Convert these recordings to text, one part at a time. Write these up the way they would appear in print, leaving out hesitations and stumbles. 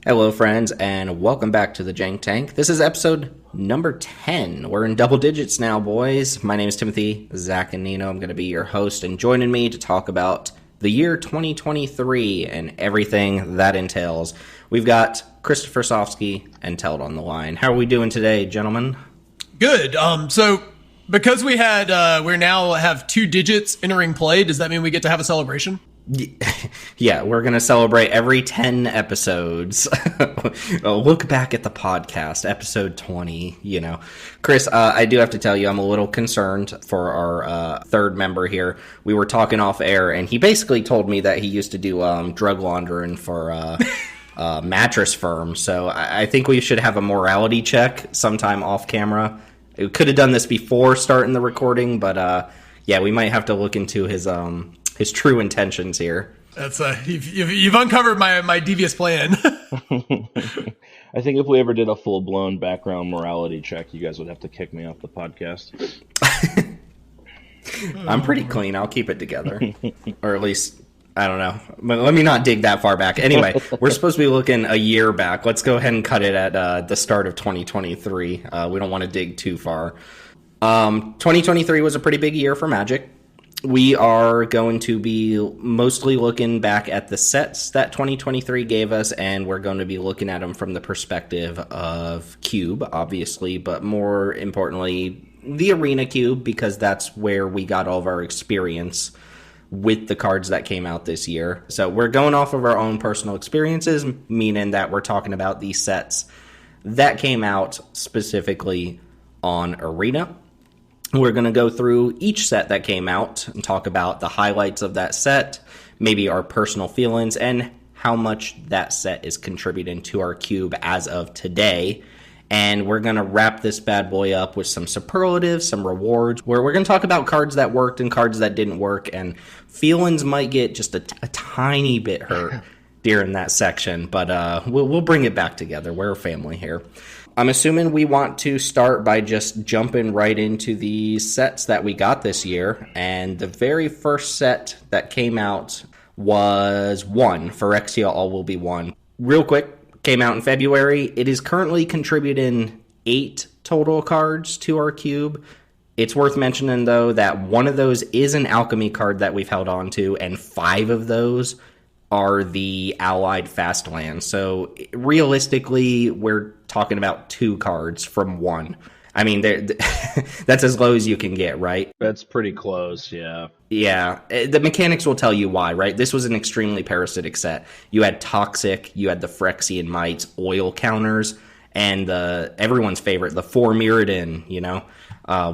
Hello, friends, and welcome back to the Jank Tank. This is episode number 10. We're in double digits now, boys. My name is Timothy, Zach, and Nino. I'm going to be your host, and joining me to talk about the year 2023 and everything that entails. We've got Christopher Sofsky and Teld on the line. How are we doing today, gentlemen? Good. So because we now have 2 digits entering play, does that mean we get to have a celebration? Yeah, we're going to celebrate every 10 episodes. Look back at the podcast, episode 20, Chris, I do have to tell you, I'm a little concerned for our third member here. We were talking off air, and he basically told me that he used to do drug laundering for mattress firms. So I think we should have a morality check sometime off camera. We could have done this before starting the recording, but yeah, we might have to look into his true intentions here. That's you've uncovered my devious plan. I think if we ever did a full-blown background morality check, you guys would have to kick me off the podcast. I'm pretty clean. I'll keep it together. Or at least, I don't know. But let me not dig that far back. Anyway, we're supposed to be looking a year back. Let's go ahead and cut it at the start of 2023. We don't want to dig too far. 2023 was a pretty big year for Magic. We are going to be mostly looking back at the sets that 2023 gave us, and we're going to be looking at them from the perspective of Cube, obviously, but more importantly, the Arena Cube, because that's where we got all of our experience with the cards that came out this year. So we're going off of our own personal experiences, meaning that we're talking about these sets that came out specifically on Arena. We're going to go through each set that came out and talk about the highlights of that set, maybe our personal feelings, and how much that set is contributing to our cube as of today. And we're going to wrap this bad boy up with some superlatives, some rewards, where we're going to talk about cards that worked and cards that didn't work, and feelings might get just a tiny bit hurt during that section, but we'll bring it back together. We're a family here. I'm assuming we want to start by just jumping right into the sets that we got this year. And the very first set that came out was Phyrexia All Will Be One. Real quick, came out in February. It is currently contributing 8 total cards to our cube. It's worth mentioning, though, that one of those is an alchemy card that we've held on to, and 5 of those are the allied fast lands. So realistically, we're talking about 2 cards from 1. I mean, that's as low as you can get, right? That's pretty close, yeah. Yeah, the mechanics will tell you why, right? This was an extremely parasitic set. You had Toxic, you had the Phyrexian Mites, oil counters, and everyone's favorite, the 4 Mirrodin,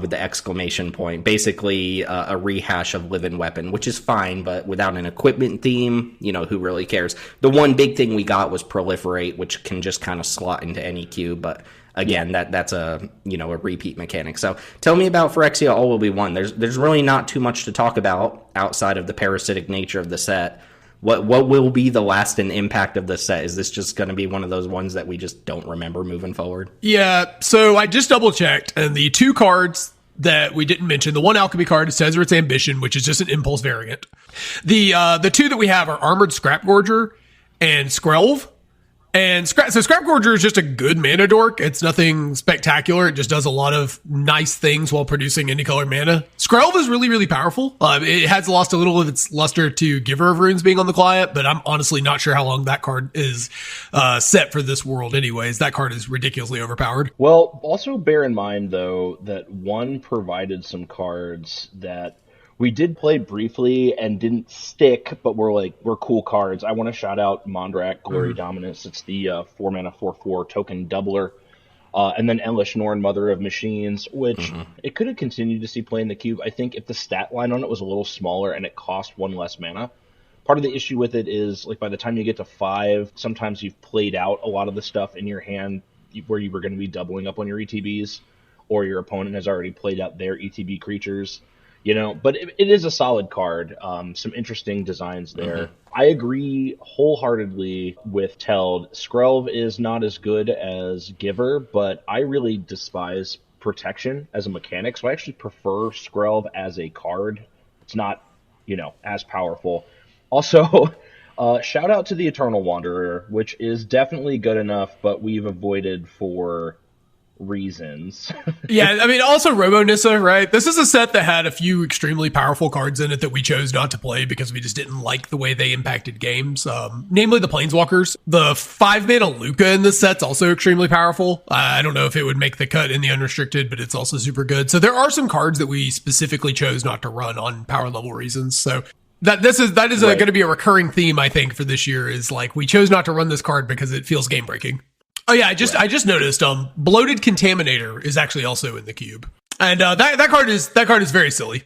with the exclamation point. Basically, a rehash of Living Weapon, which is fine, but without an equipment theme, who really cares? The one big thing we got was Proliferate, which can just kind of slot into any cube, but again, that's a repeat mechanic. So tell me about Phyrexia All Will Be One. There's really not too much to talk about outside of the parasitic nature of the set. What will be the lasting impact of this set? Is this just going to be one of those ones that we just don't remember moving forward? Yeah, so I just double-checked, and the 2 cards that we didn't mention, the one alchemy card is Cesar's Ambition, which is just an impulse variant. The 2 that we have are Armored Scrapgorger and Skrelv. And Scrapgorger is just a good mana dork. It's nothing spectacular. It just does a lot of nice things while producing any colored mana. Skrelv is really, really powerful. It has lost a little of its luster to Giver of Runes being on the client, but I'm honestly not sure how long that card is set for this world anyways. That card is ridiculously overpowered. Well, also bear in mind, though, that 1 provided some cards that we did play briefly and didn't stick, but we're cool cards. I want to shout out Mondrak, Glory Dominance. It's the 4-mana 4/4 token doubler. And then Elish Norn, Mother of Machines, which it could have continued to see play in the cube. I think if the stat line on it was a little smaller and it cost 1 less mana. Part of the issue with it is, by the time you get to 5, sometimes you've played out a lot of the stuff in your hand where you were going to be doubling up on your ETBs, or your opponent has already played out their ETB creatures. But it is a solid card. Some interesting designs there. I agree wholeheartedly with Teld. Skrelv is not as good as Giver, but I really despise Protection as a mechanic, so I actually prefer Skrelv as a card. It's not, as powerful. Also, Shout out to the Eternal Wanderer, which is definitely good enough, but we've avoided for reasons. Yeah, I mean, also Robo Nissa, right? This is a set that had a few extremely powerful cards in it that we chose not to play because we just didn't like the way they impacted games. Namely the Planeswalkers. The 5-mana Luca in this set's also extremely powerful. I don't know if it would make the cut in the unrestricted, but it's also super good. So there are some cards that we specifically chose not to run on power level reasons. So that is Right. going to be a recurring theme, I think, for this year is like, we chose not to run this card because it feels game breaking. Oh yeah, I just noticed. Bloated Contaminator is actually also in the cube, and that card is very silly.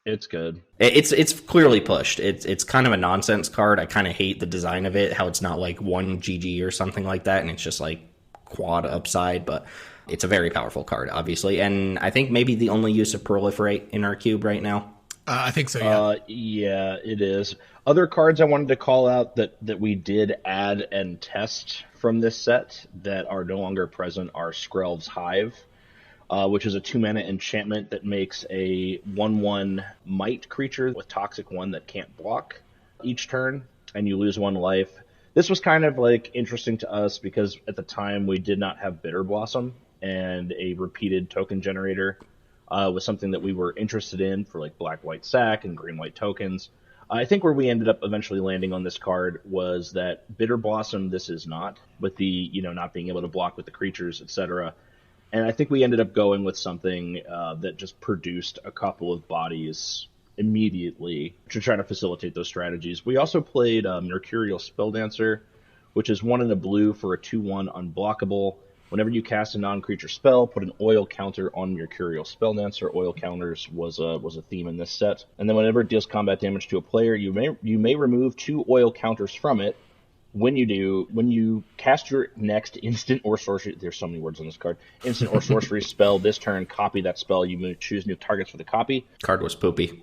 It's good. It's clearly pushed. It's kind of a nonsense card. I kind of hate the design of it, how it's not like 1 GG or something like that, and it's just like quad upside, but it's a very powerful card, obviously. And I think maybe the only use of Proliferate in our cube right now. I think so, yeah. Yeah, it is. Other cards I wanted to call out that we did add and test from this set that are no longer present are Skrelv's Hive, which is a 2-mana enchantment that makes a 1/1 might creature with Toxic 1 that can't block each turn, and you lose 1 life. This was kind of like interesting to us because at the time we did not have Bitter Blossom, and a repeated token generator was something that we were interested in for like black-white sack and green-white tokens. I think where we ended up eventually landing on this card was that Bitter Blossom, this is not, with the, not being able to block with the creatures, etc. And I think we ended up going with something that just produced a couple of bodies immediately to try to facilitate those strategies. We also played Mercurial Spelldancer, which is 1 and a blue for a 2/1 unblockable. Whenever you cast a non-creature spell, put an oil counter on Mercurial Spelldancer. Oil counters was a theme in this set. And then whenever it deals combat damage to a player, you may remove 2 oil counters from it. When you cast your next instant or sorcery, there's so many words on this card, instant or sorcery spell this turn, copy that spell. You may choose new targets for the copy. Card was poopy.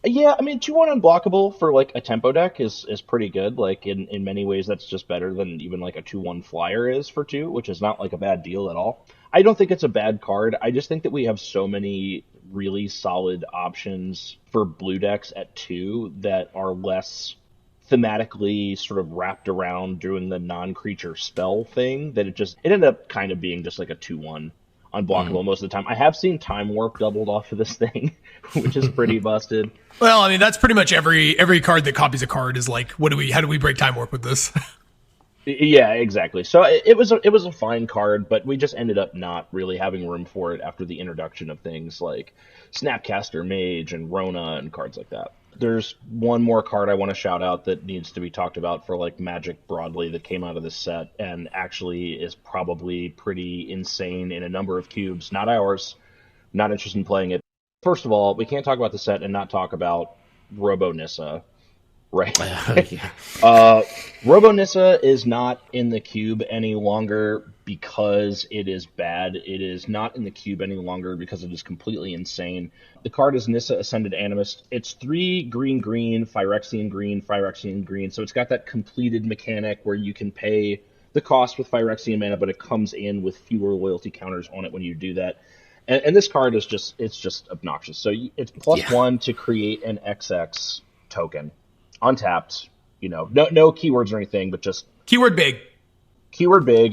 Yeah, I mean, 2/1 unblockable for like a tempo deck is pretty good. Like in many ways, that's just better than even like a 2/1 flyer is for 2, which is not like a bad deal at all. I don't think it's a bad card. I just think that we have so many really solid options for blue decks at 2 that are less thematically sort of wrapped around doing the non-creature spell thing that it ended up kind of being just like a 2/1 unblockable most of the time. I have seen Time Warp doubled off of this thing, which is pretty busted. Well, I mean, that's pretty much every card that copies a card is like, how do we break Time Warp with this? Yeah, exactly. So it was a fine card, but we just ended up not really having room for it after the introduction of things like Snapcaster Mage and Rona and cards like that. There's one more card I want to shout out that needs to be talked about for like Magic broadly that came out of this set and actually is probably pretty insane in a number of cubes. Not ours. Not interested in playing it. First of all, we can't talk about the set and not talk about Robo Nissa. Right. Robo Nissa is not in the cube any longer because it is bad. It is not in the cube any longer because it is completely insane. The card is Nissa Ascended Animist. It's 3 green, Phyrexian green. So it's got that completed mechanic where you can pay the cost with Phyrexian mana, but it comes in with fewer loyalty counters on it when you do that. And this card is just obnoxious. So it's +1 to create an XX token. Untapped, no keywords or anything, but just Keyword big.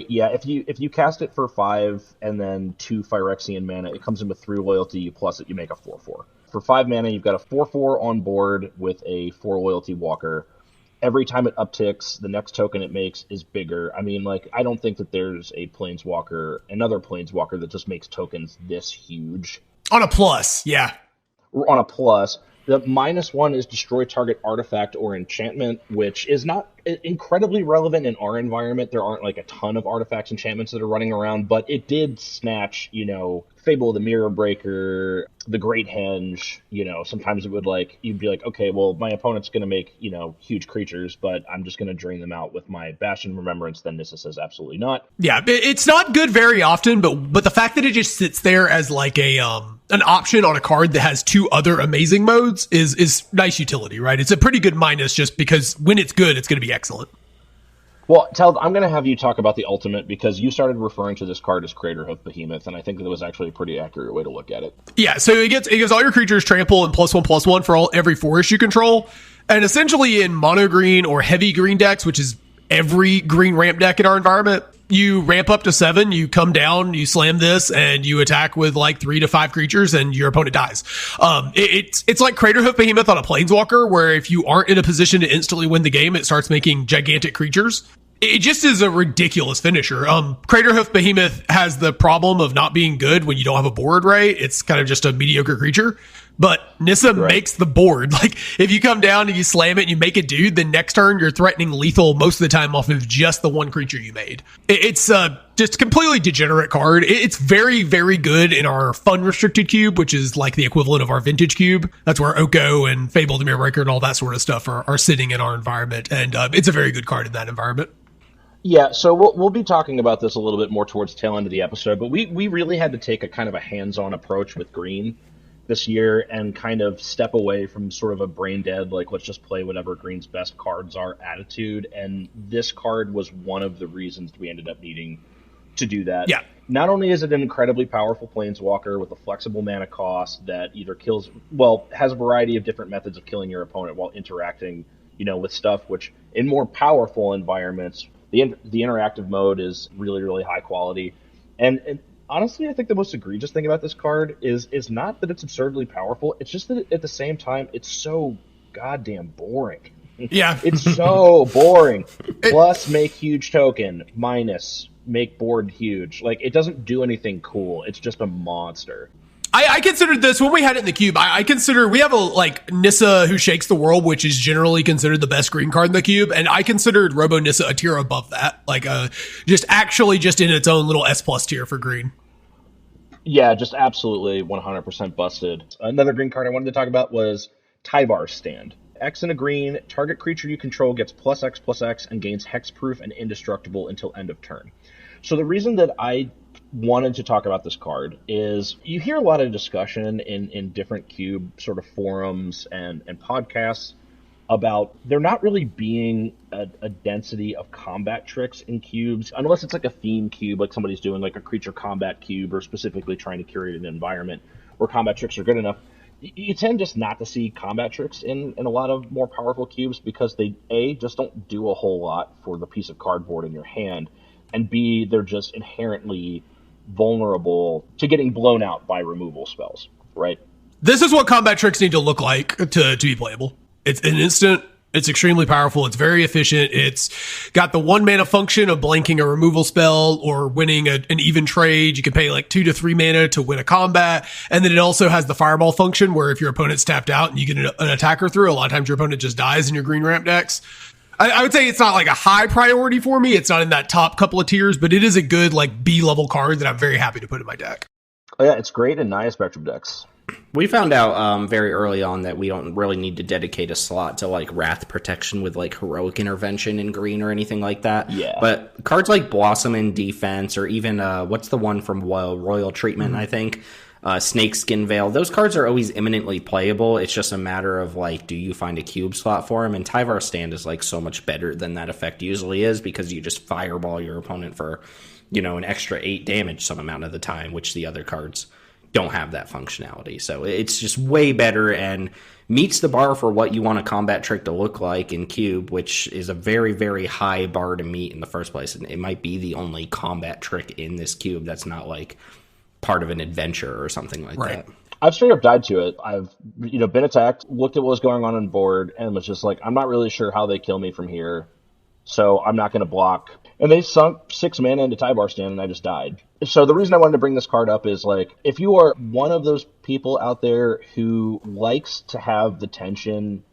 Yeah, if you cast it for 5 and then 2 Phyrexian mana, it comes in with 3 loyalty, you plus it, you make a 4/4. For 5 mana, you've got a 4/4 on board with a 4 loyalty walker. Every time it upticks, the next token it makes is bigger. I mean, like, I don't think that there's another planeswalker that just makes tokens this huge. On a plus, yeah. On a plus. The -1 is destroy target artifact or enchantment, which is not incredibly relevant in our environment. There aren't like a ton of artifacts, enchantments that are running around, but it did snatch, Fable of the Mirror Breaker, the Great Henge. Sometimes it would you'd be like, okay, well, my opponent's going to make, huge creatures, but I'm just going to drain them out with my Bastion Remembrance. Then Nissa says absolutely not. Yeah, it's not good very often, but the fact that it just sits there as like an option on a card that has 2 other amazing modes is nice utility, right? It's a pretty good minus just because when it's good, it's going to be excellent. Well, Teld, I'm going to have you talk about the ultimate because you started referring to this card as Craterhoof Behemoth, and I think that was actually a pretty accurate way to look at it. Yeah, so it gives all your creatures trample and +1/+1 for every forest you control. And essentially in mono green or heavy green decks, which is every green ramp deck in our environment, you ramp up to 7, you come down, you slam this, and you attack with like 3 to 5 creatures, and your opponent dies. It's like Craterhoof Behemoth on a Planeswalker, where if you aren't in a position to instantly win the game, it starts making gigantic creatures. It just is a ridiculous finisher. Craterhoof Behemoth has the problem of not being good when you don't have a board, right? It's kind of just a mediocre creature. But Nissa makes the board. Like, if you come down and you slam it and you make a dude, then next turn you're threatening lethal most of the time off of just the one creature you made. It's just a completely degenerate card. It's very, very good in our fun restricted cube, which is like the equivalent of our vintage cube. That's where Oko and Fable the Mirror Breaker and all that sort of stuff are sitting in our environment. And it's a very good card in that environment. Yeah, so we'll be talking about this a little bit more towards the tail end of the episode, but we really had to take a kind of a hands-on approach with green this year and kind of step away from sort of a brain dead, like, let's just play whatever green's best cards are attitude. And this card was one of the reasons we ended up needing to do that. Yeah. Not only is it an incredibly powerful planeswalker with a flexible mana cost that either has a variety of different methods of killing your opponent while interacting, with stuff, which in more powerful environments, the interactive mode is really, really high quality. And honestly, I think the most egregious thing about this card is not that it's absurdly powerful. It's just that at the same time, it's so goddamn boring. Yeah. It's so boring. Plus, make huge token. Minus, make board huge. Like, it doesn't do anything cool. It's just a monster. I considered this when we had it in the cube. I consider we have a Nissa Who Shakes the World, which is generally considered the best green card in the cube, and I considered Robo Nissa a tier above that, just in its own little S+ tier for green. Yeah, just absolutely 100% busted. Another green card I wanted to talk about was Tyvar's Stand. X and a green, target creature you control gets +X/+X and gains hexproof and indestructible until end of turn. So the reason that I wanted to talk about this card is you hear a lot of discussion in different cube sort of forums and podcasts about there not really being a density of combat tricks in cubes, unless it's like a theme cube, like somebody's doing like a creature combat cube or specifically trying to curate an environment where combat tricks are good enough. You tend just not to see combat tricks in a lot of more powerful cubes because they, A, just don't do a whole lot for the piece of cardboard in your hand, and B, they're just inherently vulnerable to getting blown out by removal spells, right? This is what combat tricks need to look like to be playable. It's an instant. It's extremely powerful. It's very efficient. It's got the 1 mana function of blanking a removal spell or winning an even trade. You can pay 2 to 3 mana to win a combat. And then it also has the fireball function where if your opponent's tapped out and you get an attacker through, a lot of times your opponent just dies in your green ramp decks. I would say it's not a high priority for me. It's not in that top couple of tiers, but it is a good B-level card that I'm very happy to put in my deck. Oh yeah, it's great in Naya Spectrum decks. We found out very early on that we don't really need to dedicate a slot to Wrath Protection with Heroic Intervention in green or anything like that. Yeah. But cards like Blossom in defense, or even what's the one from Royal Treatment, I think, Snakeskin Veil, those cards are always imminently playable. It's just a matter of do you find a cube slot for them? And Tyvar's Stand is so much better than that effect usually is, because you just fireball your opponent for an extra 8 damage some amount of the time, which the other cards don't have that functionality. So it's just way better and meets the bar for what you want a combat trick to look like in cube, which is a very, very high bar to meet in the first place. And it might be the only combat trick in this cube that's not part of an adventure or something like that. I've straight up died to it. I've been attacked, looked at what was going on board, and was just I'm not really sure how they kill me from here, so I'm not going to block. And they sunk 6 mana into Tyvar Stand, and I just died. So the reason I wanted to bring this card up is, if you are one of those people out there who likes to have the tension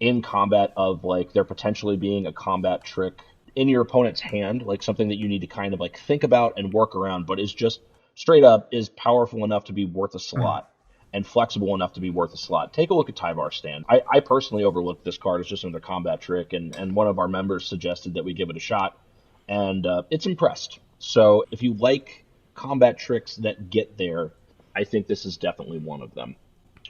in combat of, there potentially being a combat trick in your opponent's hand, something that you need to kind of, think about and work around, but is just straight up is powerful enough to be worth a slot and flexible enough to be worth a slot. Take a look at Tyvar Stand. I personally overlooked this card as just another combat trick, and one of our members suggested that we give it a shot, and it's impressed. So if you like combat tricks that get there, I think this is definitely one of them.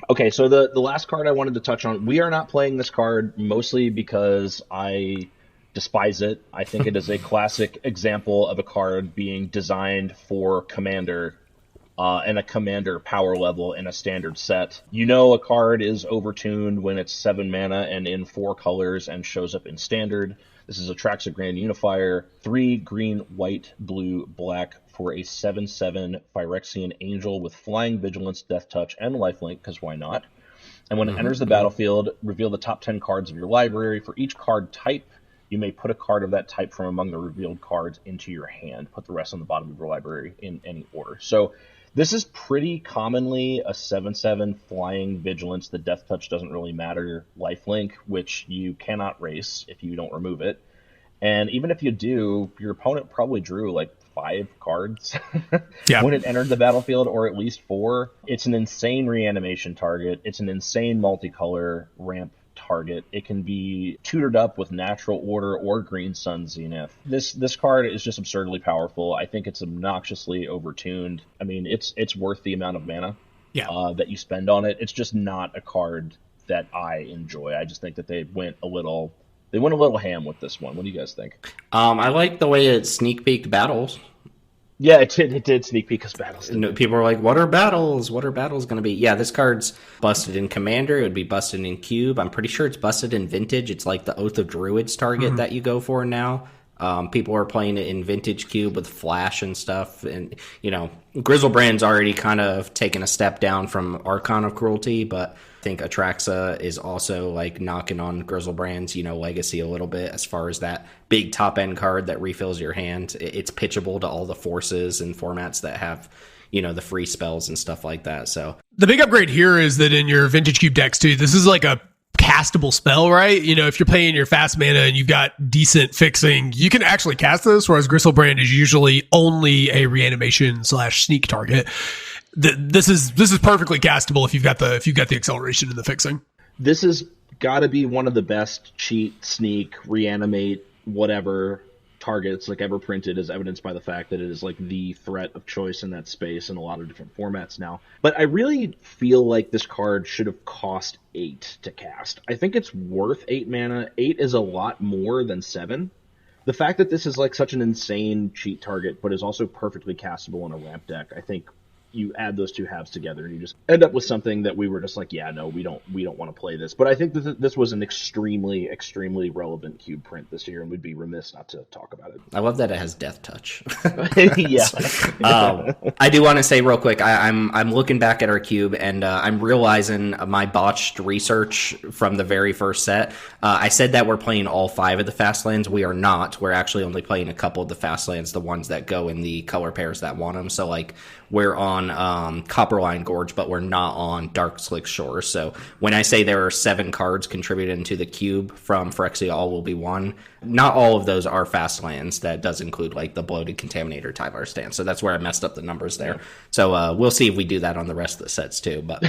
Okay, so the last card I wanted to touch on, we are not playing this card mostly because I despise it. I think it is a classic example of a card being designed for Commander and a commander power level in a standard set. You know a card is overtuned when it's 7 mana and in 4 colors and shows up in standard. This is Atraxa Grand Unifier, 3 green, white, blue, black for a 7/7 Phyrexian Angel with Flying, Vigilance, Death Touch, and Lifelink, because why not? And when it enters the battlefield, reveal the top 10 cards of your library. For each card type, you may put a card of that type from among the revealed cards into your hand. Put the rest on the bottom of your library in any order. So this is pretty commonly a 7/7 Flying, Vigilance. The Death Touch doesn't really matter. Lifelink, which you cannot race if you don't remove it. And even if you do, your opponent probably drew like 5 cards when it entered the battlefield, or at least 4. It's an insane reanimation target. It's an insane multicolor ramp target. It can be tutored up with Natural Order or Green Sun Zenith. This card is just absurdly powerful. I think it's obnoxiously overtuned. I mean, it's worth the amount of mana that you spend on it. It's just not a card that I enjoy. I just think that they went a little ham with this one. What do you guys think? I like the way it sneak peeked battles. Yeah, it did sneak peek as battles. People are like, what are battles? What are battles going to be? Yeah, this card's busted in Commander. It would be busted in Cube. I'm pretty sure it's busted in Vintage. It's like the Oath of Druids target that you go for now. People are playing it in Vintage Cube with Flash and stuff. And, Grizzlebrand's already kind of taken a step down from Archon of Cruelty, but I think Atraxa is also like knocking on Grizzlebrand's, legacy a little bit as far as that big top end card that refills your hand. It's pitchable to all the forces and formats that have, the free spells and stuff like that. So the big upgrade here is that in your Vintage Cube decks too, this is like a castable spell, right? If you're playing your fast mana and you've got decent fixing, you can actually cast this, whereas Gristlebrand is usually only a reanimation / sneak target. This is perfectly castable if you've got the acceleration and the fixing. This has got to be one of the best cheat, sneak, reanimate, whatever targets like ever printed, as evidenced by the fact that it is like the threat of choice in that space in a lot of different formats now. But I really feel like this card should have cost 8 to cast. I think it's worth 8 mana. 8 is a lot more than 7. The fact that this is like such an insane cheat target, but is also perfectly castable in a ramp deck, I think you add those two halves together and you just end up with something that we were just like, yeah, no, we don't want to play this. But I think this was an extremely, extremely relevant Cube print this year, and we'd be remiss not to talk about it. I love that it has Death Touch. Yeah. I do want to say real quick, I'm looking back at our Cube, and I'm realizing my botched research from the very first set. I said that we're playing all 5 of the fast lands. We are not. We're actually only playing a couple of the fast lands, the ones that go in the color pairs that want them. So, like, we're on Copperline Gorge, but we're not on Dark Slick Shore. So when I say there are 7 cards contributed to the Cube from Phyrexia All Will Be One, not all of those are fast lands. That does include like the Bloated Contaminator Tyvar Stand. So that's where I messed up the numbers there. So we'll see if we do that on the rest of the sets too. But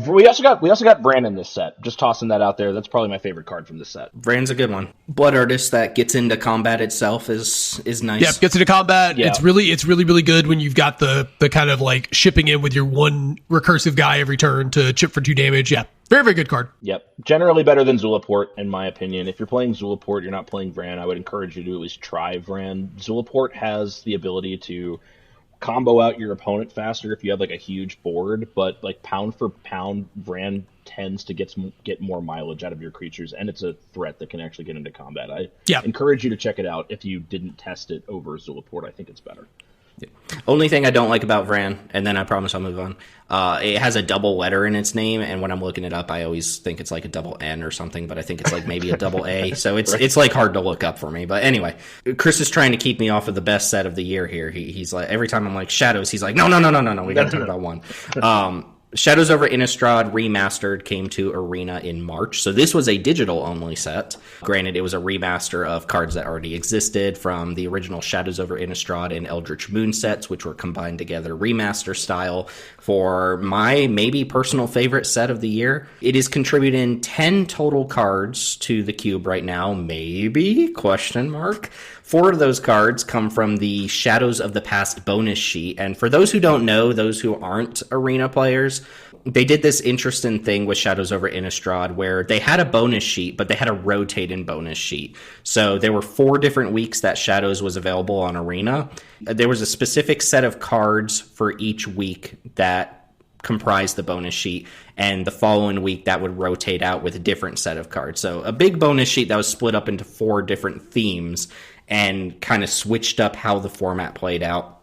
we also got Bran in this set. Just tossing that out there. That's probably my favorite card from this set. Bran's a good one. Blood Artist that gets into combat itself is nice. Yep, gets into combat. Yeah. It's really good when you've got the kind of like shipping in with your 1 recursive guy every turn to chip for 2 damage. Yeah. Very, very good card. Yep. Generally better than Zulaport, in my opinion. If you're playing Zulaport, you're not playing Vran, I would encourage you to at least try Vran. Zulaport has the ability to combo out your opponent faster if you have like a huge board, but like pound for pound, Vran tends to get more mileage out of your creatures, and it's a threat that can actually get into combat. I encourage you to check it out if you didn't test it over Zulaport. I think it's better. Yeah. Only thing I don't like about Vran, and then I promise I'll move on, it has a double letter in its name, and when I'm looking it up, I always think it's like a double N or something, but I think it's like maybe a double A, so it's like hard to look up for me. But anyway, Chris is trying to keep me off of the best set of the year here. He's like, every time I'm like, Shadows, he's like, no, we gotta talk about one. Shadows over Innistrad Remastered came to Arena in March. So this was a digital-only set. Granted, it was a remaster of cards that already existed from the original Shadows over Innistrad and Eldritch Moon sets, which were combined together remaster style for my maybe personal favorite set of the year. It is contributing 10 total cards to the Cube right now. Maybe? Question mark. 4 of those cards come from the Shadows of the Past bonus sheet. And for those who don't know, those who aren't Arena players, they did this interesting thing with Shadows over Innistrad where they had a bonus sheet, but they had a rotating bonus sheet. So there were 4 different weeks that Shadows was available on Arena. There was a specific set of cards for each week that comprised the bonus sheet, and the following week that would rotate out with a different set of cards. So a big bonus sheet that was split up into 4 different themes and kind of switched up how the format played out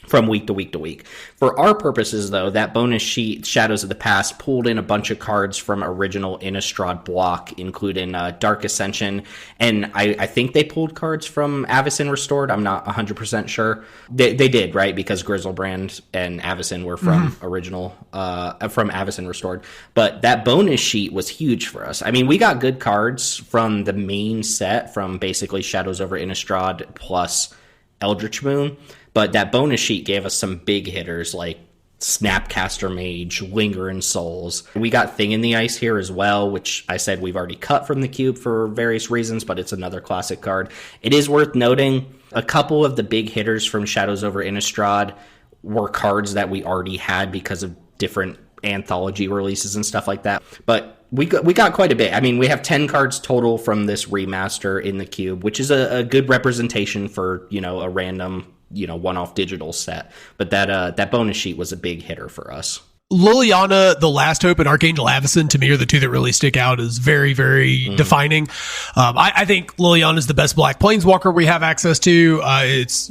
from week to week to week. For our purposes, though, that bonus sheet, Shadows of the Past, pulled in a bunch of cards from original Innistrad block, including Dark Ascension, and I think they pulled cards from Avacyn Restored. I'm not 100% sure. They did, right? Because Grizzlebrand and Avacyn were from original, from Avacyn Restored. But that bonus sheet was huge for us. I mean, we got good cards from the main set, from basically Shadows over Innistrad plus Eldritch Moon. But that bonus sheet gave us some big hitters like Snapcaster Mage, Lingering Souls. We got Thing in the Ice here as well, which I said we've already cut from the cube for various reasons, but it's another classic card. It is worth noting a couple of the big hitters from Shadows over Innistrad were cards that we already had because of different anthology releases and stuff like that. But we got quite a bit. I mean, we have 10 cards total from this remaster in the cube, which is a good representation for, a random one-off digital set, but that bonus sheet was a big hitter for us. Liliana, The Last Hope, and Archangel Avacyn, to me, are the 2 that really stick out as very, very defining. I think Liliana is the best black planeswalker we have access to. It's,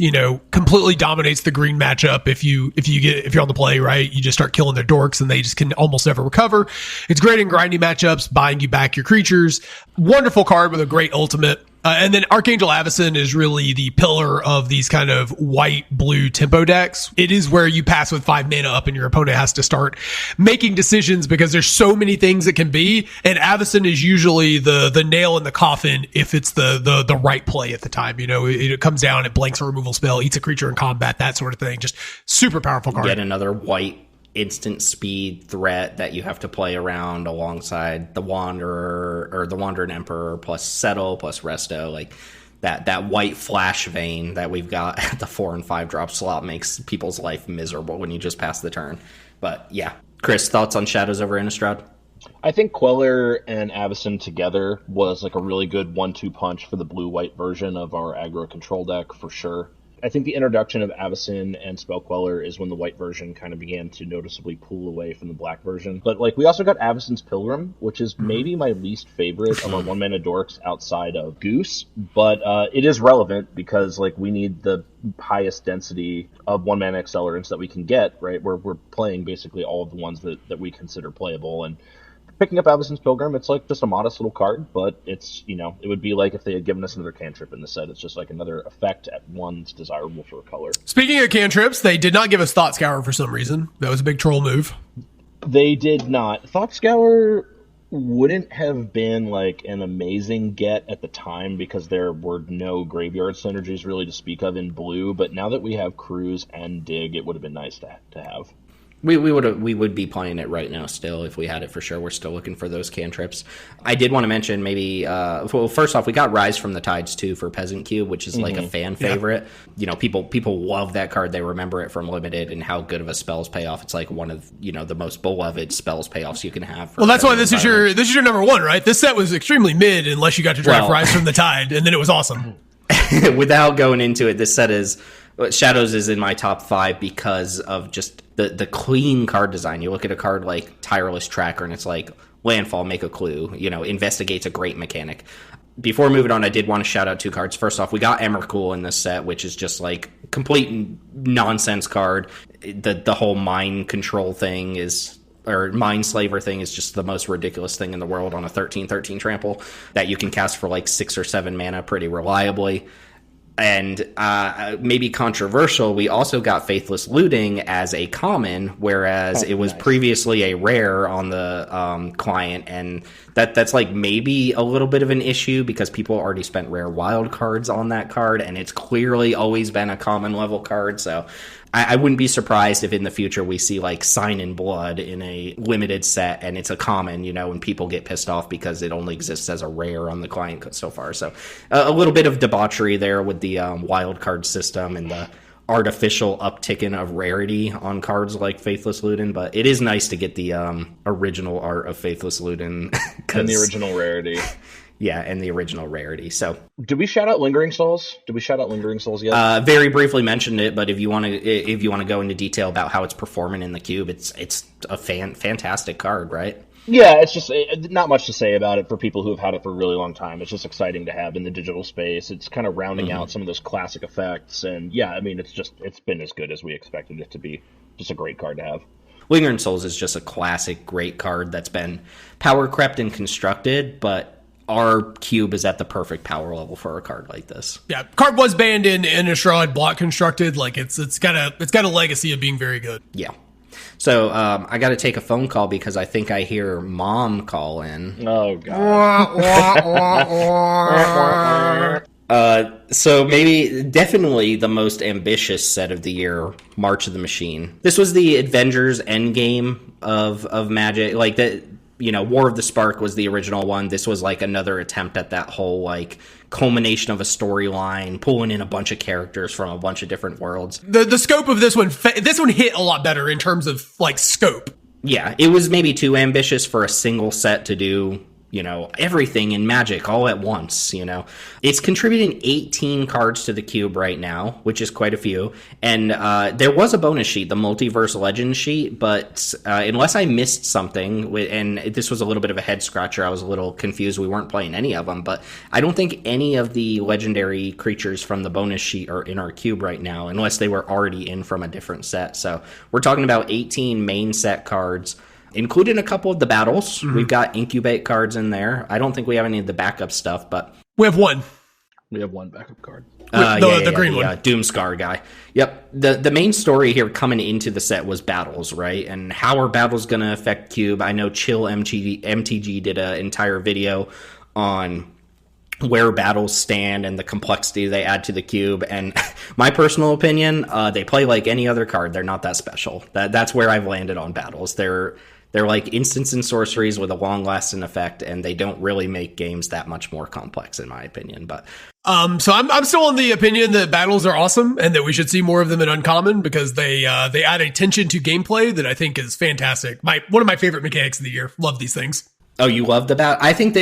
completely dominates the green matchup. If you're on the play, right, you just start killing their dorks and they just can almost never recover. It's great in grinding matchups, buying you back your creatures. Wonderful card with a great ultimate. And then Archangel Avacyn is really the pillar of these kind of white-blue tempo decks. It is where you pass with 5 mana up and your opponent has to start making decisions because there's so many things it can be. And Avacyn is usually the nail in the coffin if it's the right play at the time. It comes down, it blanks a removal spell, eats a creature in combat, that sort of thing. Just super powerful card. Yet another white instant speed threat that you have to play around alongside the Wanderer or the Wandering Emperor plus Settle plus Resto. Like that white flash vein that we've got at the 4 and 5 drop slot makes people's life miserable when you just pass the turn. But yeah. Chris, thoughts on Shadows over Innistrad? I think Queller and Avacyn together was like a really good 1-2 punch for the blue-white version of our aggro control deck for sure. I think the introduction of Avacyn and Spell Queller is when the white version kind of began to noticeably pull away from the black version. But we also got Avacyn's Pilgrim, which is maybe my least favorite of our 1-mana dorks outside of Goose. But it is relevant because we need the highest density of 1-mana accelerants that we can get, right? We're playing basically all of the ones that we consider playable, and picking up Avacyn's Pilgrim, it's just a modest little card, but it's, it would be like if they had given us another cantrip in the set. It's just another effect at one's desirable for a color. Speaking of cantrips, they did not give us Thought Scour for some reason. That was a big troll move. They did not. Thought Scour wouldn't have been an amazing get at the time because there were no graveyard synergies really to speak of in blue, but now that we have Cruise and Dig, it would have been nice to have. We would be playing it right now still if we had it for sure. We're still looking for those cantrips. I did want to mention maybe first off, we got Rise from the Tides too for Peasant Cube, which is a fan favorite. People love that card. They remember it from Limited and how good of a spells payoff. It's one of the most beloved spells payoffs you can have. Well, that's why this is your number one, right? This set was extremely mid unless you got to draft Rise from the Tide, and then it was awesome. Without going into it, this set is Shadows is in my top 5 because of just the clean card design. You look at a card like Tireless Tracker and it's landfall, make a clue, investigate's a great mechanic. Before moving on, I did want to shout out 2 cards. First off, we got Emrakul in this set, which is just complete nonsense card. The whole mind control thing or Mind Slaver thing is just the most ridiculous thing in the world on a 13/13 trample that you can cast for 6 or 7 mana pretty reliably. And maybe controversial, we also got Faithless Looting as a common, whereas it was previously a rare on the client, and that's maybe a little bit of an issue because people already spent rare wild cards on that card, and it's clearly always been a common level card, so I wouldn't be surprised if in the future we see Sign in Blood in a limited set and it's a common, and people get pissed off because it only exists as a rare on the client so far. So a little bit of debauchery there with the wild card system and the artificial upticking of rarity on cards like Faithless Luden, but it is nice to get the original art of Faithless Luden. And the original rarity. Yeah, and the original rarity. So, did we shout out Lingering Souls? Yet? Very briefly mentioned it, but if you want to go into detail about how it's performing in the cube, it's a fantastic card, right? Yeah, it's just not much to say about it for people who have had it for a really long time. It's just exciting to have in the digital space. It's kind of rounding out some of those classic effects, and yeah, I mean, it's been as good as we expected it to be. Just a great card to have. Lingering Souls is just a classic, great card that's been power crept and constructed, but our cube is at the perfect power level for a card like this. Yeah, card was banned in Innistrad, block constructed. Like it's got a legacy of being very good. Yeah. So I got to take a phone call because I think I hear Mom call in. Oh God. So definitely the most ambitious set of the year, March of the Machine. This was the Avengers Endgame of Magic. Like that. War of the Spark was the original one. This was like another attempt at that whole like culmination of a storyline, pulling in a bunch of characters from a bunch of different worlds. The scope of this one hit a lot better in terms of like scope. Yeah, it was maybe too ambitious for a single set to do, everything in Magic all at once, It's contributing 18 cards to the cube right now, which is quite a few. And there was a bonus sheet, the Multiverse Legends sheet, but unless I missed something, and this was a little bit of a head-scratcher, I was a little confused. We weren't playing any of them, but I don't think any of the legendary creatures from the bonus sheet are in our cube right now, unless they were already in from a different set. So we're talking about 18 main set cards, including a couple of the battles. Mm-hmm. We've got incubate cards in there. I don't think we have any of the backup stuff, but we have one. We have one backup card. The green one. Doomscar guy. Yep. The main story here coming into the set was battles, right? And how are battles going to affect cube? I know Chill MTG did an entire video on where battles stand and the complexity they add to the cube. And my personal opinion, they play like any other card. They're not that special. That's where I've landed on battles. They're like instants and sorceries with a long-lasting effect, and they don't really make games that much more complex, in my opinion. But so I'm still on the opinion that battles are awesome and that we should see more of them in Uncommon because they add a tension to gameplay that I think is fantastic. One of my favorite mechanics of the year. Love these things. Oh, you love the battle? I think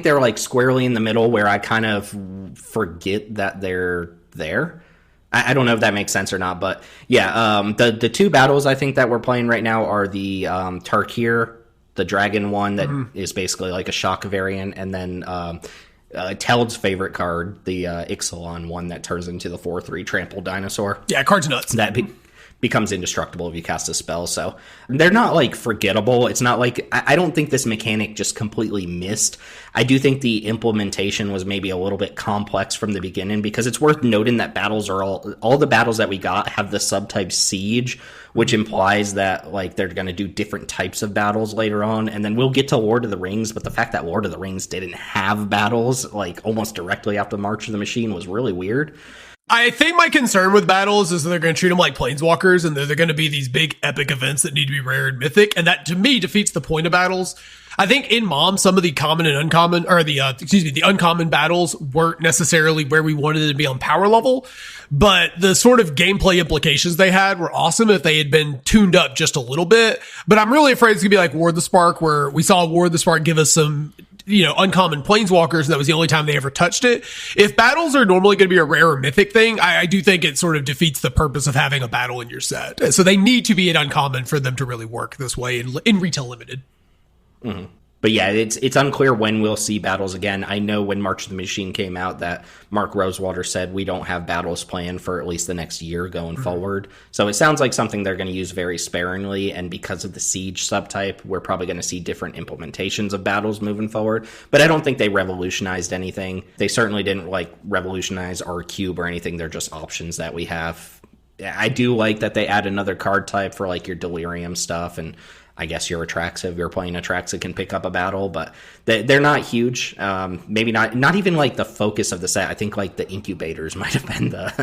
they're like squarely in the middle where I kind of forget that they're there. I don't know if that makes sense or not, but yeah, the two battles I think that we're playing right now are the Tarkir, the dragon one that is basically like a shock variant, and then Teld's favorite card, the Ixalan one that turns into the 4/3 trampled dinosaur. Yeah, card's nuts. That becomes indestructible if you cast a spell, so they're not like forgettable. It's not like I don't think this mechanic just completely missed. I do think the implementation was maybe a little bit complex from the beginning, because it's worth noting that battles are all the battles that we got have the subtype siege, which implies that like they're going to do different types of battles later on. And then we'll get to Lord of the Rings, but the fact that Lord of the Rings didn't have battles like almost directly after March of the Machine was really weird. I think my concern with battles is that they're going to treat them like planeswalkers, and they're going to be these big epic events that need to be rare and mythic, and that to me defeats the point of battles. I think in Mom, some of the common and uncommon, or the uncommon battles weren't necessarily where we wanted it to be on power level, but the sort of gameplay implications they had were awesome if they had been tuned up just a little bit. But I'm really afraid it's going to be like War of the Spark, where we saw War of the Spark give us some uncommon planeswalkers, and that was the only time they ever touched it. If battles are normally going to be a rare or mythic thing, I do think it sort of defeats the purpose of having a battle in your set. So they need to be an uncommon for them to really work this way in retail limited. Mm-hmm. But yeah, it's unclear when we'll see battles again. I know when March of the Machine came out that Mark Rosewater said we don't have battles planned for at least the next year going forward. So it sounds like something they're going to use very sparingly, and because of the siege subtype, we're probably going to see different implementations of battles moving forward. But I don't think they revolutionized anything. They certainly didn't like revolutionize our cube or anything. They're just options that we have. I do like that they add another card type for like your Delirium stuff, and I guess you're Atraxa. If you're playing Atraxa, can pick up a battle, but they're not huge. Maybe not even like the focus of the set. I think like the incubators might have been the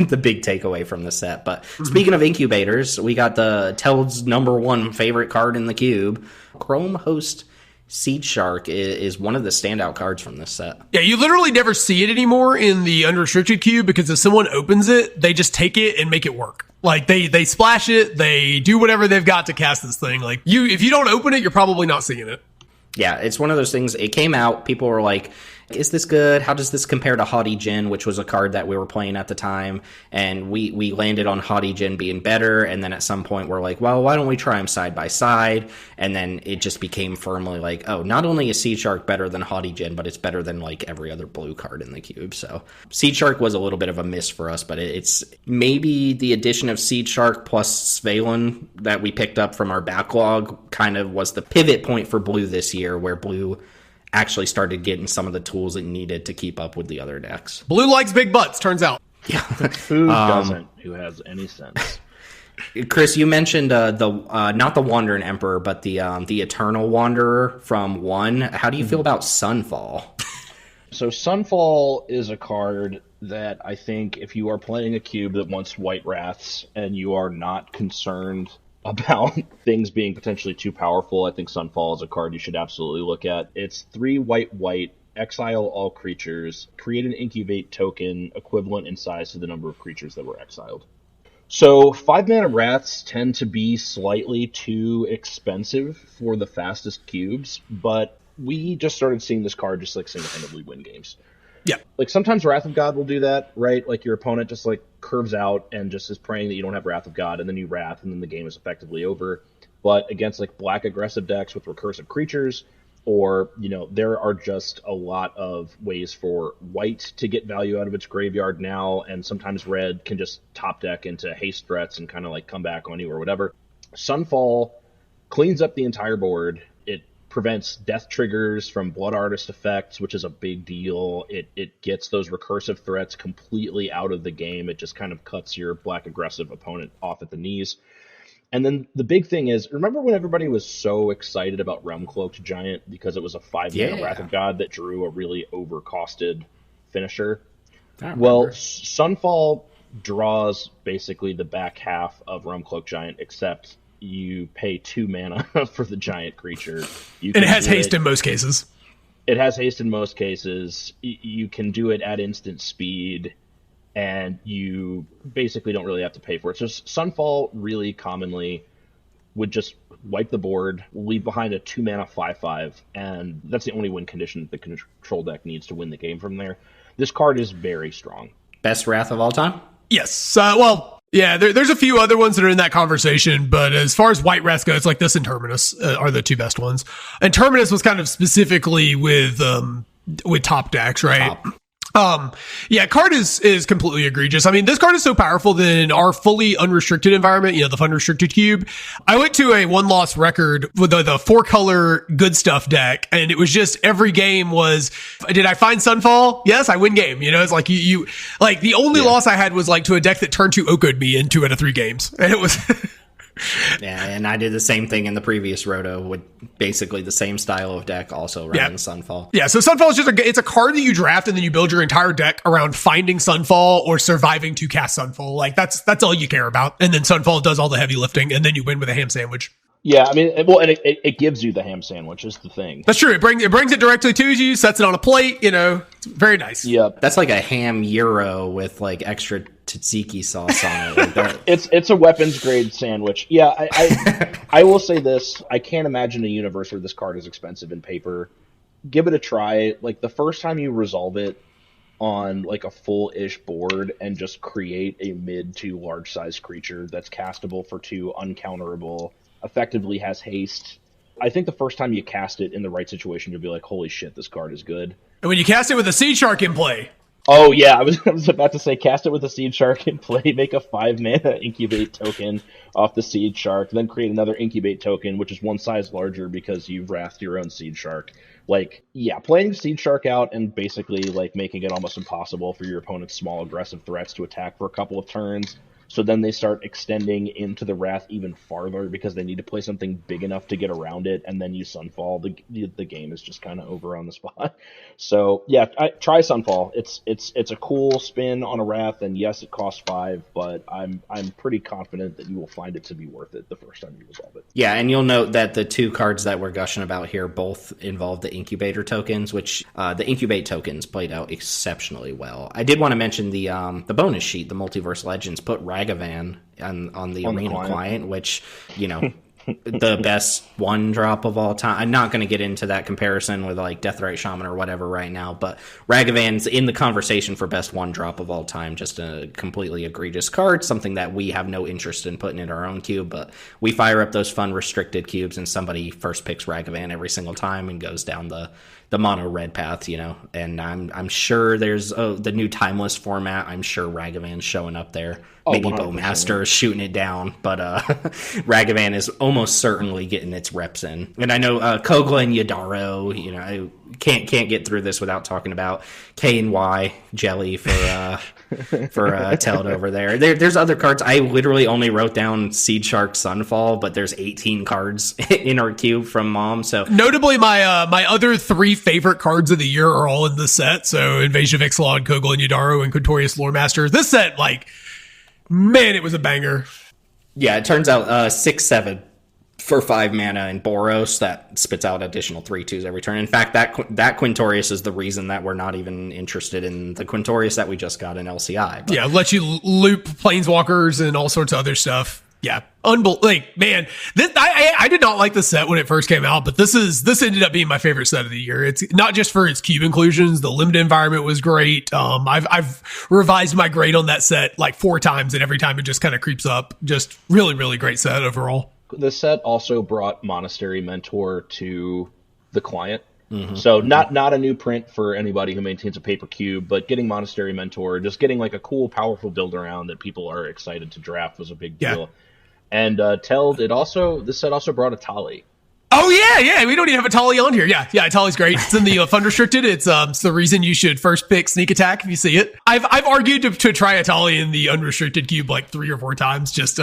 the big takeaway from the set. But speaking of incubators, we got the Teld's #1 favorite card in the cube, Chrome Host Seed Shark is one of the standout cards from this set. Yeah, you literally never see it anymore in the unrestricted cube because if someone opens it, they just take it and make it work. Like they splash it, they do whatever they've got to cast this thing. Like if you don't open it, you're probably not seeing it. Yeah, it's one of those things. It came out, people were like, is this good? How does this compare to Haughty Djinn, which was a card that we were playing at the time? And we landed on Haughty Djinn being better. And then at some point we're like, well, why don't we try them side by side? And then it just became firmly like, oh, not only is Seed Shark better than Haughty Djinn, but it's better than like every other blue card in the cube. So Seed Shark was a little bit of a miss for us, but it's maybe the addition of Seed Shark plus Svalin that we picked up from our backlog kind of was the pivot point for blue this year, where blue actually started getting some of the tools it needed to keep up with the other decks. Blue likes big butts, turns out. Yeah. Who doesn't? Who has any sense? Chris, you mentioned not the Wandering Emperor, but the Eternal Wanderer from 1. How do you feel about Sunfall? So Sunfall is a card that I think if you are playing a cube that wants White Wraths and you are not concerned about things being potentially too powerful, I think Sunfall is a card you should absolutely look at. It's 3 white, exile all creatures, create an incubate token equivalent in size to the number of creatures that were exiled. So 5-mana Wraths tend to be slightly too expensive for the fastest cubes, but we just started seeing this card just like single-handedly win games. Yeah. Like sometimes Wrath of God will do that, right? Like your opponent just like curves out and just is praying that you don't have Wrath of God, and then you Wrath, and then the game is effectively over. But against like black aggressive decks with recursive creatures, or, you know, there are just a lot of ways for white to get value out of its graveyard now, and sometimes red can just top deck into haste threats and kind of like come back on you or whatever. Sunfall cleans up the entire board. It prevents death triggers from Blood Artist effects, which is a big deal. It gets those recursive threats completely out of the game. It just kind of cuts your black aggressive opponent off at the knees. And then the big thing is, remember when everybody was so excited about Realm Cloaked Giant because it was a 5-mana Wrath of God that drew a really overcosted finisher? Well, Sunfall draws basically the back half of Realm Cloaked Giant, except you pay 2 mana for the giant creature. And it has haste in most cases. It has haste in most cases. You can do it at instant speed, and you basically don't really have to pay for it. So Sunfall really commonly would just wipe the board, leave behind a 2-mana 5/5, and that's the only win condition the control deck needs to win the game from there. This card is very strong. Best Wrath of all time? Yes. Yeah, there's a few other ones that are in that conversation, but as far as White Wrath goes, like this and Terminus are the 2 best ones. And Terminus was kind of specifically with top decks, right? Yeah, card is completely egregious. I mean, this card is so powerful that in our fully unrestricted environment, you know, the unrestricted cube, I went to a 1-loss record with the 4-color good stuff deck, and it was just every game was, did I find Sunfall? Yes, I win game. You know, it's like you like the only loss I had was like to a deck that turned to Oko'd me in 2 out of 3 games. And it was Yeah, and I did the same thing in the previous Roto with basically the same style of deck, also running Sunfall. Yeah, so Sunfall is just it's a card that you draft and then you build your entire deck around finding Sunfall or surviving to cast Sunfall. Like that's all you care about. And then Sunfall does all the heavy lifting, and then you win with a ham sandwich. Yeah, I mean, well, and it gives you the ham sandwich is the thing. That's true. It brings it directly to you, sets it on a plate. You know, it's very nice. Yep, that's like a ham gyro with like extra tzatziki sauce on it. Like it's a weapons grade sandwich. Yeah, I will say this: I can't imagine a universe where this card is expensive in paper. Give it a try. Like the first time you resolve it on like a full-ish board and just create a mid to large size creature that's castable for 2, uncounterable, effectively has haste. I think the first time you cast it in the right situation, you'll be like, holy shit, this card is good. And when you cast it with a Seed Shark in play. Oh yeah, I was about to say cast it with a Seed Shark in play, make a 5-mana incubate token off the Seed Shark, then create another incubate token, which is 1 size larger because you've wrathed your own Seed Shark. Like, yeah, playing Seed Shark out and basically like making it almost impossible for your opponent's small aggressive threats to attack for a couple of turns. So then they start extending into the Wrath even farther because they need to play something big enough to get around it, and then use Sunfall. The game is just kind of over on the spot. So yeah, try Sunfall. It's a cool spin on a Wrath, and yes, it costs 5, but I'm pretty confident that you will find it to be worth it the first time you resolve it. Yeah, and you'll note that the 2 cards that we're gushing about here both involve the Incubator tokens, which the Incubate tokens played out exceptionally well. I did want to mention the bonus sheet, the Multiverse Legends, put Ragavan on the Arena client, which, you know, the best 1-drop of all time. I'm not going to get into that comparison with like Deathrite Shaman or whatever right now, but Ragavan's in the conversation for best 1-drop of all time. Just a completely egregious card, something that we have no interest in putting in our own cube, but we fire up those fun restricted cubes and somebody first picks Ragavan every single time and goes down the mono red path, you know. And I'm sure there's the new Timeless format. I'm sure Ragavan's showing up there. Maybe Bowmaster is shooting it down, but Ragavan is almost certainly getting its reps in. And I know Kogla and Yadaro, you know, I can't get through this without talking about K and Y Jelly for Teld over there. There's other cards. I literally only wrote down Seed Shark Sunfall, but there's 18 cards in our cube from Mom. So notably, my other 3 favorite cards of the year are all in this set. So Invasion of Ixalan, Kogla and Yadaro, and Quintorius Loremaster. This set, like, man, it was a banger. Yeah, it turns out 6/7 for 5 mana and Boros that spits out additional 3/2s every turn. In fact, that Quintorius is the reason that we're not even interested in the Quintorius that we just got in LCI. But. Yeah, let you loop Planeswalkers and all sorts of other stuff. Yeah, like, man, this I did not like the set when it first came out, but this ended up being my favorite set of the year. It's not just for its cube inclusions. The limited environment was great. I've revised my grade on that set like 4 times, and every time it just kind of creeps up. Just really, really great set overall. The set also brought Monastery Mentor to the client. Mm-hmm. So not a new print for anybody who maintains a paper cube, but getting Monastery Mentor, just getting like a cool, powerful build around that people are excited to draft was a big deal. Yeah. And Teld, this set also brought a Tali. Oh yeah, we don't even have a Tali on here. Yeah, Tali's great. It's in the fund restricted. It's the reason you should first pick Sneak Attack if you see it. I've argued to try a Tali in the unrestricted cube like 3 or 4 times. Just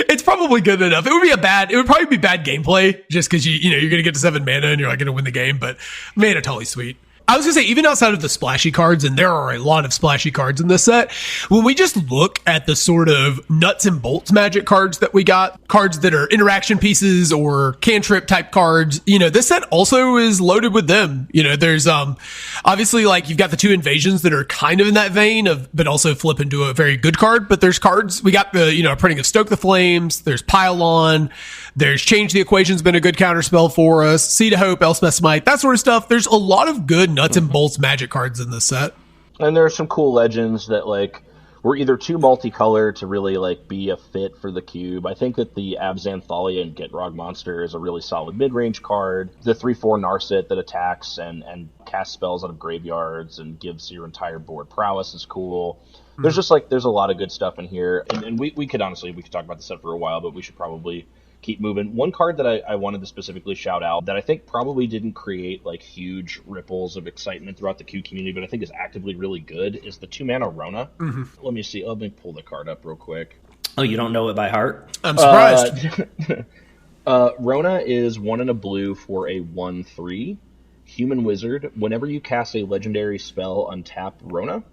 it's probably good enough. It would probably be bad gameplay just because you're gonna get to 7 mana and you're not gonna win the game. But man, a Tali's sweet. I was going to say, even outside of the splashy cards, and there are a lot of splashy cards in this set, when we just look at the sort of nuts and bolts magic cards that we got, cards that are interaction pieces or cantrip type cards, this set also is loaded with them. There's, obviously, like, you've got the 2 invasions that are kind of in that vein but also flip into a very good card, but there's cards, we got the, a printing of Stoke the Flames, there's Pile-On, there's Change the Equation's been a good counterspell for us, Seed of Hope, Elspeth Smite, that sort of stuff. There's a lot of good nuts and bolts magic cards in this set. And there are some cool legends that, like, were either too multicolored to really, like, be a fit for the cube. I think that the Abzanthalia and Gitrog Monster is a really solid mid-range card. The 3/4 Narset that attacks and casts spells out of graveyards and gives your entire board prowess is cool. There's just, like, there's a lot of good stuff in here. And we could talk about the set for a while, but we should probably keep moving. One card that I wanted to specifically shout out that I think probably didn't create like huge ripples of excitement throughout the Q community, but I think is actively really good, is the 2-mana Rona. Mm-hmm. Let me see. Let me pull the card up real quick. Oh, you don't know it by heart? I'm surprised. Rona is 1 and a blue for a 1/3 human wizard. Whenever you cast a legendary spell, untap Rona.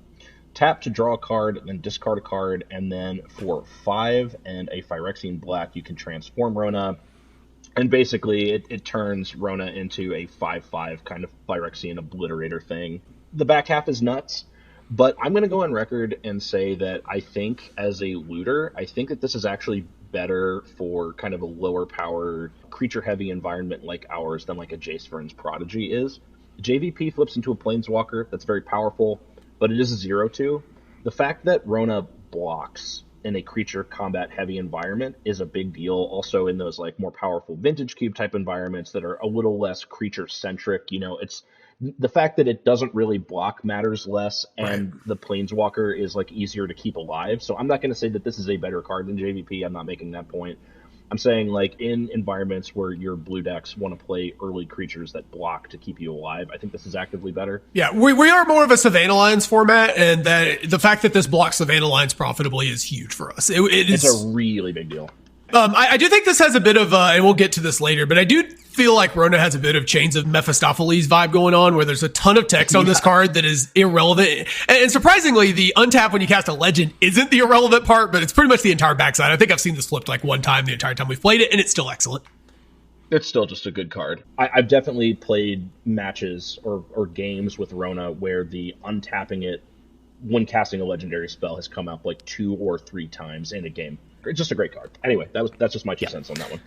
Tap to draw a card, then discard a card, and then for 5 and a Phyrexian black, you can transform Rona. And basically, it turns Rona into a 5/5 kind of Phyrexian obliterator thing. The back half is nuts, but I'm going to go on record and say that I think, as a looter, I think that this is actually better for kind of a lower power, creature-heavy environment like ours than like a Jace Vern's Prodigy is. JVP flips into a Planeswalker that's very powerful, but it is a 0/2. The fact that Rona blocks in a creature combat heavy environment is a big deal. Also in those like more powerful vintage cube type environments that are a little less creature centric, it's the fact that it doesn't really block matters less, and right. The Planeswalker is like easier to keep alive. So I'm not going to say that this is a better card than JVP. I'm not making that point. I'm saying, like, in environments where your blue decks want to play early creatures that block to keep you alive, I think this is actively better. Yeah, we are more of a Savannah Lines format, and that the fact that this blocks Savannah Lines profitably is huge for us. It's a really big deal. I do think this has a bit of, and we'll get to this later, but I do feel like Rona has a bit of Chains of Mephistopheles vibe going on, where there's a ton of text on this card that is irrelevant. And surprisingly, the untap when you cast a legend isn't the irrelevant part, but it's pretty much the entire backside. I think I've seen this flipped like one time the entire time we've played it, and it's still excellent. It's still just a good card. I've definitely played matches or games with Rona where the untapping it when casting a legendary spell has come up like 2 or 3 times in a game. It's just a great card. Anyway, that's just my 2 cents on that one.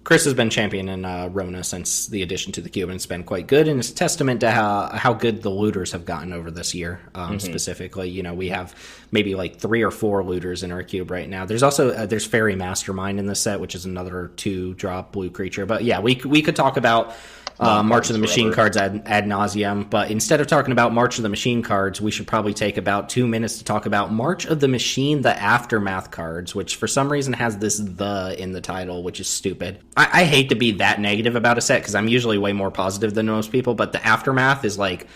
Chris has been championing Rona since the addition to the cube, and it's been quite good, and it's a testament to how good the looters have gotten over this year. Specifically, you know, we have maybe like 3 or 4 looters in our cube right now. There's also there's Fairy Mastermind in this set, which is another 2-drop blue creature. But yeah, we could talk about March of the Machine cards ad nauseum, but instead of talking about March of the Machine cards, we should probably take about 2 minutes to talk about March of the Machine, the Aftermath cards, which for some reason has this "the" in the title, which is stupid. I hate to be that negative about a set because I'm usually way more positive than most people, but the Aftermath is like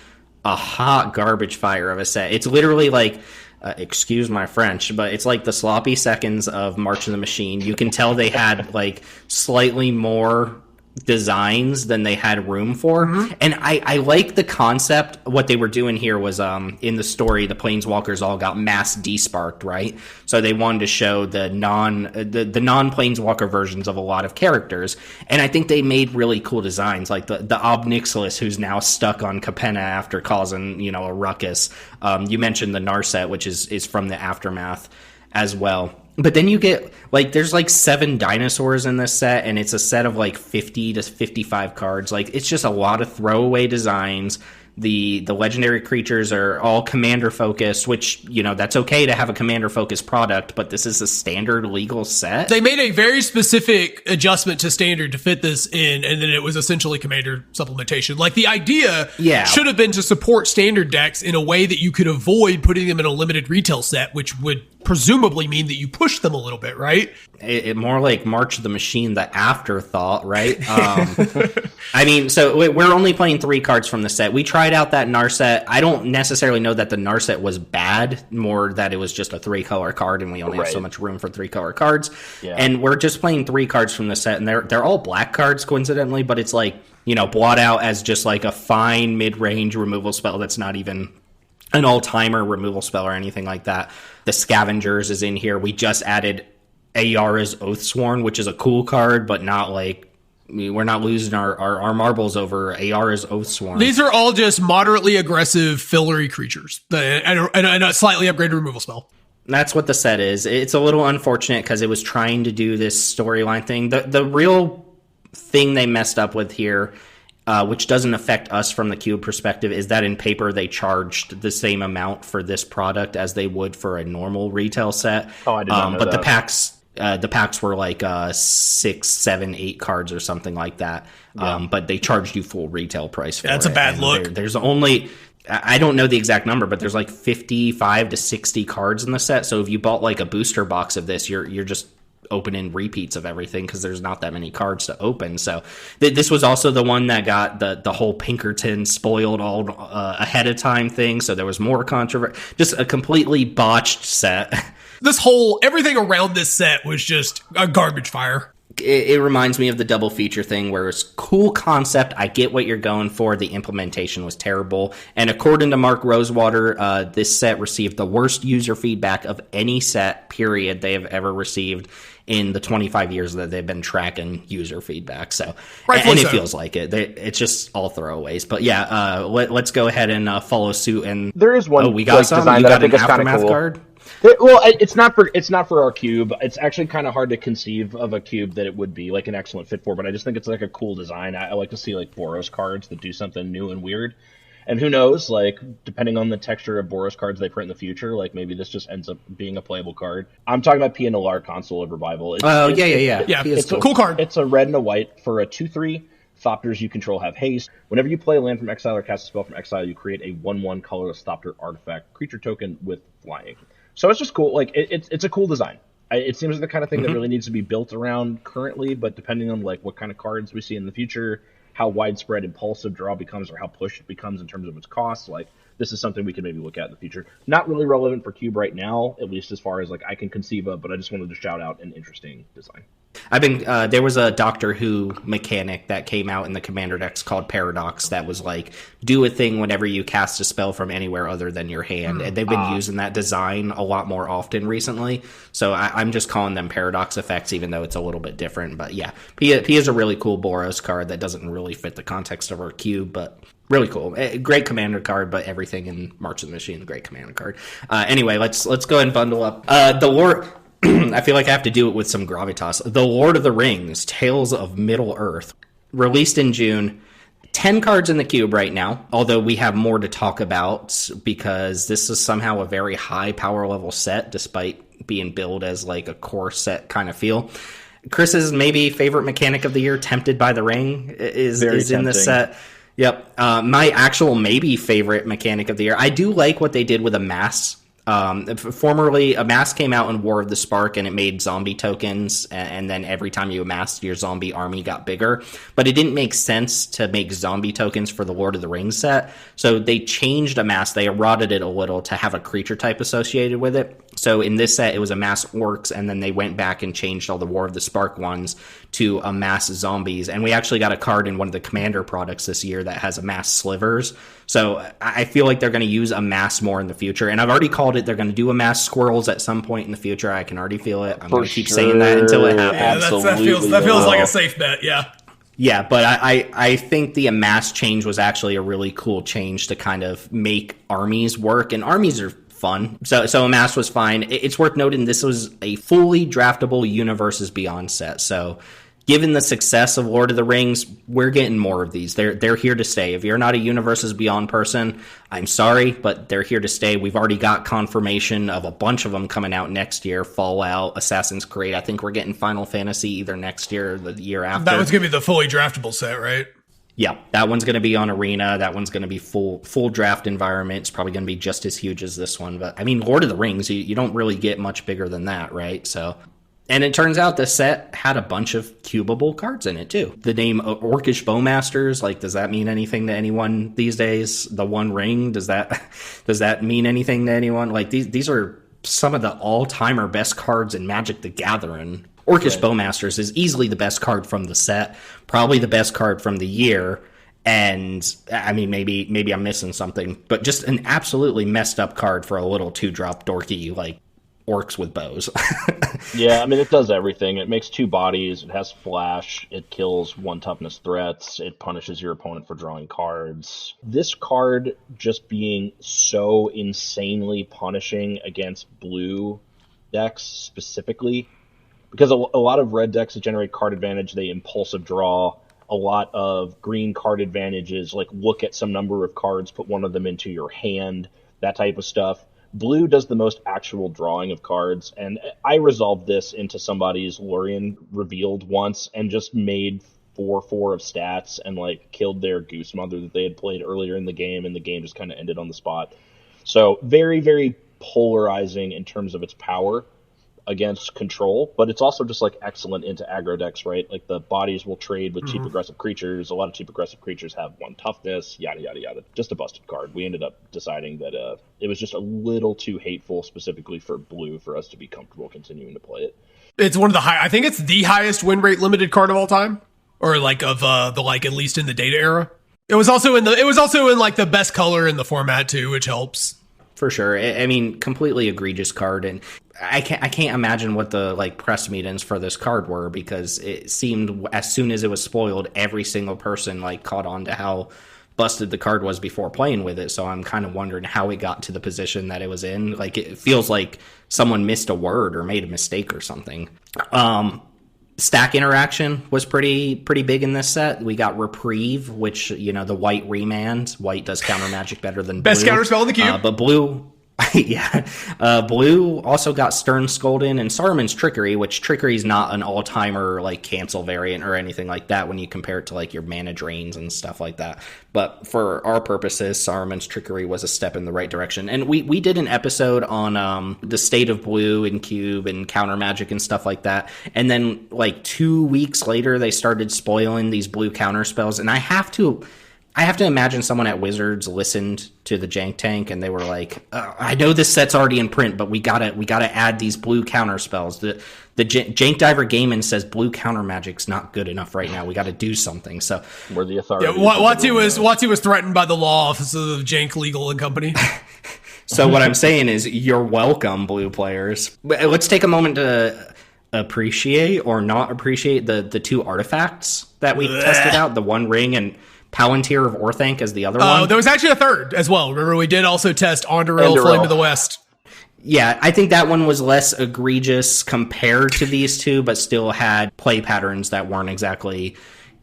a hot garbage fire of a set. It's literally like, excuse my French, but it's like the sloppy seconds of March of the Machine. You can tell they had like slightly more designs than they had room for. And I like the concept. What they were doing here was in the story, the planeswalkers all got mass desparked, right? So they wanted to show the non planeswalker versions of a lot of characters, and I think they made really cool designs, like the Obnixilis, who's now stuck on Capenna after causing, you know, a ruckus. You mentioned the Narset, which is from the Aftermath as well. But then you get, like, there's like 7 dinosaurs in this set, and it's a set of like 50 to 55 cards. Like, it's just a lot of throwaway designs. The legendary creatures are all commander focused, which, you know, that's okay to have a commander focused product, but this is a standard legal set. They made a very specific adjustment to standard to fit this in, and then it was essentially commander supplementation. Like, the idea should have been to support standard decks in a way that you could avoid putting them in a limited retail set, which would presumably mean that you push them a little bit, right? It more like March of the Machine, the afterthought, right? I mean, so we're only playing 3 cards from the set. We tried out that Narset. I don't necessarily know that the Narset was bad, more that it was just a 3-color card, and we only have so much room for 3-color cards. Yeah. And we're just playing 3 cards from the set, and they're all black cards, coincidentally, but it's like, you know, blot out as just like a fine mid-range removal spell that's not even an all-timer removal spell or anything like that. The Scavengers is in here. We just added Ayara's Oathsworn, which is a cool card, but not like, we're not losing our marbles over Ayara's Oathsworn. These are all just moderately aggressive fillery creatures and a slightly upgraded removal spell. That's what the set is. It's a little unfortunate because it was trying to do this storyline thing. The real thing they messed up with here, which doesn't affect us from the cube perspective, is that in paper they charged the same amount for this product as they would for a normal retail set. Oh, I did not know but that. the packs were like 6, 7, 8 cards or something like that. But they charged you full retail price for it. That's a bad look. There's only, I don't know the exact number, but there's like 55 to 60 cards in the set. So if you bought like a booster box of this, you're just opening repeats of everything because there's not that many cards to open. So this was also the one that got the whole Pinkerton spoiled all ahead of time thing. So there was more controversy. Just a completely botched set. Everything around this set was just a garbage fire. It reminds me of the double feature thing where it's cool concept. I get what you're going for. The implementation was terrible. And according to Mark Rosewater, this set received the worst user feedback of any set, period, they have ever received in the 25 years that they've been tracking user feedback. So, and it feels like it. It's just all throwaways. But yeah, let's go ahead and follow suit. And there is one we got like, some. design You that got I think an is kind of Aftermath cool. card? Well, it's not for our cube. It's actually kind of hard to conceive of a cube that it would be like an excellent fit for, but I just think it's like a cool design. I like to see like Boros cards that do something new and weird. And who knows, like, depending on the texture of Boros cards they print in the future, like, maybe this just ends up being a playable card. I'm talking about PNLR Console of Revival. Yeah. It's a cool card. It's a red and a white for a 2/3. Thopters you control have haste. Whenever you play a land from exile or cast a spell from exile, you create a 1/1 colorless Thopter artifact creature token with flying. So it's just cool. Like, it's a cool design. It seems like the kind of thing that really needs to be built around currently, but depending on like what kind of cards we see in the future, how widespread impulsive draw becomes, or how pushed it becomes in terms of its cost, like this is something we can maybe look at in the future. Not really relevant for Cube right now, at least as far as like I can conceive of, but I just wanted to shout out an interesting design. There was a Doctor Who mechanic that came out in the Commander decks called Paradox that was like, do a thing whenever you cast a spell from anywhere other than your hand. And they've been using that design a lot more often recently. So I'm just calling them Paradox effects, even though it's a little bit different. But yeah, P is a really cool Boros card that doesn't really fit the context of our cube, but really cool. Great Commander card, but everything in March of the Machine, great Commander card. Anyway, let's go ahead and bundle up. The Lord... I feel like I have to do it with some gravitas. The Lord of the Rings, Tales of Middle-earth, released in June. 10 cards in the cube right now, although we have more to talk about because this is somehow a very high power level set, despite being billed as like a core set kind of feel. Chris's maybe favorite mechanic of the year, Tempted by the Ring, is in the set. Yep. My actual maybe favorite mechanic of the year. I do like what they did with Amass. Formerly, Amass came out in War of the Spark, and it made zombie tokens, and then every time you amassed, your zombie army got bigger. But it didn't make sense to make zombie tokens for the Lord of the Rings set, so they changed Amass. They eroded it a little to have a creature type associated with it. So in this set, it was Amass Orcs, and then they went back and changed all the War of the Spark ones to Amass Zombies. And we actually got a card in one of the Commander products this year that has Amass Slivers. So I feel like they're going to use Amass more in the future. And I've already called it. They're going to do Amass Squirrels at some point in the future. I can already feel it. I'm going to keep saying that until it happens. Yeah, that feels like a safe bet, yeah. Yeah, but I think the Amass change was actually a really cool change to kind of make armies work. And armies are fun. So Amass was fine. It's worth noting this was a fully draftable Universes Beyond set. So given the success of Lord of the Rings, we're getting more of these. They're here to stay. If you're not a Universes Beyond person, I'm sorry, but they're here to stay. We've already got confirmation of a bunch of them coming out next year. Fallout, Assassin's Creed. I think we're getting Final Fantasy either next year or the year after. That one's going to be the fully draftable set, right? Yeah, that one's going to be on Arena. That one's going to be full draft environment. It's probably going to be just as huge as this one. But, I mean, Lord of the Rings, you don't really get much bigger than that, right? So, and it turns out this set had a bunch of cubable cards in it, too. The name Orcish Bowmasters, like, does that mean anything to anyone these days? The One Ring, does that mean anything to anyone? Like, these are some of the all-timer best cards in Magic the Gathering. Orcish Bowmasters is easily the best card from the set, probably the best card from the year, and I mean, maybe I'm missing something, but just an absolutely messed up card for a little 2-drop dorky, like, orcs with bows. Yeah, I mean, it does everything. It makes 2 bodies, it has flash, it kills 1 toughness threats, it punishes your opponent for drawing cards. This card just being so insanely punishing against blue decks specifically, because a lot of red decks that generate card advantage, they impulsive draw. A lot of green card advantages, like look at some number of cards, put one of them into your hand, that type of stuff. Blue does the most actual drawing of cards, and I resolved this into somebody's Lorien revealed once and just made 4/4 of stats and like killed their Goose Mother that they had played earlier in the game, and the game just kind of ended on the spot. So very, very polarizing in terms of its power against control, but it's also just like excellent into aggro decks, right? Like the bodies will trade with cheap aggressive creatures. A lot of cheap aggressive creatures have 1 toughness, yada yada yada. Just a busted card. We ended up deciding that it was just a little too hateful specifically for blue for us to be comfortable continuing to play it. It's one of the I think it's the highest win rate limited card of all time, or like of the like at least in the data era. It was also in like the best color in the format too, which helps. For sure. I mean, completely egregious card, and I can't imagine what the like press meetings for this card were, because it seemed as soon as it was spoiled, every single person like caught on to how busted the card was before playing with it. So I'm kind of wondering how it got to the position that it was in. Like, it feels like someone missed a word or made a mistake or something. Stack interaction was pretty big in this set. We got Reprieve, which, you know, the white remand. White does counter magic better than blue. Best counter spell in the cube. But blue, Yeah. Blue also got Stern Scoldin and Saruman's Trickery, which Trickery is not an all-timer like cancel variant or anything like that when you compare it to like your mana drains and stuff like that. But for our purposes, Saruman's Trickery was a step in the right direction. And we did an episode on the state of Blue and Cube and counter magic and stuff like that. And then like 2 weeks later, they started spoiling these blue counter spells. And I have to imagine someone at Wizards listened to the Jank Tank and they were like, I know this set's already in print, but we gotta add these blue counter spells. The Jank Diver Gaiman says blue counter magic's not good enough right now. We got to do something. So we're the authority. Yeah, Watsy was threatened by the law office of Jank Legal and Company. So what I'm saying is, you're welcome, blue players. Let's take a moment to appreciate or not appreciate the two artifacts that we tested out, the One Ring and Palantir of Orthanc as the other one. There was actually a third as well. Remember, we did also test Andoril, Flame of the West. Yeah, I think that one was less egregious compared to these two, but still had play patterns that weren't exactly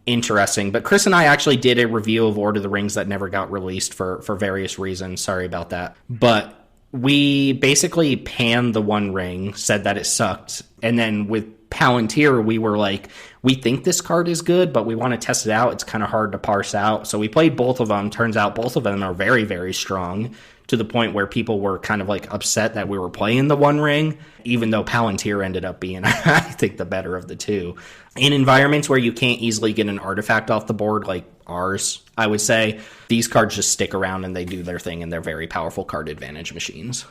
interesting. But Chris and I actually did a review of Lord of the Rings that never got released for various reasons. Sorry about that. But we basically panned the One Ring, said that it sucked, and then with Palantir, we were like, we think this card is good, but we want to test it out. It's kind of hard to parse out. So we played both of them. Turns out both of them are very, very strong, to the point where people were kind of like upset that we were playing the One Ring, even though Palantir ended up being, I think, the better of the two. In environments where you can't easily get an artifact off the board, like ours, I would say, these cards just stick around and they do their thing, and they're very powerful card advantage machines.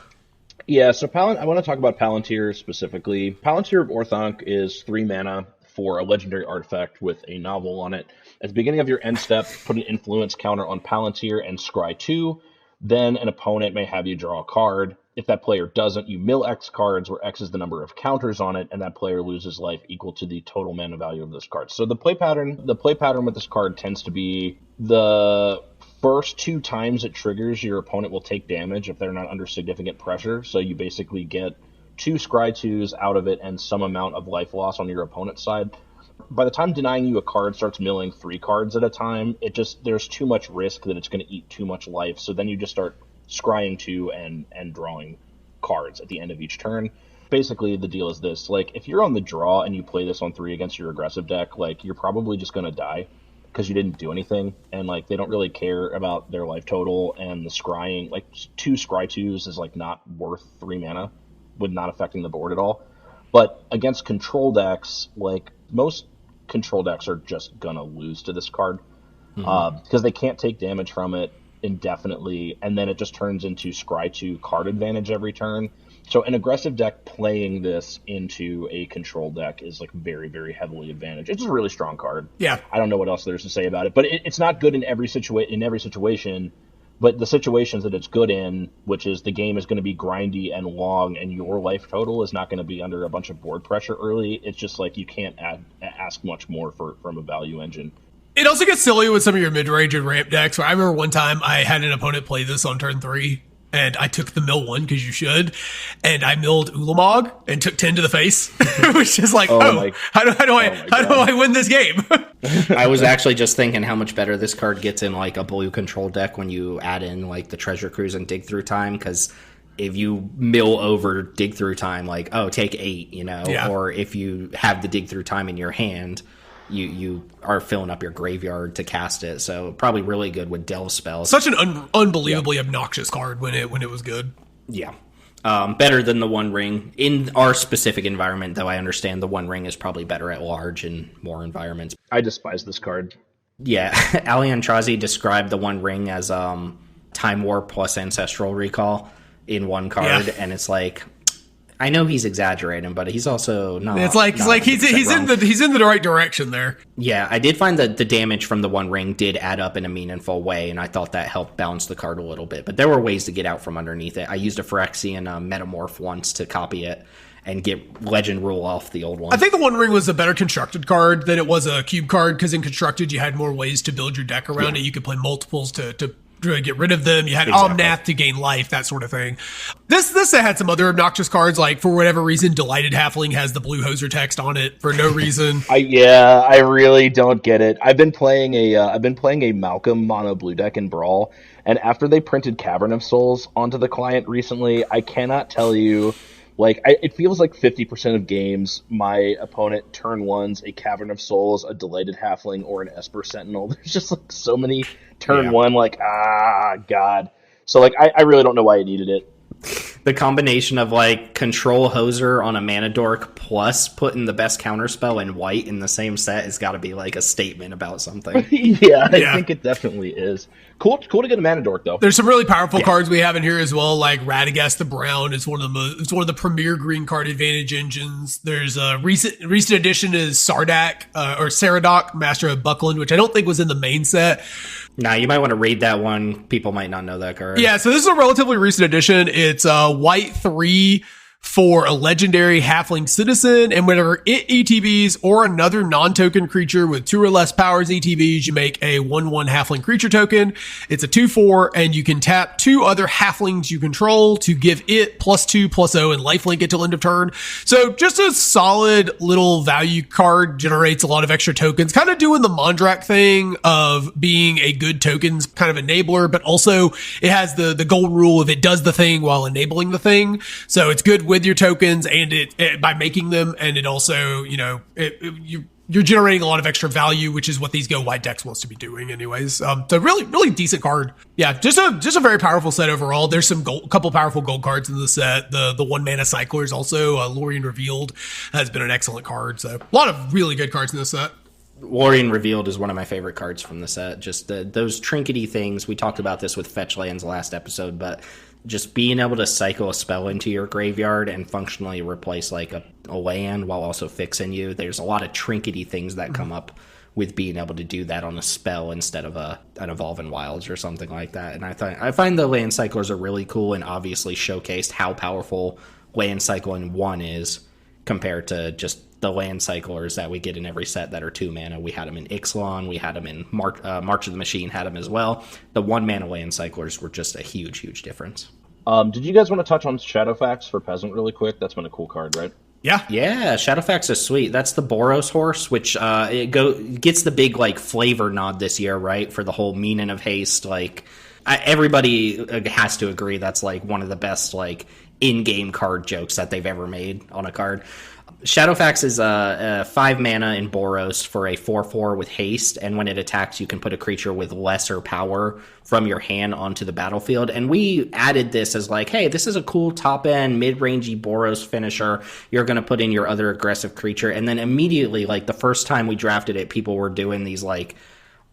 Yeah, so I want to talk about Palantir specifically. Palantir of Orthanc is 3 mana for a legendary artifact with a novel on it. At the beginning of your end step, put an influence counter on Palantir and scry 2. Then an opponent may have you draw a card. If that player doesn't, you mill X cards, where X is the number of counters on it, and that player loses life equal to the total mana value of this card. So the play pattern with this card tends to be the first 2 times it triggers, your opponent will take damage if they're not under significant pressure. So you basically get 2 scry 2s out of it and some amount of life loss on your opponent's side. By the time denying you a card starts milling 3 cards at a time, there's too much risk that it's going to eat too much life. So then you just start scrying 2 and drawing cards at the end of each turn. Basically, the deal is this: like, if you're on the draw and you play this on 3 against your aggressive deck, like, you're probably just going to die because you didn't do anything, and like, they don't really care about their life total, and the scrying, like, 2 scry 2s is like not worth 3 mana, with not affecting the board at all. But against control decks, like, most control decks are just gonna lose to this card because they can't take damage from it indefinitely, and then it just turns into scry 2 card advantage every turn. So an aggressive deck playing this into a control deck is like very, very heavily advantaged. It's a really strong card. Yeah, I don't know what else there's to say about it, but it's not good in every situation. But the situations that it's good in, which is the game is going to be grindy and long, and your life total is not going to be under a bunch of board pressure early. It's just like you can't ask much more from a value engine. It also gets silly with some of your mid-range and ramp decks. Where I remember one time I had an opponent play this on turn 3, and I took the mill 1 because you should, and I milled Ulamog and took 10 to the face, which is like, how do I win this game? I was actually just thinking how much better this card gets in like a blue control deck when you add in like the Treasure Cruise and Dig Through Time, because if you mill over Dig Through Time, like, take 8, Yeah. Or if you have the Dig Through Time in your hand, you are filling up your graveyard to cast it. So probably really good with delve spells. Such an unbelievably obnoxious card when it was good. Yeah. Better than the One Ring. In our specific environment, though, I understand the One Ring is probably better at large in more environments. I despise this card. Yeah. Aliantrazi described the One Ring as Time Warp plus Ancestral Recall in one card, and it's like, I know he's exaggerating, but he's also not. It's like he's in the right direction there. Yeah, I did find that the damage from the One Ring did add up in a meaningful way, and I thought that helped balance the card a little bit. But there were ways to get out from underneath it. I used a Phyrexian Metamorph once to copy it and get Legend Rule off the old one. I think the One Ring was a better constructed card than it was a cube card, because in constructed you had more ways to build your deck around it. You could play multiples to get rid of them. You had Omnath to gain life, that sort of thing. This had some other obnoxious cards, like, for whatever reason, Delighted Halfling has the blue hoser text on it for no reason. I really don't get it. I've been playing a Malcolm mono blue deck in Brawl, And after they printed Cavern of Souls onto the client recently, I cannot tell you, like, it feels like 50% of games, my opponent turn ones a Cavern of Souls, a Delighted Halfling, or an Esper Sentinel. There's just, like, so many turn one, like, God. So, like, I really don't know why I needed it. The combination of, like, Control Hoser on a Mana Dork plus putting the best counterspell in white in the same set has got to be, like, a statement about something. Yeah, I think it definitely is. Cool to get a Mana Dork, though. There's some really powerful cards we have in here as well, like Radagast the Brown is one of the premier green card advantage engines. There's a recent addition is Sardak, or Saradoc, Master of Buckland, which I don't think was in the main set. Nah, you might want to read that one. People might not know that card. Yeah, so this is a relatively recent addition. It's white 3 for a legendary halfling citizen, and whenever it ETBs or another non-token creature with 2 or less powers ETBs, you make a 1/1 halfling creature token. It's a 2/4, and you can tap 2 other halflings you control to give it +2/+0 and lifelink it till end of turn. So just a solid little value card, generates a lot of extra tokens, kind of doing the Mondrak thing of being a good tokens kind of enabler, but also it has the gold rule of it does the thing while enabling the thing. So it's good with your tokens and it by making them, and it also, you're generating a lot of extra value, which is what these Go White decks wants to be doing anyways. So really decent card. Yeah, just a very powerful set overall. There's some couple powerful gold cards in the set. The 1-mana Cyclers also, Lorien Revealed has been an excellent card. So a lot of really good cards in this set. Lorien Revealed is one of my favorite cards from the set. Just those trinkety things. We talked about this with Fetch Lands last episode, but just being able to cycle a spell into your graveyard and functionally replace like a land while also fixing you. There's a lot of trinkety things that come up with being able to do that on a spell instead of an Evolving Wilds or something like that. And I find the land cyclers are really cool and obviously showcased how powerful land cycling 1 is compared to just the land cyclers that we get in every set that are 2 mana. We had them in Ixalan, we had them in March of the Machine had them as well. The 1 mana land cyclers were just a huge difference. Did you guys want to touch on Shadowfax for Peasant really quick? That's been a cool card, right? Yeah, Shadowfax is sweet. That's the Boros horse, which gets the big like flavor nod this year, right? For the whole meaning of haste. Like everybody has to agree that's like one of the best like in-game card jokes that they've ever made on a card. Shadowfax is a 5 mana in Boros for a 4/4 with haste, and when it attacks, you can put a creature with lesser power from your hand onto the battlefield. And we added this as like, hey, this is a cool top-end, mid-rangey Boros finisher. You're going to put in your other aggressive creature. And then immediately, like the first time we drafted it, people were doing these like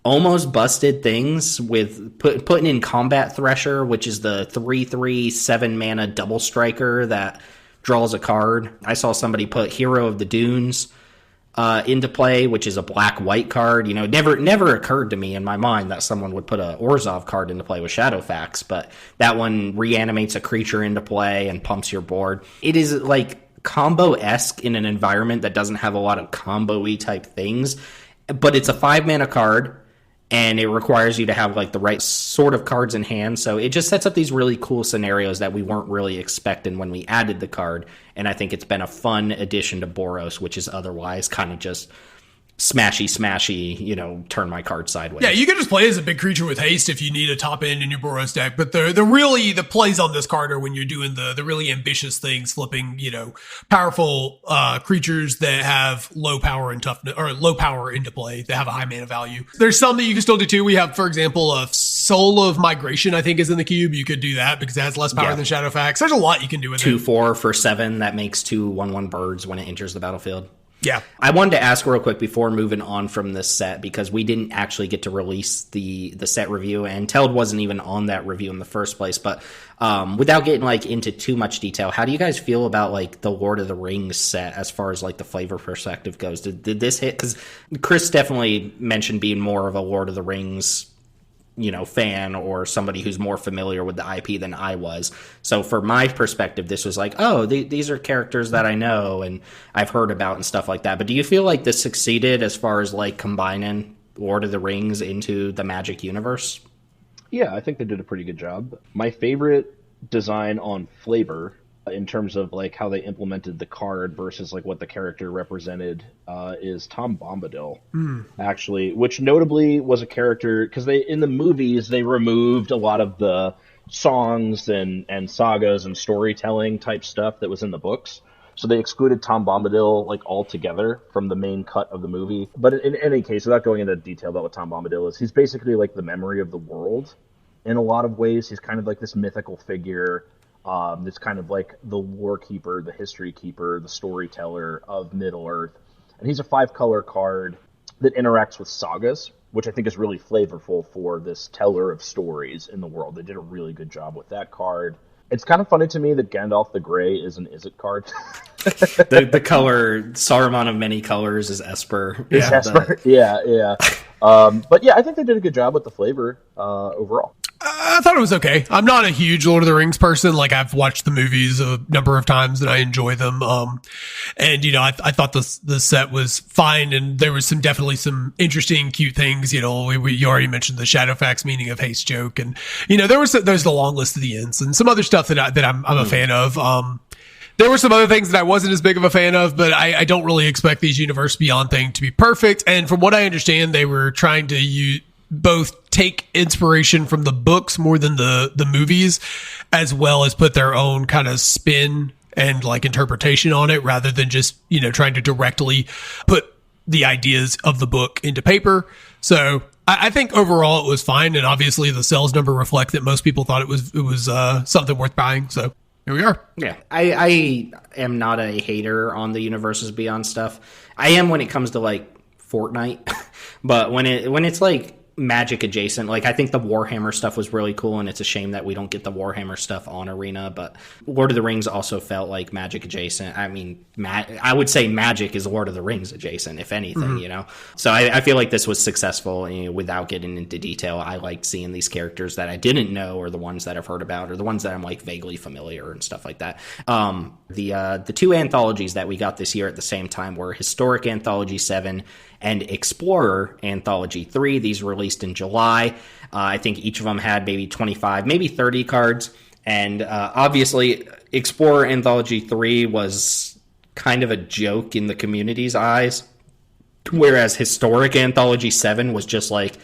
almost busted things with putting in Combat Thresher, which is the 3/3 7 mana double striker that draws a card. I saw somebody put Hero of the Dunes into play, which is a black-white card. Never occurred to me in my mind that someone would put a Orzhov card into play with Shadowfax, but that one reanimates a creature into play and pumps your board. It is like combo-esque in an environment that doesn't have a lot of combo-y type things, but it's a 5 mana card, and it requires you to have like the right sort of cards in hand. So it just sets up these really cool scenarios that we weren't really expecting when we added the card. And I think it's been a fun addition to Boros, which is otherwise kind of just smashy, turn my card sideways. Yeah, you can just play as a big creature with haste if you need a top end in your Boros deck. But the plays on this card are when you're doing the really ambitious things, flipping, powerful creatures that have low power and toughness, or low power into play that have a high mana value. There's some that you can still do too. We have, for example, a Soul of Migration, I think, is in the cube. You could do that because it has less power than Shadowfax. There's a lot you can do with 2/4 for 7 that makes 2 1/1 birds when it enters the battlefield. Yeah. I wanted to ask real quick before moving on from this set, because we didn't actually get to release the set review, and Teld wasn't even on that review in the first place. But without getting like into too much detail, how do you guys feel about like the Lord of the Rings set as far as like the flavor perspective goes? Did this hit? Because Chris definitely mentioned being more of a Lord of the Rings fan or somebody who's more familiar with the IP than I was. So for my perspective, this was like, oh, these are characters that I know and I've heard about and stuff like that. But do you feel like this succeeded as far as like combining Lord of the Rings into the Magic universe? Yeah, I think they did a pretty good job. My favorite design on flavor in terms of like how they implemented the card versus like what the character represented is Tom Bombadil, actually, which notably was a character because they in the movies they removed a lot of the songs and sagas and storytelling type stuff that was in the books. So they excluded Tom Bombadil like altogether from the main cut of the movie. But in any case, without going into detail about what Tom Bombadil is, he's basically like the memory of the world in a lot of ways. He's kind of like this mythical figure. It's kind of like the lore keeper, the history keeper, the storyteller of Middle Earth. And he's a 5-color card that interacts with sagas, which I think is really flavorful for this teller of stories in the world. They did a really good job with that card. It's kind of funny to me that Gandalf the Grey is an Izzet card. the color Saruman of many colors is Esper. It's Esper. Yeah. But yeah, I think they did a good job with the flavor overall. I thought it was okay. I'm not a huge Lord of the Rings person. Like, I've watched the movies a number of times and I enjoy them. And you know, I thought the set was fine, and there was definitely some interesting, cute things. You know, you already mentioned the Shadowfax meaning of haste joke, and you know, there's the long list of the ends and some other stuff that I'm a fan of. There were some other things that I wasn't as big of a fan of, but I don't really expect these Universe Beyond thing to be perfect. And from what I understand, they were trying to both take inspiration from the books more than the movies, as well as put their own kind of spin and like interpretation on it, rather than just, you know, trying to directly put the ideas of the book into paper. So I think overall it was fine. And obviously the sales number reflect that most people thought it was something worth buying. So here we are. Yeah, I am not a hater on the Universes Beyond stuff. I am when it comes to like Fortnite, but when it's like Magic adjacent, like I think the Warhammer stuff was really cool, and it's a shame that we don't get the Warhammer stuff on Arena. But Lord of the Rings also felt like Magic adjacent. I mean, I would say Magic is Lord of the Rings adjacent, if anything, you know. So I feel like this was successful, you know, without getting into detail. I liked seeing these characters that I didn't know, or the ones that I've heard about, or the ones that I'm like vaguely familiar and stuff like that. The two anthologies that we got this year at the same time were Historic Anthology 7 and Explorer Anthology 3. These were released in July. I think each of them had maybe 25, maybe 30 cards. And obviously, Explorer Anthology 3 was kind of a joke in the community's eyes, whereas Historic Anthology 7 was just like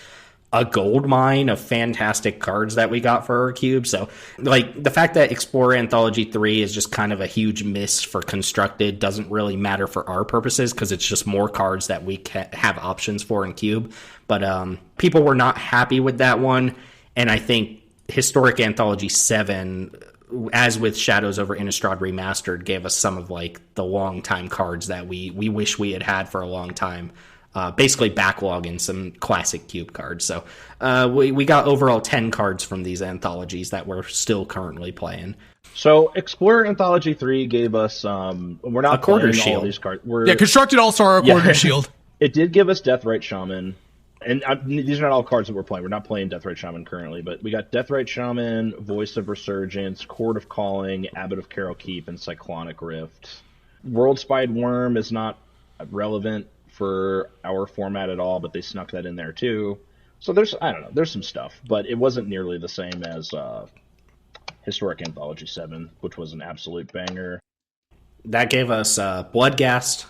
a gold mine of fantastic cards that we got for our cube. So, like, the fact that Explorer Anthology 3 is just kind of a huge miss for Constructed doesn't really matter for our purposes, because it's just more cards that we can have options for in cube. But people were not happy with that one, and I think Historic Anthology 7, as with Shadows over Innistrad Remastered, gave us some of, like, the long-time cards that we wish we had for a long time. Basically backlogging some classic cube cards. So we got overall 10 cards from these anthologies that we're still currently playing. So Explorer Anthology 3 gave us we're not a quarter playing shield. all these cards. Constructed All-Star, a quarter shield. It did give us Deathrite Shaman. And these are not all cards that we're playing. We're not playing Deathrite Shaman currently, but we got Deathrite Shaman, Voice of Resurgence, Chord of Calling, Abbot of Carol Keep, and Cyclonic Rift. World-Spied Worm is not relevant for our format at all, but they snuck that in there too. So there's some stuff, but it wasn't nearly the same as Historic Anthology 7, which was an absolute banger. That gave us Bloodghast,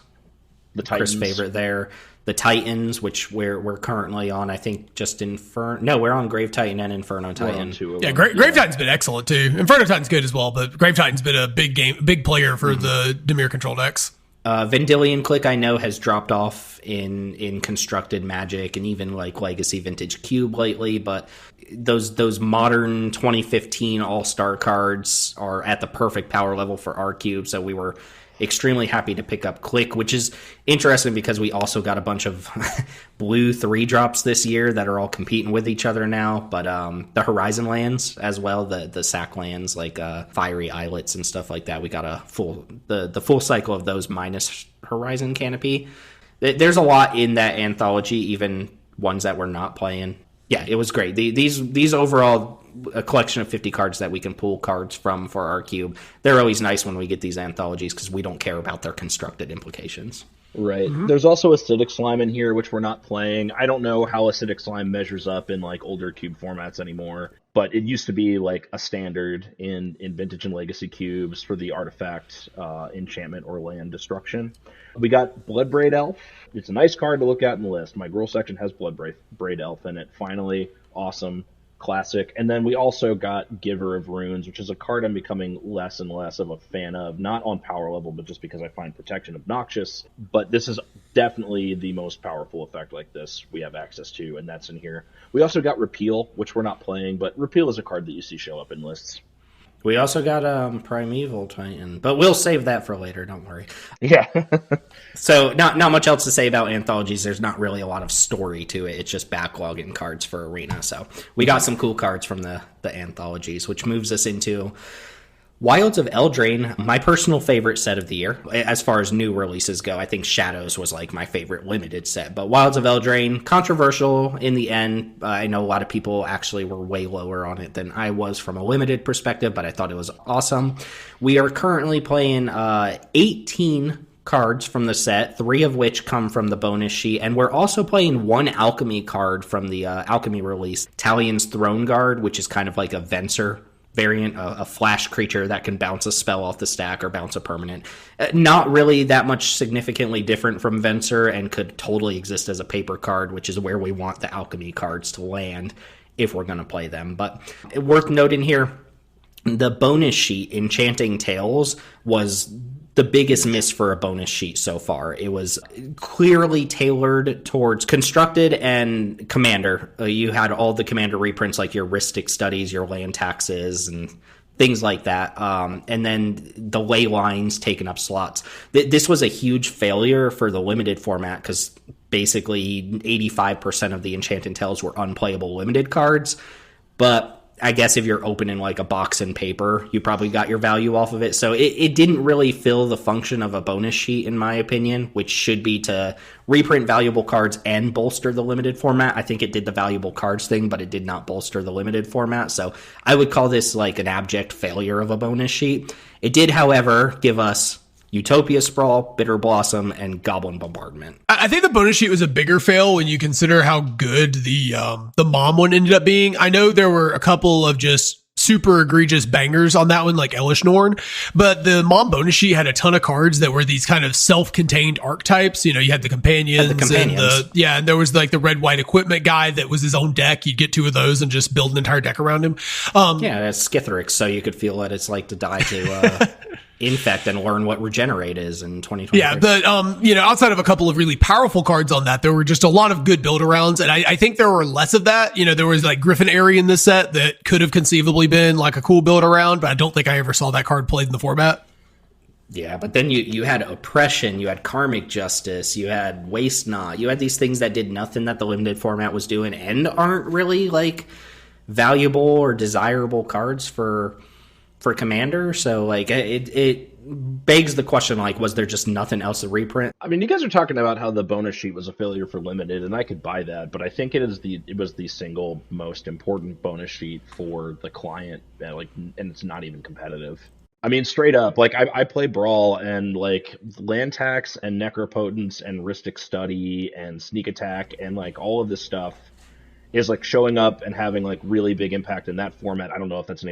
The Titans. Chris' favorite there. The Titans, which we're currently on, I think, just Inferno. No, we're on Grave Titan and Inferno Titan. Grave Titan's been excellent too. Inferno Titan's good as well, but Grave Titan's been a big player for the Dimir control decks. Vendilion Click, I know, has dropped off in Constructed Magic and even like Legacy Vintage Cube lately, but those modern 2015 All-Star cards are at the perfect power level for our cube, so we were extremely happy to pick up Click, which is interesting because we also got a bunch of blue 3-drops this year that are all competing with each other now, but the Horizon lands as well, the sack lands like Fiery Islets and stuff like that, we got the full cycle of those minus Horizon Canopy. There's a lot in that anthology, even ones that we're not playing. Yeah, it was great. These overall, a collection of 50 cards that we can pull cards from for our cube. They're always nice when we get these anthologies because we don't care about their constructed implications. Right. Mm-hmm. There's also Acidic Slime in here, which we're not playing. I don't know how Acidic Slime measures up in like older cube formats anymore. but it used to be like a standard in Vintage and Legacy cubes for the artifact, enchantment, or land destruction. We got Bloodbraid Elf. It's a nice card to look at in the list. My girl section has Bloodbraid Elf in it. Finally, awesome, classic. And then we also got Giver of Runes, which is a card I'm becoming less and less of a fan of, not on power level, but just because I find protection obnoxious. But this is definitely the most powerful effect like this we have access to, and that's in here. We also got Repeal, which we're not playing, but Repeal is a card that you see show up in lists. We also got Primeval Titan, but we'll save that for later, don't worry. Yeah. So not much else to say about Anthologies. There's not really a lot of story to it. It's just backlogging cards for Arena. So we got some cool cards from the Anthologies, which moves us into Wilds of Eldraine, my personal favorite set of the year. As far as new releases go, I think Shadows was like my favorite limited set. But Wilds of Eldraine, controversial in the end. I know a lot of people actually were way lower on it than I was from a limited perspective, but I thought it was awesome. We are currently playing 18 cards from the set, 3 of which come from the bonus sheet, and we're also playing 1 alchemy card from the alchemy release, Talion's Throne Guard, which is kind of like a Venser variant, a flash creature that can bounce a spell off the stack or bounce a permanent. Not really that much significantly different from Venser, and could totally exist as a paper card, which is where we want the alchemy cards to land if we're going to play them. But worth noting here, the bonus sheet, Enchanting Tales, was the biggest miss for a bonus sheet so far. It was clearly tailored towards Constructed and Commander. You had all the Commander reprints, like your Ristic Studies, your land taxes, and things like that. And then the ley lines taking up slots. This was a huge failure for the limited format, because basically 85% of the Enchanted Tales were unplayable limited cards. But I guess if you're opening like a box in paper, you probably got your value off of it. So it didn't really fill the function of a bonus sheet, in my opinion, which should be to reprint valuable cards and bolster the limited format. I think it did the valuable cards thing, but it did not bolster the limited format. So I would call this like an abject failure of a bonus sheet. It did, however, give us Utopia Sprawl, Bitter Blossom, and Goblin Bombardment. I think the bonus sheet was a bigger fail when you consider how good the mom one ended up being. I know there were a couple of just super egregious bangers on that one, like Elish Norn, but the mom bonus sheet had a ton of cards that were these kind of self-contained archetypes. You know, you had the companions, and there was like the red-white equipment guy that was his own deck. You'd get 2 of those and just build an entire deck around him. That's Skithrix, so you could feel what it's like to die to Infect and learn what Regenerate is in 2023. Yeah, but outside of a couple of really powerful cards on that, there were just a lot of good build-arounds, and I think there were less of that. You know, there was like Griffin Airy in this set that could have conceivably been like a cool build-around, but I don't think I ever saw that card played in the format. Yeah, but then you had Oppression, you had Karmic Justice, you had Waste Not, you had these things that did nothing that the limited format was doing and aren't really like valuable or desirable cards for Commander. So like it begs the question, like, was there just nothing else to reprint? I mean, you guys are talking about how the bonus sheet was a failure for limited, and I could buy that, but I think it was the single most important bonus sheet for the client, and it's not even competitive. I mean, straight up, like I play Brawl, and like land tax and Necropotence and Ristic Study and Sneak Attack and like all of this stuff is like showing up and having like really big impact in that format. I don't know if that's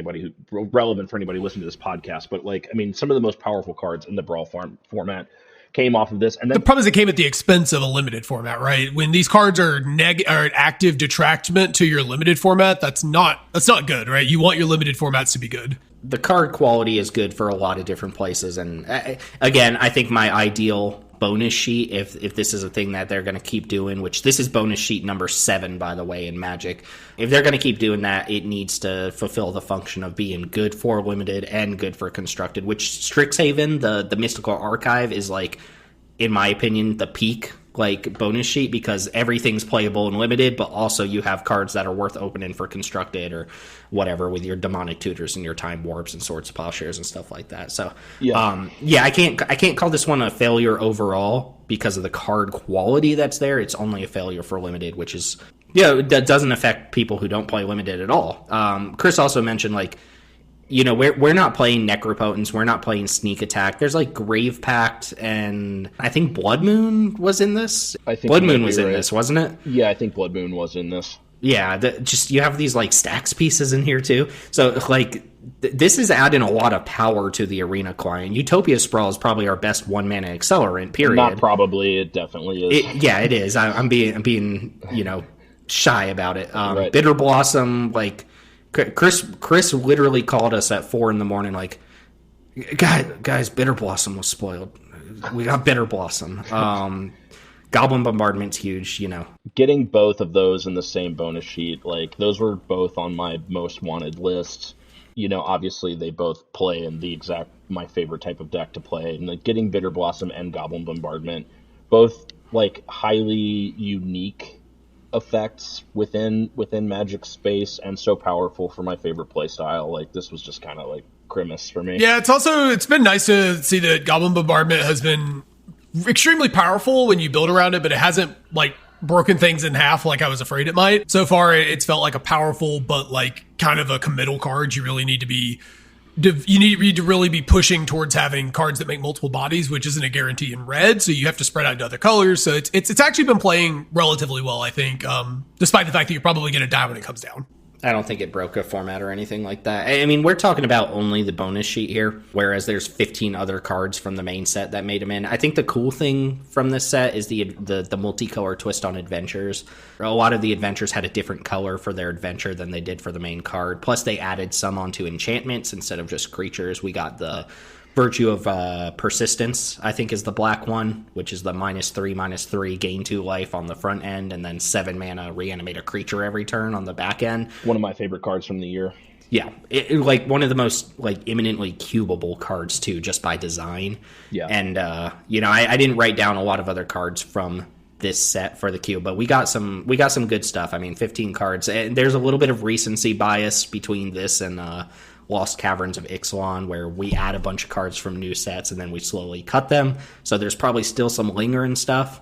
relevant for anybody listening to this podcast, but like, I mean, some of the most powerful cards in the Brawl format came off of this. And then the problem is it came at the expense of a limited format, right? When these cards are an active detractment to your limited format, that's not good, right? You want your limited formats to be good. The card quality is good for a lot of different places. And again, I think my ideal bonus sheet, if this is a thing that they're going to keep doing, which this is bonus sheet number 7, by the way, in Magic. If they're going to keep doing that, it needs to fulfill the function of being good for limited and good for constructed, which Strixhaven, the Mystical Archive, is like, in my opinion, the peak like bonus sheet, because everything's playable and limited, but also you have cards that are worth opening for constructed or whatever with your Demonic Tutors and your Time Warps and Swords of Plowshares and stuff like that. So I can't call this one a failure overall because of the card quality that's there. It's only a failure for limited, which is that doesn't affect people who don't play limited at all. Chris also mentioned like, you know, we're not playing Necropotence, we're not playing Sneak Attack. There's like Grave Pact, and I think Blood Moon was in this. I think Blood Moon was in this, wasn't it? Yeah, I think Blood Moon was in this. Yeah, just you have these like stacks pieces in here too. So like this is adding a lot of power to the arena client. Utopia Sprawl is probably our best 1-mana accelerant. Period. Not probably, it definitely is. Yeah, it is. I'm being shy about it. Right. Bitter Blossom, like Chris literally called us at 4 a.m. like, guys, Bitter Blossom was spoiled. We got Bitter Blossom. Goblin Bombardment's huge, Getting both of those in the same bonus sheet, like those were both on my most wanted list. Obviously they both play in the exact my favorite type of deck to play, and like getting Bitter Blossom and Goblin Bombardment, both like highly unique effects within Magic space and so powerful for my favorite play style. Like this was just kind of like Grimace for me. Yeah, it's been nice to see that Goblin Bombardment has been extremely powerful when you build around it, but it hasn't like broken things in half like I was afraid it might. So far, it's felt like a powerful but like kind of a committal card. You really need to really be pushing towards having cards that make multiple bodies, which isn't a guarantee in red. So you have to spread out to other colors. So it's actually been playing relatively well, I think, despite the fact that you're probably going to die when it comes down. I don't think it broke a format or anything like that. I mean, we're talking about only the bonus sheet here, whereas there's 15 other cards from the main set that made them in. I think the cool thing from this set is the multicolor twist on adventures. A lot of the adventures had a different color for their adventure than they did for the main card. Plus, they added some onto enchantments instead of just creatures. We got the Virtue of Persistence, I think, is the black one, which is the -3/-3, gain 2 life on the front end, and then 7 mana, reanimate a creature every turn on the back end. One of my favorite cards from the year. Yeah, like one of the most like imminently cubable cards too, just by design. Yeah, and I didn't write down a lot of other cards from this set for the cube, but we got some good stuff. I mean, 15 cards. And there's a little bit of recency bias between this and Lost Caverns of Ixalan, where we add a bunch of cards from new sets and then we slowly cut them. So there's probably still some lingering stuff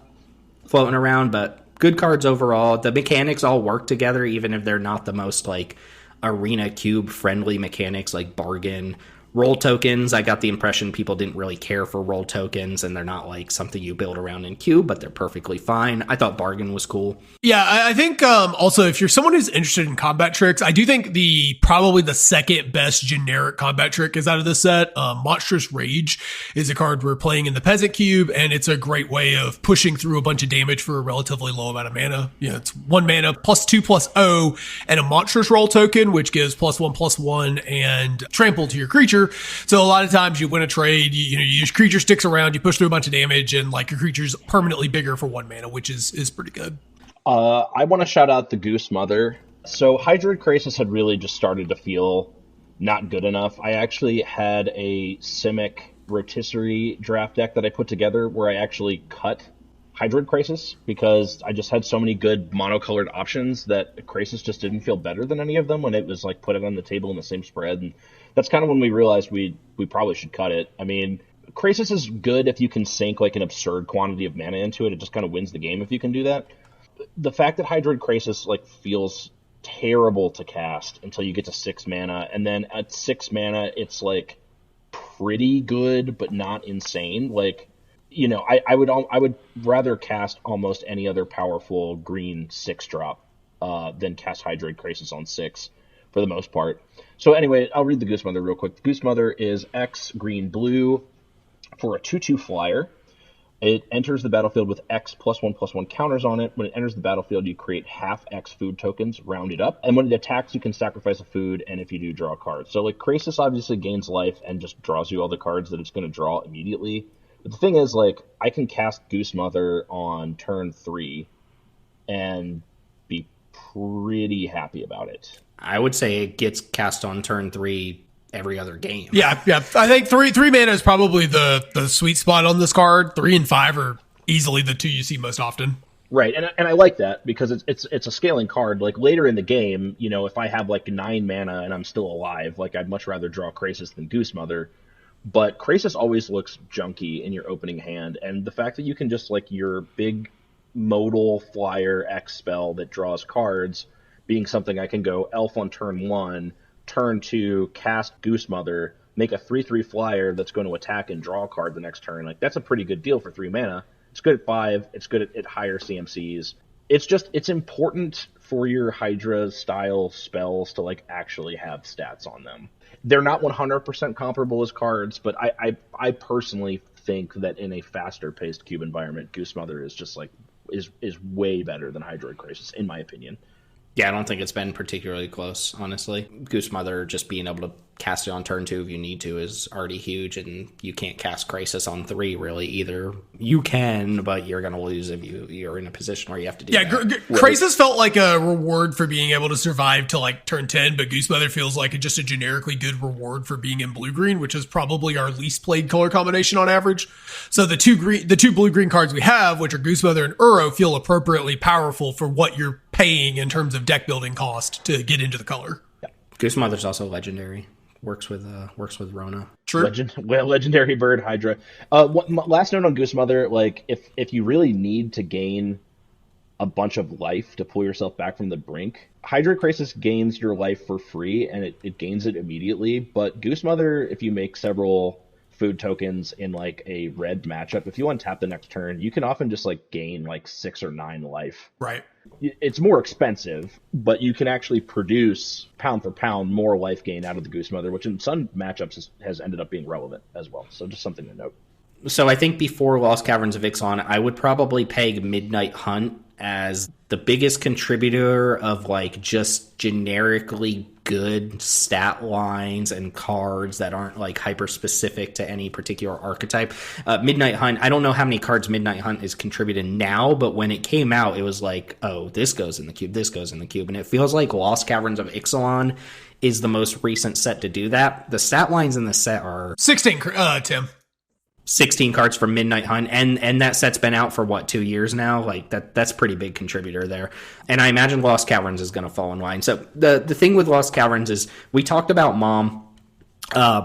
floating around, but good cards overall. The mechanics all work together, even if they're not the most like arena cube friendly mechanics like bargain. Roll tokens, I got the impression people didn't really care for roll tokens, and they're not like something you build around in cube, but they're perfectly fine. I thought bargain was cool. Yeah, I think also if you're someone who's interested in combat tricks, I do think probably the second best generic combat trick is out of this set. Monstrous Rage is a card we're playing in the Peasant Cube, and it's a great way of pushing through a bunch of damage for a relatively low amount of mana. It's 1 mana +2/+0 and a monstrous roll token, which gives +1/+1 and trample to your creature. So a lot of times you win a trade, you use creature sticks around, you push through a bunch of damage, and like your creature's permanently bigger for 1 mana, which is pretty good. I want to shout out the Goose Mother. So Hydroid Krasis had really just started to feel not good enough. I actually had a Simic Rotisserie draft deck that I put together where I actually cut Hydroid Krasis because I just had so many good monocolored options that Krasis just didn't feel better than any of them when it was like put it on the table in the same spread. And that's kind of when we realized we probably should cut it. I mean, Krasis is good if you can sink like an absurd quantity of mana into it. It just kind of wins the game if you can do that. The fact that Hydroid Krasis like feels terrible to cast until you get to 6 mana, and then at 6 mana it's like pretty good but not insane. Like, I would rather cast almost any other powerful green 6-drop than cast Hydroid Krasis on 6 for the most part. So anyway, I'll read the Goose Mother real quick. The Goose Mother is X green blue for a 2/2 flyer. It enters the battlefield with X +1/+1 counters on it. When it enters the battlefield, you create half X food tokens, rounded up. And when it attacks, you can sacrifice a food, and if you do, draw a card. So like Krasis obviously gains life and just draws you all the cards that it's going to draw immediately. But the thing is, like, I can cast Goose Mother on turn 3 and be pretty happy about it. I would say it gets cast on turn 3 every other game. Yeah. I think three mana is probably the sweet spot on this card. 3 and 5 are easily the two you see most often. Right, and I like that because it's a scaling card. Like later in the game, if I have like 9 mana and I'm still alive, like I'd much rather draw Krasis than Goose Mother. But Krasis always looks junky in your opening hand, and the fact that you can just like your big modal flyer X spell that draws cards being something I can go Elf on turn 1, turn 2, cast Goose Mother, make a 3/3 flyer that's going to attack and draw a card the next turn. Like that's a pretty good deal for 3 mana. It's good at 5. It's good at higher CMCs. It's important for your Hydra style spells to like actually have stats on them. They're not 100% comparable as cards, but I personally think that in a faster paced cube environment, Goose Mother is just like is way better than Hydroid Crisis, in my opinion. Yeah, I don't think it's been particularly close, honestly. Goose Mother, just being able to cast it on turn 2 if you need to is already huge, and you can't cast Crisis on 3, really, either. You can, but you're going to lose if you're in a position where you have to do that. Crisis felt like a reward for being able to survive to like turn 10, but Goose Mother feels like just a generically good reward for being in blue-green, which is probably our least played color combination on average. So the two blue-green cards we have, which are Goose Mother and Uro, feel appropriately powerful for what you're paying in terms of deck building cost to get into the color. Yeah. Goose Mother's also legendary. Works with Rona. True. Legendary bird Hydra. Last note on Goose Mother, like if you really need to gain a bunch of life to pull yourself back from the brink, Hydra Crisis gains your life for free, and it gains it immediately. But Goose Mother, if you make several food tokens in like a red matchup, if you untap the next turn, you can often just like gain like 6 or 9 life. Right. It's more expensive, but you can actually produce pound for pound more life gain out of the Goose Mother, which in some matchups has ended up being relevant as well. So just something to note. So I think before Lost Caverns of Ixalan, I would probably peg Midnight Hunt as the biggest contributor of like just generically good stat lines and cards that aren't like hyper specific to any particular archetype. Midnight Hunt, I don't know how many cards Midnight Hunt is contributing now, but when it came out, it was like, oh, this goes in the cube, this goes in the cube. And it feels like Lost Caverns of Ixalan is the most recent set to do that. The stat lines in the set are 16, Tim. 16 cards from Midnight Hunt, and that set's been out for what, 2 years now? Like that's pretty big contributor there. And I imagine Lost Caverns is going to fall in line. So the thing with Lost Caverns is we talked about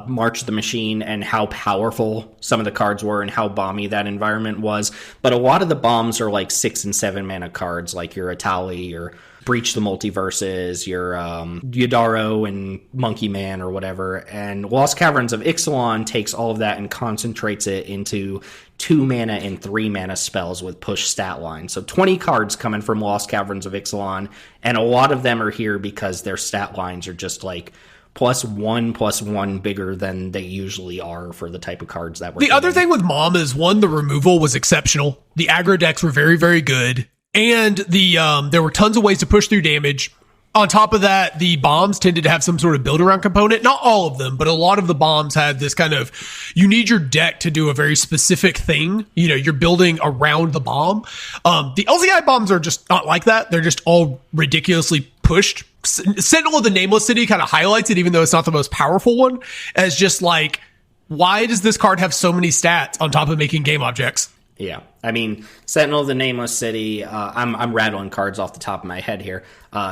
March of the Machine and how powerful some of the cards were and how bomby that environment was. But a lot of the bombs are like 6 and 7 mana cards, like your Atali, your Breach the Multiverses, your Yadaro and Monkey Man or whatever. And Lost Caverns of Ixalan takes all of that and concentrates it into 2 mana and 3 mana spells with push stat line. So 20 cards coming from Lost Caverns of Ixalan, and a lot of them are here because their stat lines are just like +1/+1 bigger than they usually are for the type of cards that we're The other thing with Mom is, one, the removal was exceptional. The aggro decks were very, very good. And there were tons of ways to push through damage. On top of that, the bombs tended to have some sort of build around component. Not all of them, but a lot of the bombs had this kind of, you need your deck to do a very specific thing. You know, you're building around the bomb. The LZI bombs are just not like that. They're just all ridiculously pushed. Sentinel of the Nameless City kind of highlights it, even though it's not the most powerful one, as just like, why does this card have so many stats on top of making game objects? Yeah, I mean, Sentinel of the Nameless City, I'm rattling cards off the top of my head here.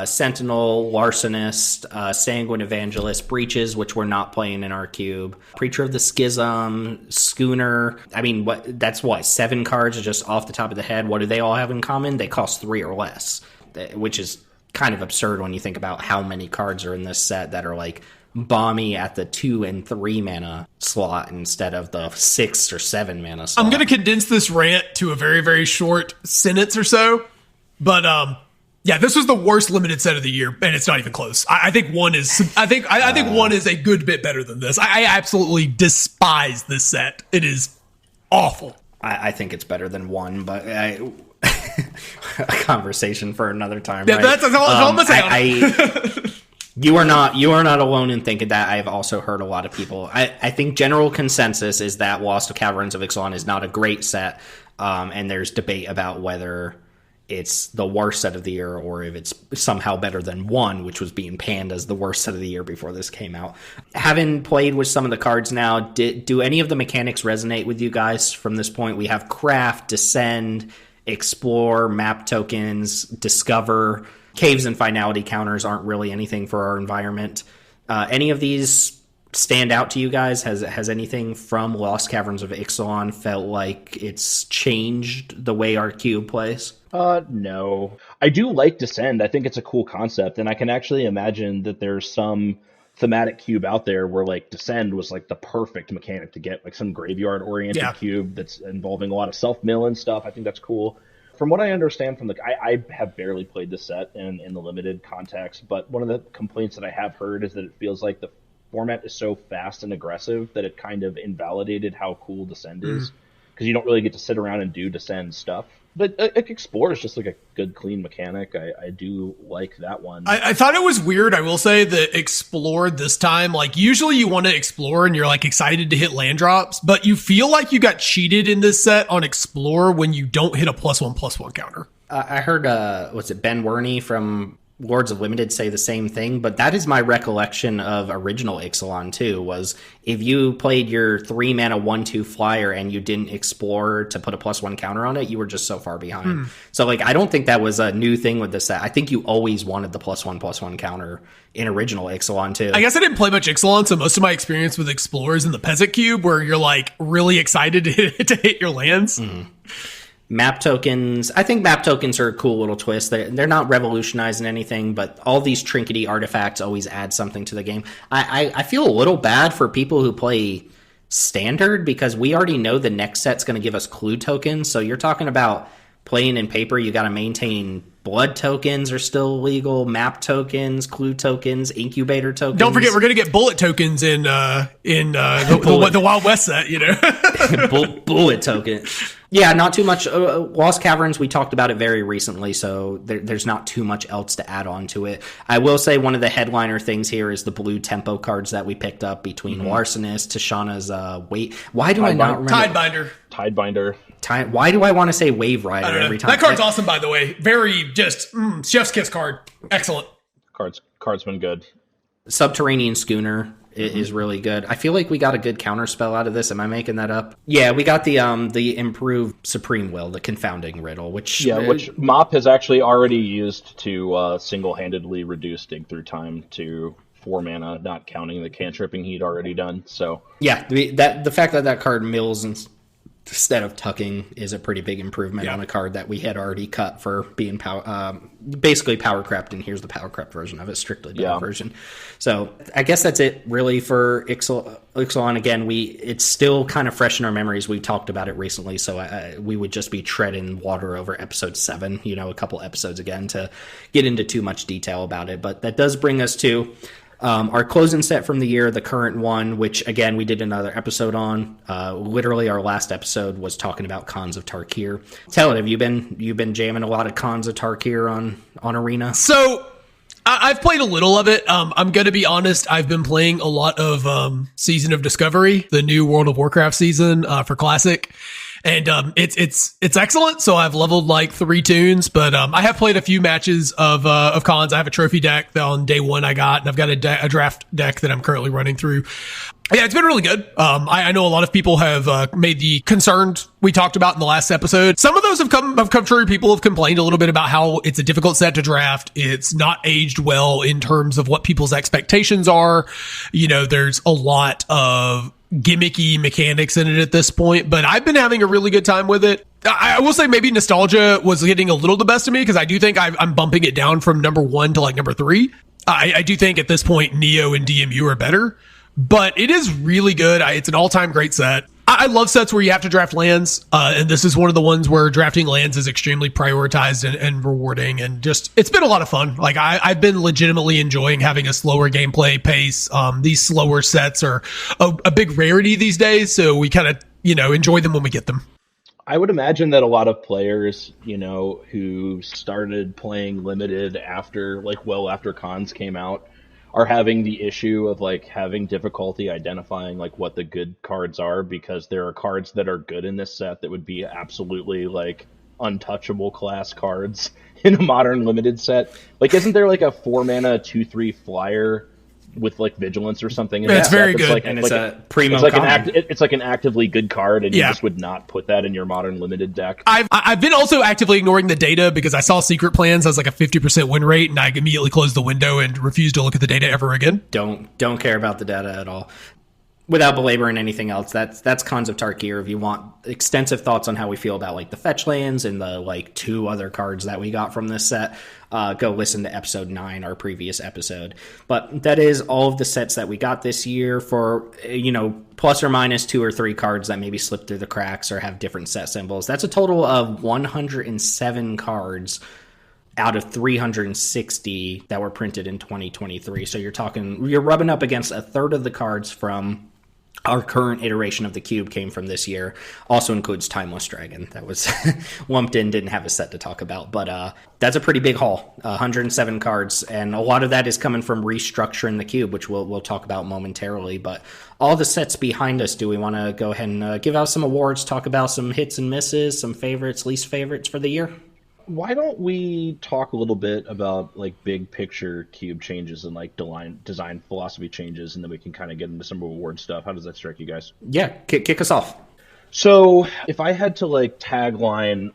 Sentinel, Larcenist, Sanguine Evangelist, Breaches, which we're not playing in our cube, Preacher of the Schism, Schooner. I mean, that's 7 cards just off the top of the head. What do they all have in common? They cost 3 or less, which is kind of absurd when you think about how many cards are in this set that are like bomby at the 2 and 3 mana slot instead of the 6 or 7 mana slot. I'm going to condense this rant to a very, very short sentence or so. But, yeah, this was the worst limited set of the year, and it's not even close. I think one is, I think one is a good bit better than this. I absolutely despise this set. It is awful. I think it's better than 1, but a conversation for another time. Yeah, right? That's all I'm going to say. You are not alone in thinking that. I've also heard a lot of people. I think general consensus is that Lost Caverns of Ixalan is not a great set, and there's debate about whether it's the worst set of the year or if it's somehow better than 1, which was being panned as the worst set of the year before this came out. Having played with some of the cards now, do any of the mechanics resonate with you guys from this point? We have Craft, Descend, Explore, Map Tokens, Discover. Caves and finality counters aren't really anything for our environment. Any of these stand out to you guys? Has anything from Lost Caverns of Ixalan felt like it's changed the way our cube plays? No. I do like Descend. I think it's a cool concept, and I can actually imagine that there's some thematic cube out there where like Descend was like the perfect mechanic to get, like some graveyard oriented cube that's involving a lot of self-mill and stuff. I think that's cool. from what I understand from I have barely played the set in the limited context, but one of the complaints that I have heard is that it feels like the format is so fast and aggressive that it kind of invalidated how cool Descend is, because you don't really get to sit around and do Descend stuff. But Explore is just like a good, clean mechanic. I do like that one. I thought it was weird, I will say, that Explore this time, like, usually you want to explore and you're, like, excited to hit land drops, but you feel like you got cheated in this set on Explore when you don't hit a +1/+1 counter. I heard, Ben Werney from Lords of Limited say the same thing, but that is my recollection of original Ixalan too, was if you played your 3-mana 1/2 flyer and you didn't explore to put a +1 counter on it, you were just so far behind. So, like, I don't think that was a new thing with this set. I think you always wanted the +1/+1 counter in original Ixalan too. I guess I didn't play much Ixalan, so most of my experience with Explore is in the Peasant Cube, where you're, like, really excited to hit your lands. Map tokens, I think map tokens are a cool little twist. They're not revolutionizing anything, but all these trinkety artifacts always add something to the game. I feel a little bad for people who play Standard, because we already know the next set's going to give us clue tokens. So you're talking about playing in paper, you got to maintain blood tokens are still illegal, map tokens, clue tokens, incubator tokens. Don't forget, we're going to get bullet tokens in the Wild West set, you know. Bullet token. Yeah, not too much. Lost Caverns, we talked about it very recently, so there's not too much else to add on to it. I will say one of the headliner things here is the blue tempo cards that we picked up between Larcenist, Tishana's Wait. Why do I not remember? Tidebinder. Why do I want to say Wave Rider every time? That card's awesome, by the way. Very just chef's kiss card. Excellent. Card's been good. Subterranean Schooner is really good. I feel like we got a good counter spell out of this. Am I making that up? Yeah, we got the improved Supreme Will, the Confounding Riddle, which Mop has actually already used to single-handedly reduce Dig Through Time to 4 mana, not counting the cantripping he'd already done. So yeah, the fact that card mills instead of tucking is a pretty big improvement on a card that we had already cut for being basically power crept, and here's the power crept version of it, strictly version. So I guess that's it really for Ixalan. Again, it's still kind of fresh in our memories. We talked about it recently, so we would just be treading water over episode 7, a couple episodes again to get into too much detail about it. But that does bring us to our closing set from the year, the current one, which again we did another episode on. Literally, our last episode was talking about Khans of Tarkir. Tell it, have you been jamming a lot of Khans of Tarkir on Arena? So I've played a little of it. I'm going to be honest. I've been playing a lot of Season of Discovery, the new World of Warcraft season for Classic. And it's excellent. So I've leveled like 3 tunes, but I have played a few matches of Khans. I have a trophy deck that on day 1 I got, and I've got a draft deck that I'm currently running through. Yeah, it's been really good. I know a lot of people have made the concerns we talked about in the last episode. Some of those have come true. People have complained a little bit about how it's a difficult set to draft. It's not aged well in terms of what people's expectations are. There's a lot of gimmicky mechanics in it at this point, but I've been having a really good time with it. I will say maybe nostalgia was getting a little the best of me, because I do think I'm bumping it down from number 1 to like number 3. I do think at this point Neo and DMU are better, but it is really good. It's an all-time great set. I love sets where you have to draft lands, and this is one of the ones where drafting lands is extremely prioritized and rewarding, and just, it's been a lot of fun. Like, I've been legitimately enjoying having a slower gameplay pace. These slower sets are a big rarity these days, so we kind of, enjoy them when we get them. I would imagine that a lot of players, who started playing Limited after Khans came out, are having the issue of having difficulty identifying what the good cards are, because there are cards that are good in this set that would be absolutely untouchable class cards in a modern Limited set. Isn't there a 4 mana 2/3 flyer with vigilance or something? It's very good, and it's a primo. It's an actively good card, and you just would not put that in your modern Limited deck. I've been also actively ignoring the data, because I saw Secret Plans has a 50% win rate, and I immediately closed the window and refused to look at the data ever again. Don't care about the data at all. without belaboring anything else, that's Cons of Tarkir. If you want extensive thoughts on how we feel about like the fetch lands and the like 2 other cards that we got from this set, go listen to episode 9, our previous episode. But that is all of the sets that we got this year for, plus or minus 2 or 3 cards that maybe slip through the cracks or have different set symbols. That's a total of 107 cards out of 360 that were printed in 2023. So you're rubbing up against a third of the cards from our current iteration of the cube came from this year. Also includes Timeless Dragon. That was lumped in, didn't have a set to talk about. But that's a pretty big haul, 107 cards. And a lot of that is coming from restructuring the cube, which we'll talk about momentarily. But all the sets behind us, do we want to go ahead and give out some awards, talk about some hits and misses, some favorites, least favorites for the year? Why don't we talk a little bit about like big picture cube changes and like design philosophy changes, and then we can kind of get into some award stuff. How does that strike you guys? Yeah, kick us off. So if I had to like tagline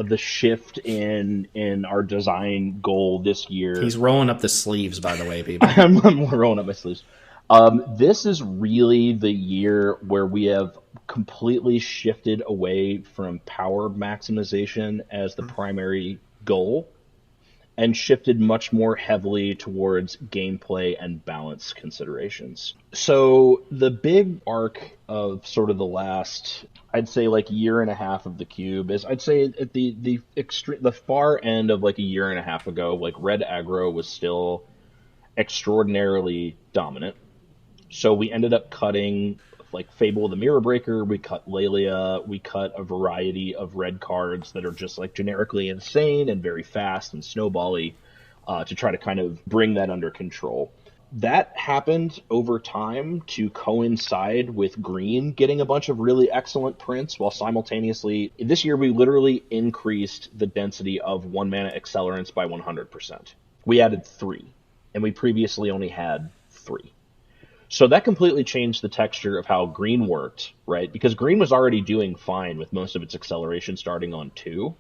the shift in our design goal this year, he's rolling up the sleeves, by the way, people. I'm rolling up my sleeves. This is really the year where we have completely shifted away from power maximization as the primary goal and shifted much more heavily towards gameplay and balance considerations. So the big arc of sort of the last, I'd say like year and a half of the cube is, I'd say at the far end of like a year and a half ago, like red aggro was still extraordinarily dominant. So we ended up cutting like Fable of the Mirror Breaker, we cut Lelia, we cut a variety of red cards that are just like generically insane and very fast and snowbally to try to kind of bring that under control. That happened over time to coincide with green getting a bunch of really excellent prints, while simultaneously this year we literally increased the density of 1-mana accelerants by 100%. We added 3, and we previously only had 3. So that completely changed the texture of how green worked, right? Because green was already doing fine with most of its acceleration starting on 2.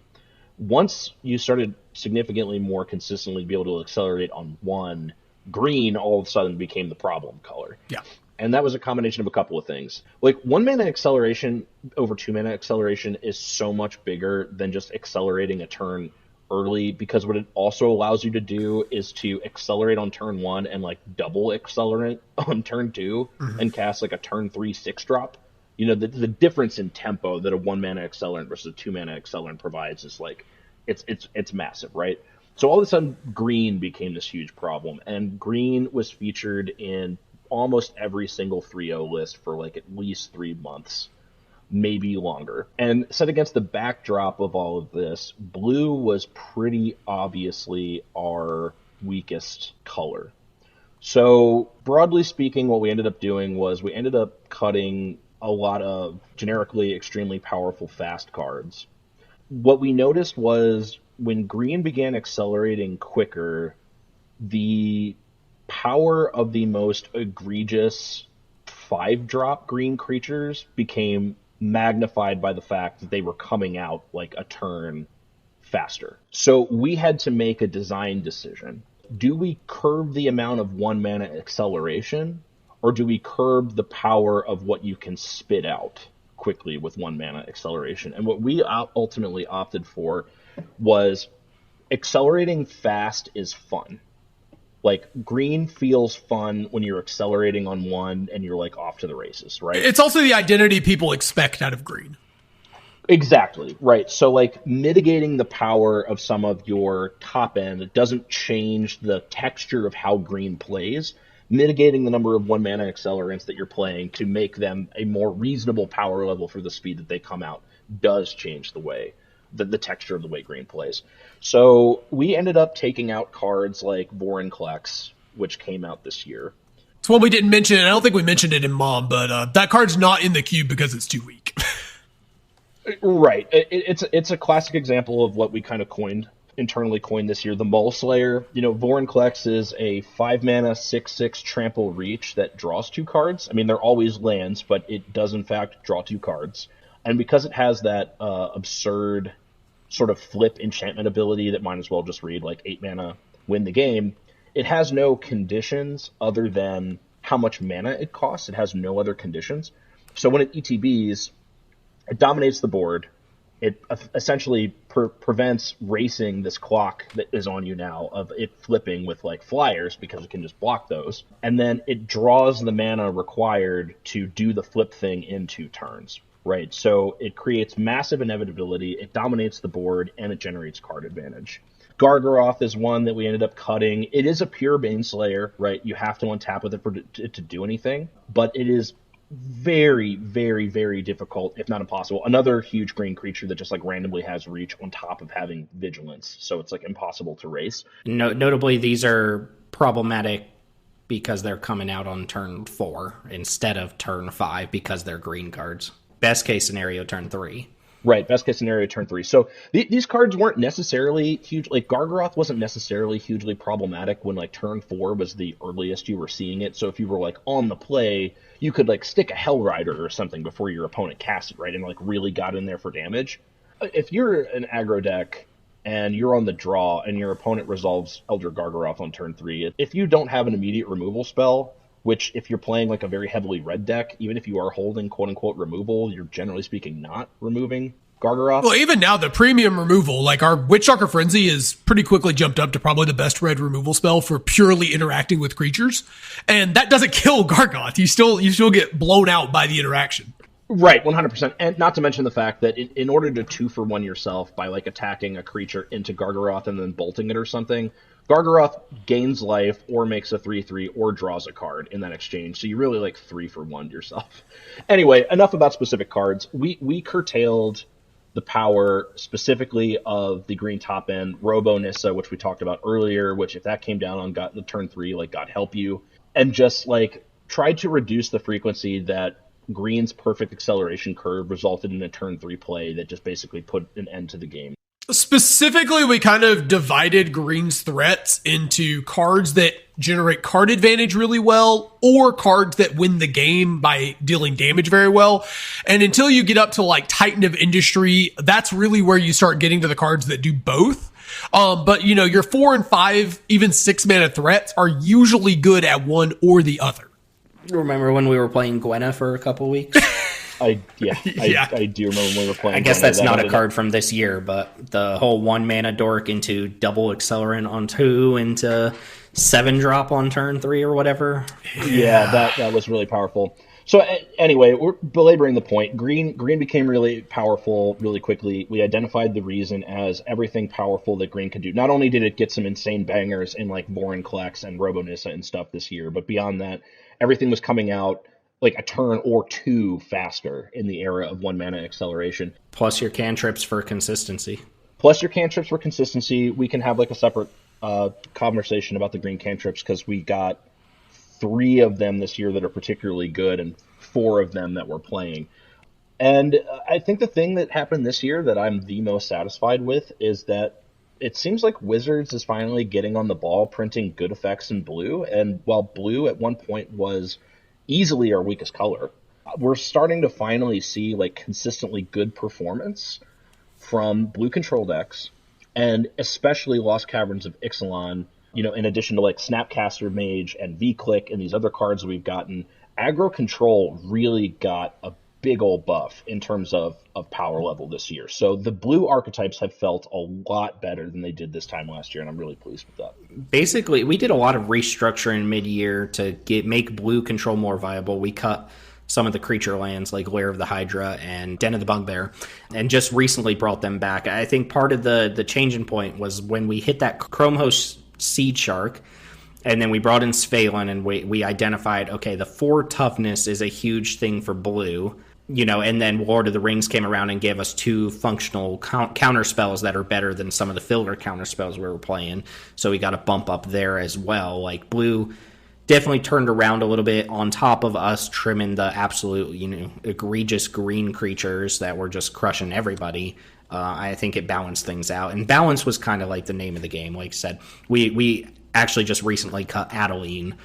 Once you started significantly more consistently to be able to accelerate on 1, green all of a sudden became the problem color. Yeah. And that was a combination of a couple of things. Like 1-mana acceleration over 2-mana acceleration is so much bigger than just accelerating a turn early, because what it also allows you to do is to accelerate on turn 1 and like double accelerate on turn 2 and cast like a turn 3 6-drop. The difference in tempo that a 1-mana accelerant versus a 2-mana accelerant provides is like it's massive, right? So all of a sudden green became this huge problem, and green was featured in almost every single 3.0 list for like at least 3 months, maybe longer. And set against the backdrop of all of this, blue was pretty obviously our weakest color. So broadly speaking, what we ended up doing was we ended up cutting a lot of generically extremely powerful fast cards. What we noticed was when green began accelerating quicker, the power of the most egregious 5-drop green creatures became magnified by the fact that they were coming out like a turn faster. So we had to make a design decision. Do we curb the amount of 1-mana acceleration, or do we curb the power of what you can spit out quickly with 1-mana acceleration? And what we ultimately opted for was accelerating fast is fun. Like, green feels fun when you're accelerating on 1 and you're, like, off to the races, right? It's also the identity people expect out of green. Exactly, right. So, like, mitigating the power of some of your top end doesn't change the texture of how green plays. Mitigating the number of 1-mana accelerants that you're playing to make them a more reasonable power level for the speed that they come out does change the way, the texture of the way green plays. So we ended up taking out cards like Vorinclex, which came out this year. It's one we didn't mention, and I don't think we mentioned it in Mom, but that card's not in the cube because it's too weak. Right. It's a classic example of what we kind of internally coined this year, the Mole Slayer. Vorinclex is a 5-mana 6/6 trample reach that draws 2 cards. I mean, they're always lands, but it does in fact draw 2 cards. And because it has that absurd sort of flip enchantment ability that might as well just read like 8 mana, win the game, it has no conditions other than how much mana it costs. It has no other conditions. So when it ETBs, it dominates the board. It essentially prevents racing this clock that is on you now of it flipping with like flyers, because it can just block those. And then it draws the mana required to do the flip thing in 2 turns, right? So it creates massive inevitability, it dominates the board, and it generates card advantage. Gargaroth is one that we ended up cutting. It is a pure Baneslayer, right? You have to untap with it for it to do anything, but it is very, very, very difficult, if not impossible. Another huge green creature that just like randomly has reach on top of having vigilance, so it's like impossible to race. Notably, these are problematic because they're coming out on turn 4 instead of turn 5 because they're green cards. Best case scenario, turn 3. Right, best case scenario, turn 3. So these cards weren't necessarily huge. Like, Gargaroth wasn't necessarily hugely problematic when, like, turn 4 was the earliest you were seeing it. So if you were, like, on the play, you could, like, stick a Hellrider or something before your opponent cast it, right, and, like, really got in there for damage. If you're an aggro deck and you're on the draw and your opponent resolves Elder Gargaroth on turn 3, if you don't have an immediate removal spell, which if you're playing like a very heavily red deck, even if you are holding quote-unquote removal, you're generally speaking not removing Gargaroth. Well, even now, the premium removal, like our Witchstalker Frenzy is pretty quickly jumped up to probably the best red removal spell for purely interacting with creatures. And that doesn't kill Gargoth. You still get blown out by the interaction. Right, 100%. And not to mention the fact that in order to 2-for-1 yourself by like attacking a creature into Gargaroth and then bolting it or something, Gargaroth gains life or makes a 3/3 or draws a card in that exchange. So you really like 3-for-1 yourself. Anyway, enough about specific cards. We curtailed the power specifically of the green top end, Robo Nissa, which we talked about earlier, which if that came down on the turn 3, like God help you, and just like tried to reduce the frequency that green's perfect acceleration curve resulted in a turn 3 play that just basically put an end to the game. Specifically, we kind of divided green's threats into cards that generate card advantage really well or cards that win the game by dealing damage very well. And until you get up to like Titan of Industry, that's really where you start getting to the cards that do both. But you know, your 4 and 5, even 6 mana threats are usually good at one or the other. Remember when we were playing Gwenna for a couple weeks? I do remember when we were playing. I guess that's not a card from this year, but the whole 1 mana dork into double Accelerant on 2 into 7-drop on turn 3 or whatever. Yeah, that was really powerful. So anyway, we're belaboring the point. Green became really powerful really quickly. We identified the reason as everything powerful that green could do. Not only did it get some insane bangers in like Vorin Klex and Robo Nissa and stuff this year, but beyond that, everything was coming out like a turn or 2 faster in the era of 1 mana acceleration. Plus your cantrips for consistency. We can have like a separate conversation about the green cantrips because we got 3 of them this year that are particularly good and 4 of them that we're playing. And I think the thing that happened this year that I'm the most satisfied with is that it seems like Wizards is finally getting on the ball, printing good effects in blue. And while blue at one point was easily our weakest color, we're starting to finally see like consistently good performance from blue control decks, and especially Lost Caverns of Ixalan. You know, in addition to like Snapcaster Mage and V-Click and these other cards we've gotten, aggro control really got a big old buff in terms of power level this year. So the blue archetypes have felt a lot better than they did this time last year, and I'm really pleased with that. Basically, we did a lot of restructuring mid-year to make blue control more viable. We cut some of the creature lands like Lair of the Hydra and Den of the Bugbear, and just recently brought them back. I think part of the changing point was when we hit that Chrome Host Seed Shark, and then we brought in Svalin, and we identified, okay, the 4 toughness is a huge thing for blue, you know, and then Lord of the Rings came around and gave us 2 functional counter spells that are better than some of the filler counter spells we were playing, so we got a bump up there as well. Like, blue definitely turned around a little bit on top of us trimming the absolute, you know, egregious green creatures that were just crushing everybody. I think it balanced things out, and balance was kind of like the name of the game. Like I said, we actually just recently cut Adeline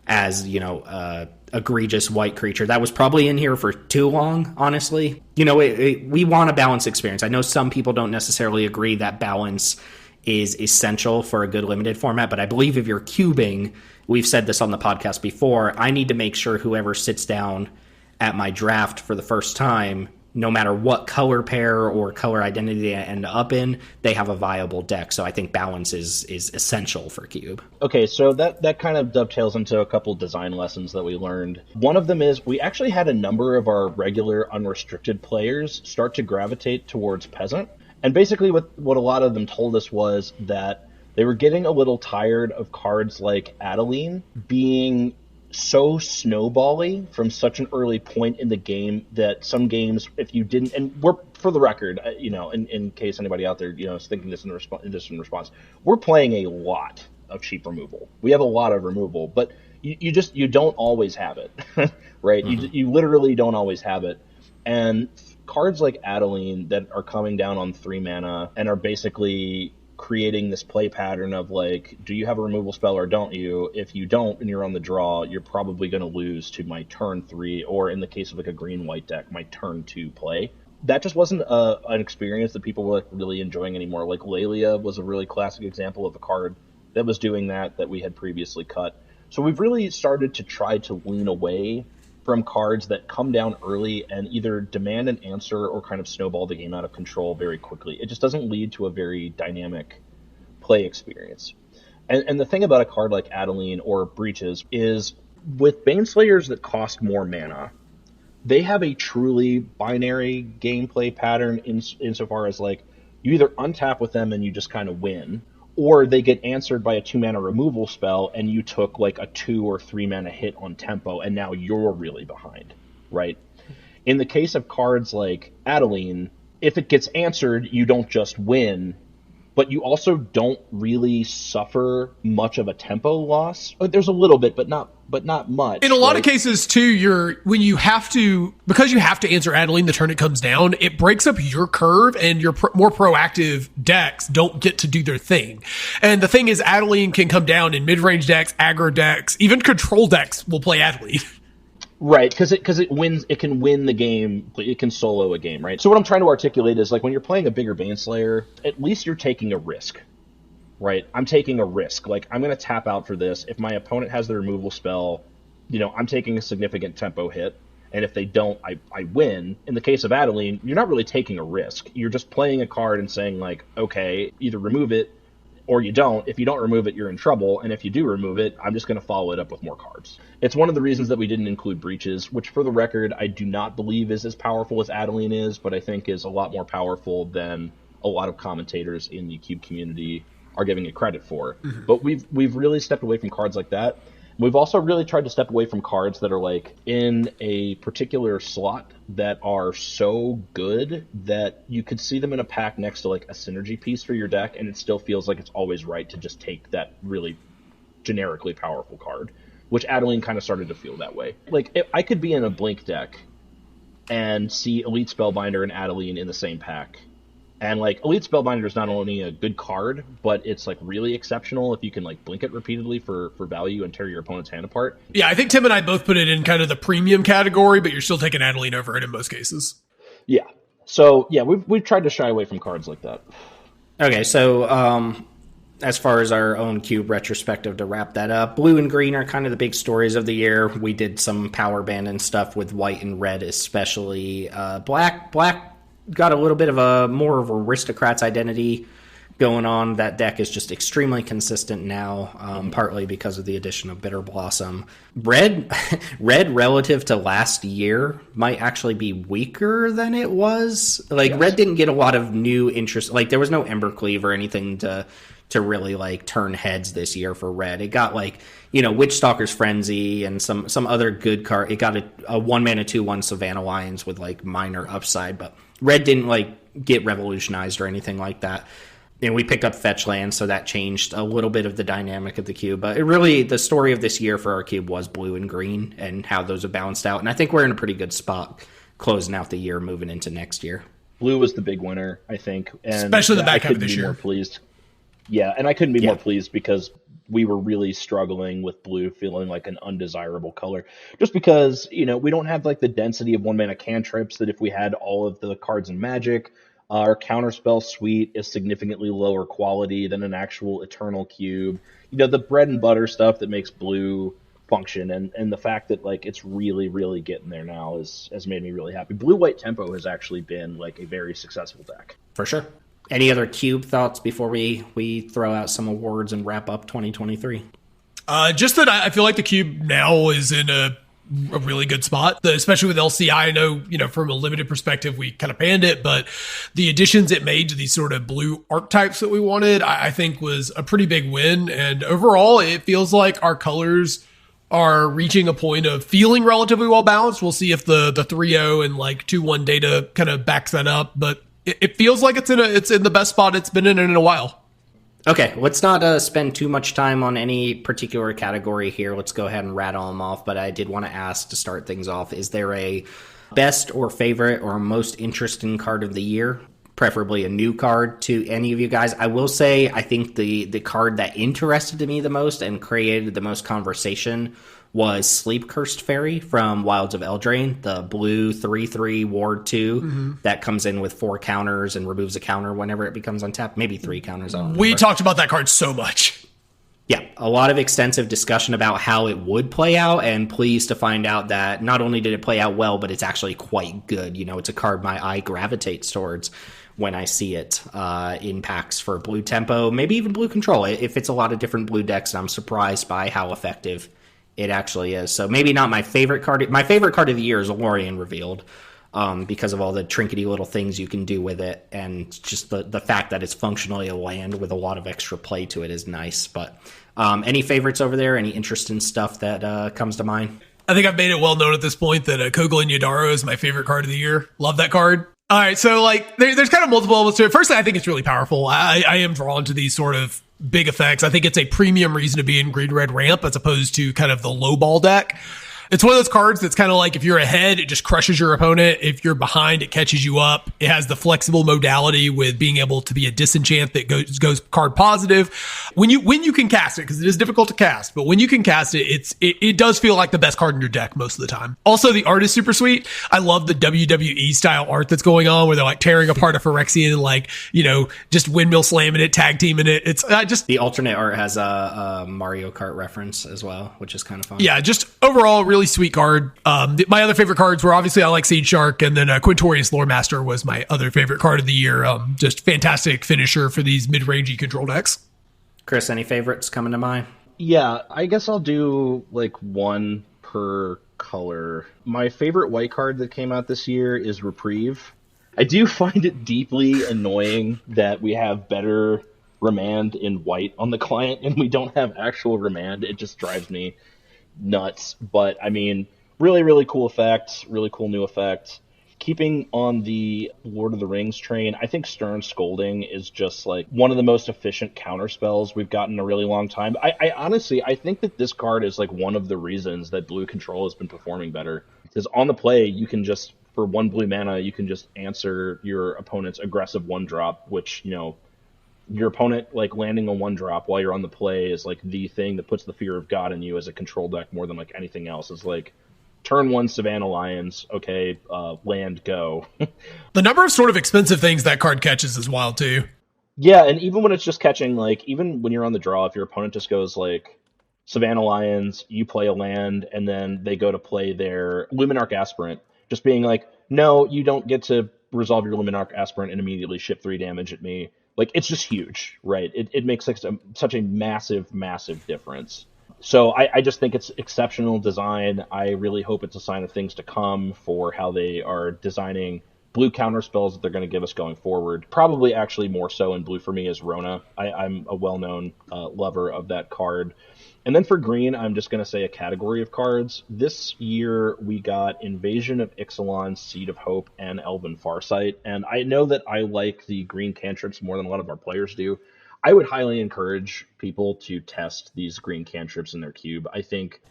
as, you know, egregious white creature that was probably in here for too long, honestly. You know, we want a balanced experience. I know some people don't necessarily agree that balance is essential for a good limited format, but I believe if you're cubing we've said this on the podcast before, I need to make sure whoever sits down at my draft for the first time, no matter what color pair or color identity I end up in, they have a viable deck. So I think balance is essential for Cube. Okay, so that kind of dovetails into a couple design lessons that we learned. One of them is we actually had a number of our regular unrestricted players start to gravitate towards Peasant. And basically what a lot of them told us was that they were getting a little tired of cards like Adeline being so snowbally from such an early point in the game that some games, if you didn't, and we're, for the record, in case anybody out there, is thinking this in response, we're playing a lot of cheap removal. We have a lot of removal, but you don't always have it, right? Mm-hmm. You literally don't always have it. And cards like Adeline that are coming down on 3 mana and are basically creating this play pattern of like, do you have a removal spell or don't you? If you don't and you're on the draw, you're probably going to lose to my turn 3, or in the case of like a green-white deck, my turn 2 play. That just wasn't an experience that people were like really enjoying anymore. Like Lelia was a really classic example of a card that was doing that we had previously cut. So we've really started to try to lean away from cards that come down early and either demand an answer or kind of snowball the game out of control very quickly. It just doesn't lead to a very dynamic play experience. And the thing about a card like Adeline or Breaches is with Baneslayers that cost more mana, they have a truly binary gameplay pattern insofar as like you either untap with them and you just kind of win, or they get answered by a 2-mana removal spell and you took like a 2 or 3 mana hit on tempo and now you're really behind, right? In the case of cards like Adeline, if it gets answered, you don't just win, but you also don't really suffer much of a tempo loss. There's a little bit, but not much. In a lot of cases, too, because you have to answer Adeline the turn it comes down, it breaks up your curve, and your more proactive decks don't get to do their thing. And the thing is, Adeline can come down in mid-range decks, aggro decks, even control decks will play Adeline. Right, because it wins. It can win the game. It can solo a game, right? So what I'm trying to articulate is like when you're playing a bigger Baneslayer, at least you're taking a risk, right? I'm taking a risk. Like I'm going to tap out for this. If my opponent has the removal spell, I'm taking a significant tempo hit, and if they don't, I win. In the case of Adeline, you're not really taking a risk. You're just playing a card and saying like, okay, either remove it or you don't. If you don't remove it, you're in trouble. And if you do remove it, I'm just going to follow it up with more cards. It's one of the reasons that we didn't include Breaches, which for the record, I do not believe is as powerful as Adeline is, but I think is a lot more powerful than a lot of commentators in the Cube community are giving it credit for. Mm-hmm. But we've really stepped away from cards like that. We've also really tried to step away from cards that are like in a particular slot that are so good that you could see them in a pack next to like a synergy piece for your deck, and it still feels like it's always right to just take that really generically powerful card, which Adeline kind of started to feel that way. Like if I could be in a Blink deck and see Elite Spellbinder and Adeline in the same pack. And, like, Elite Spellbinder is not only a good card, but it's, like, really exceptional if you can, like, blink it repeatedly for value and tear your opponent's hand apart. Yeah, I think Tim and I both put it in kind of the premium category, but you're still taking Adeline over it in most cases. Yeah. So, yeah, we've tried to shy away from cards like that. Okay, so as far as our own Cube retrospective, to wrap that up, blue and green are kind of the big stories of the year. We did some power band and stuff with white and red especially. Black got a little bit of a more of aristocrat's identity going on. That deck is just extremely consistent now, partly because of the addition of Bitter Blossom. Red relative to last year might actually be weaker than it was. Like, yes. Red didn't get a lot of new interest. Like, there was no Embercleave or anything to really, like, turn heads this year for Red. It got, like, Witchstalker's Frenzy and some other good card. It got a 1-mana 2/1 Savannah Lions with, like, minor upside, but Red didn't, like, get revolutionized or anything like that. And we picked up Fetch Land, so that changed a little bit of the dynamic of the cube. But the story of this year for our cube was blue and green and how those have balanced out. And I think we're in a pretty good spot closing out the year, moving into next year. Blue was the big winner, I think. And especially the back half of this year. More pleased. Yeah, and I couldn't be more pleased because we were really struggling with blue feeling like an undesirable color. Just because, we don't have like the density of 1-mana cantrips that if we had all of the cards in Magic. Our counterspell suite is significantly lower quality than an actual Eternal Cube. The bread and butter stuff that makes blue function, and the fact that like it's really, really getting there now has made me really happy. Blue-white tempo has actually been like a very successful deck. For sure. Any other Cube thoughts before we throw out some awards and wrap up 2023? Just that I feel like the Cube now is in a really good spot, especially with LCI. I know, from a limited perspective, we kind of banned it, but the additions it made to these sort of blue archetypes that we wanted, I think was a pretty big win. And overall, it feels like our colors are reaching a point of feeling relatively well balanced. We'll see if the 3-0 and like 2-1 data kind of backs that up, but it feels like it's in the best spot it's been in a while. Okay, let's not spend too much time on any particular category here. Let's go ahead and rattle them off. But I did want to ask to start things off, is there a best or favorite or most interesting card of the year? Preferably a new card to any of you guys. I will say I think the card that interested me the most and created the most conversation was Sleep Cursed Fairy from Wilds of Eldraine, the blue 3/3 Ward 2 that comes in with 4 counters and removes a counter whenever it becomes untapped. Maybe 3 counters. We talked about that card so much. Yeah, a lot of extensive discussion about how it would play out, and pleased to find out that not only did it play out well, but it's actually quite good. It's a card my eye gravitates towards when I see it in packs for blue tempo, maybe even blue control. It fits a lot of different blue decks, and I'm surprised by how effective it actually is. So maybe not my favorite card. My favorite card of the year is Eldraine Revealed, because of all the trinkety little things you can do with it, and just the fact that it's functionally a land with a lot of extra play to it is nice. But any favorites over there? Any interesting stuff that comes to mind? I think I've made it well known at this point that Koglan Yadaro is my favorite card of the year. Love that card. All right, so like there's kind of multiple elements to it. Firstly, I think it's really powerful. I am drawn to these sort of big effects. I think it's a premium reason to be in green-red ramp as opposed to kind of the low ball deck. It's one of those cards that's kind of like if you're ahead, it just crushes your opponent. If you're behind, it catches you up. It has the flexible modality with being able to be a disenchant that goes card positive. When you can cast it, because it is difficult to cast, but when you can cast it, it does feel like the best card in your deck most of the time. Also, the art is super sweet. I love the WWE style art that's going on where they're like tearing apart a Phyrexia and like, just windmill slamming it, tag teaming it. It's just the alternate art has a Mario Kart reference as well, which is kind of fun. Yeah, just overall really sweet card. My other favorite cards were obviously I like Seed Shark, and then Quintorius Loremaster was my other favorite card of the year. Just fantastic finisher for these mid-rangey control decks. Chris, any favorites coming to mind? Yeah, I guess I'll do like one per color. My favorite white card that came out this year is Reprieve. I do find it deeply annoying that we have better Remand in white on the client and we don't have actual Remand. It just drives me nuts. But I mean, really, really cool effect, really cool new effect. Keeping on the Lord of the Rings train, I think Stern Scolding is just like one of the most efficient counter spells we've gotten in a really long time. I honestly, I think that this card is like one of the reasons that blue control has been performing better. Because on the play, you can just, for 1 blue mana, you can just answer your opponent's aggressive 1-drop, which, your opponent like landing a 1-drop while you're on the play is like the thing that puts the fear of God in you as a control deck more than like anything else. Is like turn 1 Savannah Lions, okay, land, go. The number of sort of expensive things that card catches is wild too. Yeah, and even when it's just catching, like even when you're on the draw, if your opponent just goes like Savannah Lions, you play a land, and then they go to play their Luminarch Aspirant, just being like, no, you don't get to resolve your Luminarch Aspirant and immediately ship 3 damage at me. Like, it's just huge, right? It makes like such a massive, massive difference. So I just think it's exceptional design. I really hope it's a sign of things to come for how they are designing blue counter spells that they're going to give us going forward. Probably actually more so in blue for me is Rona. I'm a well-known lover of that card. And then for green, I'm just going to say a category of cards. This year, we got Invasion of Ixalan, Seed of Hope, and Elven Farsight. And I know that I like the green cantrips more than a lot of our players do. I would highly encourage people to test these green cantrips in their cube. I think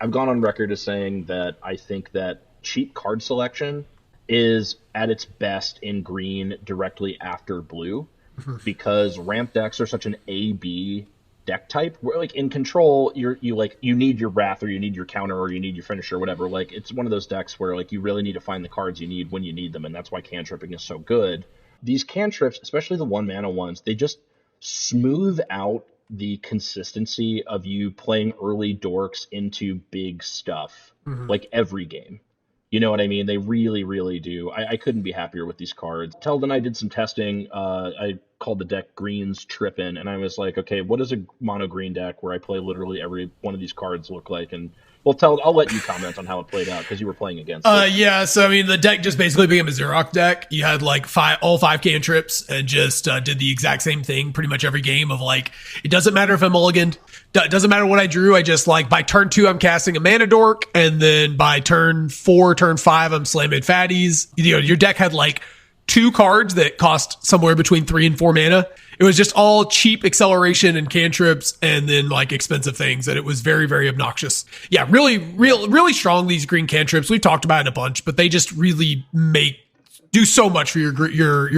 I've gone on record as saying that I think that cheap card selection is at its best in green directly after blue, because ramp decks are such an A-B deck type where like in control you need your wrath or you need your counter or you need your finisher or whatever. Like it's one of those decks where like you really need to find the cards you need when you need them, and that's why cantripping is so good. these cantrips, especially the 1-mana ones, they just smooth out the consistency of you playing early dorks into big stuff, like every game. You know what I mean? They really, really do. I couldn't be happier with these cards. Teldon, I did some testing. I called the deck Greens Trippin', and I was like, okay, what does a mono green deck where I play literally every one of these cards look like? And well, I'll let you comment on how it played out because you were playing against it. Yeah, so I mean, the deck just basically became a Xerox deck. You had like all five cantrips and just did the exact same thing pretty much every game of like, it doesn't matter if I'm mulliganed. Doesn't matter what I drew. I just like by turn 2, I'm casting a mana dork. And then by turn 4, turn 5, I'm slamming fatties. You know, your deck had like 2 cards that cost somewhere between 3 and 4 mana. It was just all cheap acceleration and cantrips and then like expensive things. And it was very, very obnoxious. Yeah, really strong, these green cantrips. We've talked about it a bunch, but they just really do so much for your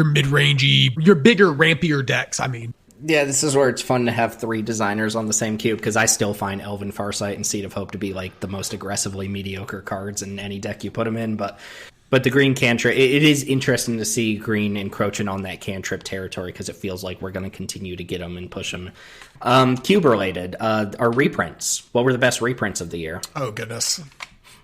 mid-rangey, your bigger, rampier decks. I mean. Yeah, this is where it's fun to have 3 designers on the same cube, because I still find Elven Farsight and Seed of Hope to be like the most aggressively mediocre cards in any deck you put them in. But the green cantrip, it is interesting to see green encroaching on that cantrip territory, because it feels like we're going to continue to get them and push them. Cube related, our reprints. What were the best reprints of the year? Oh, goodness.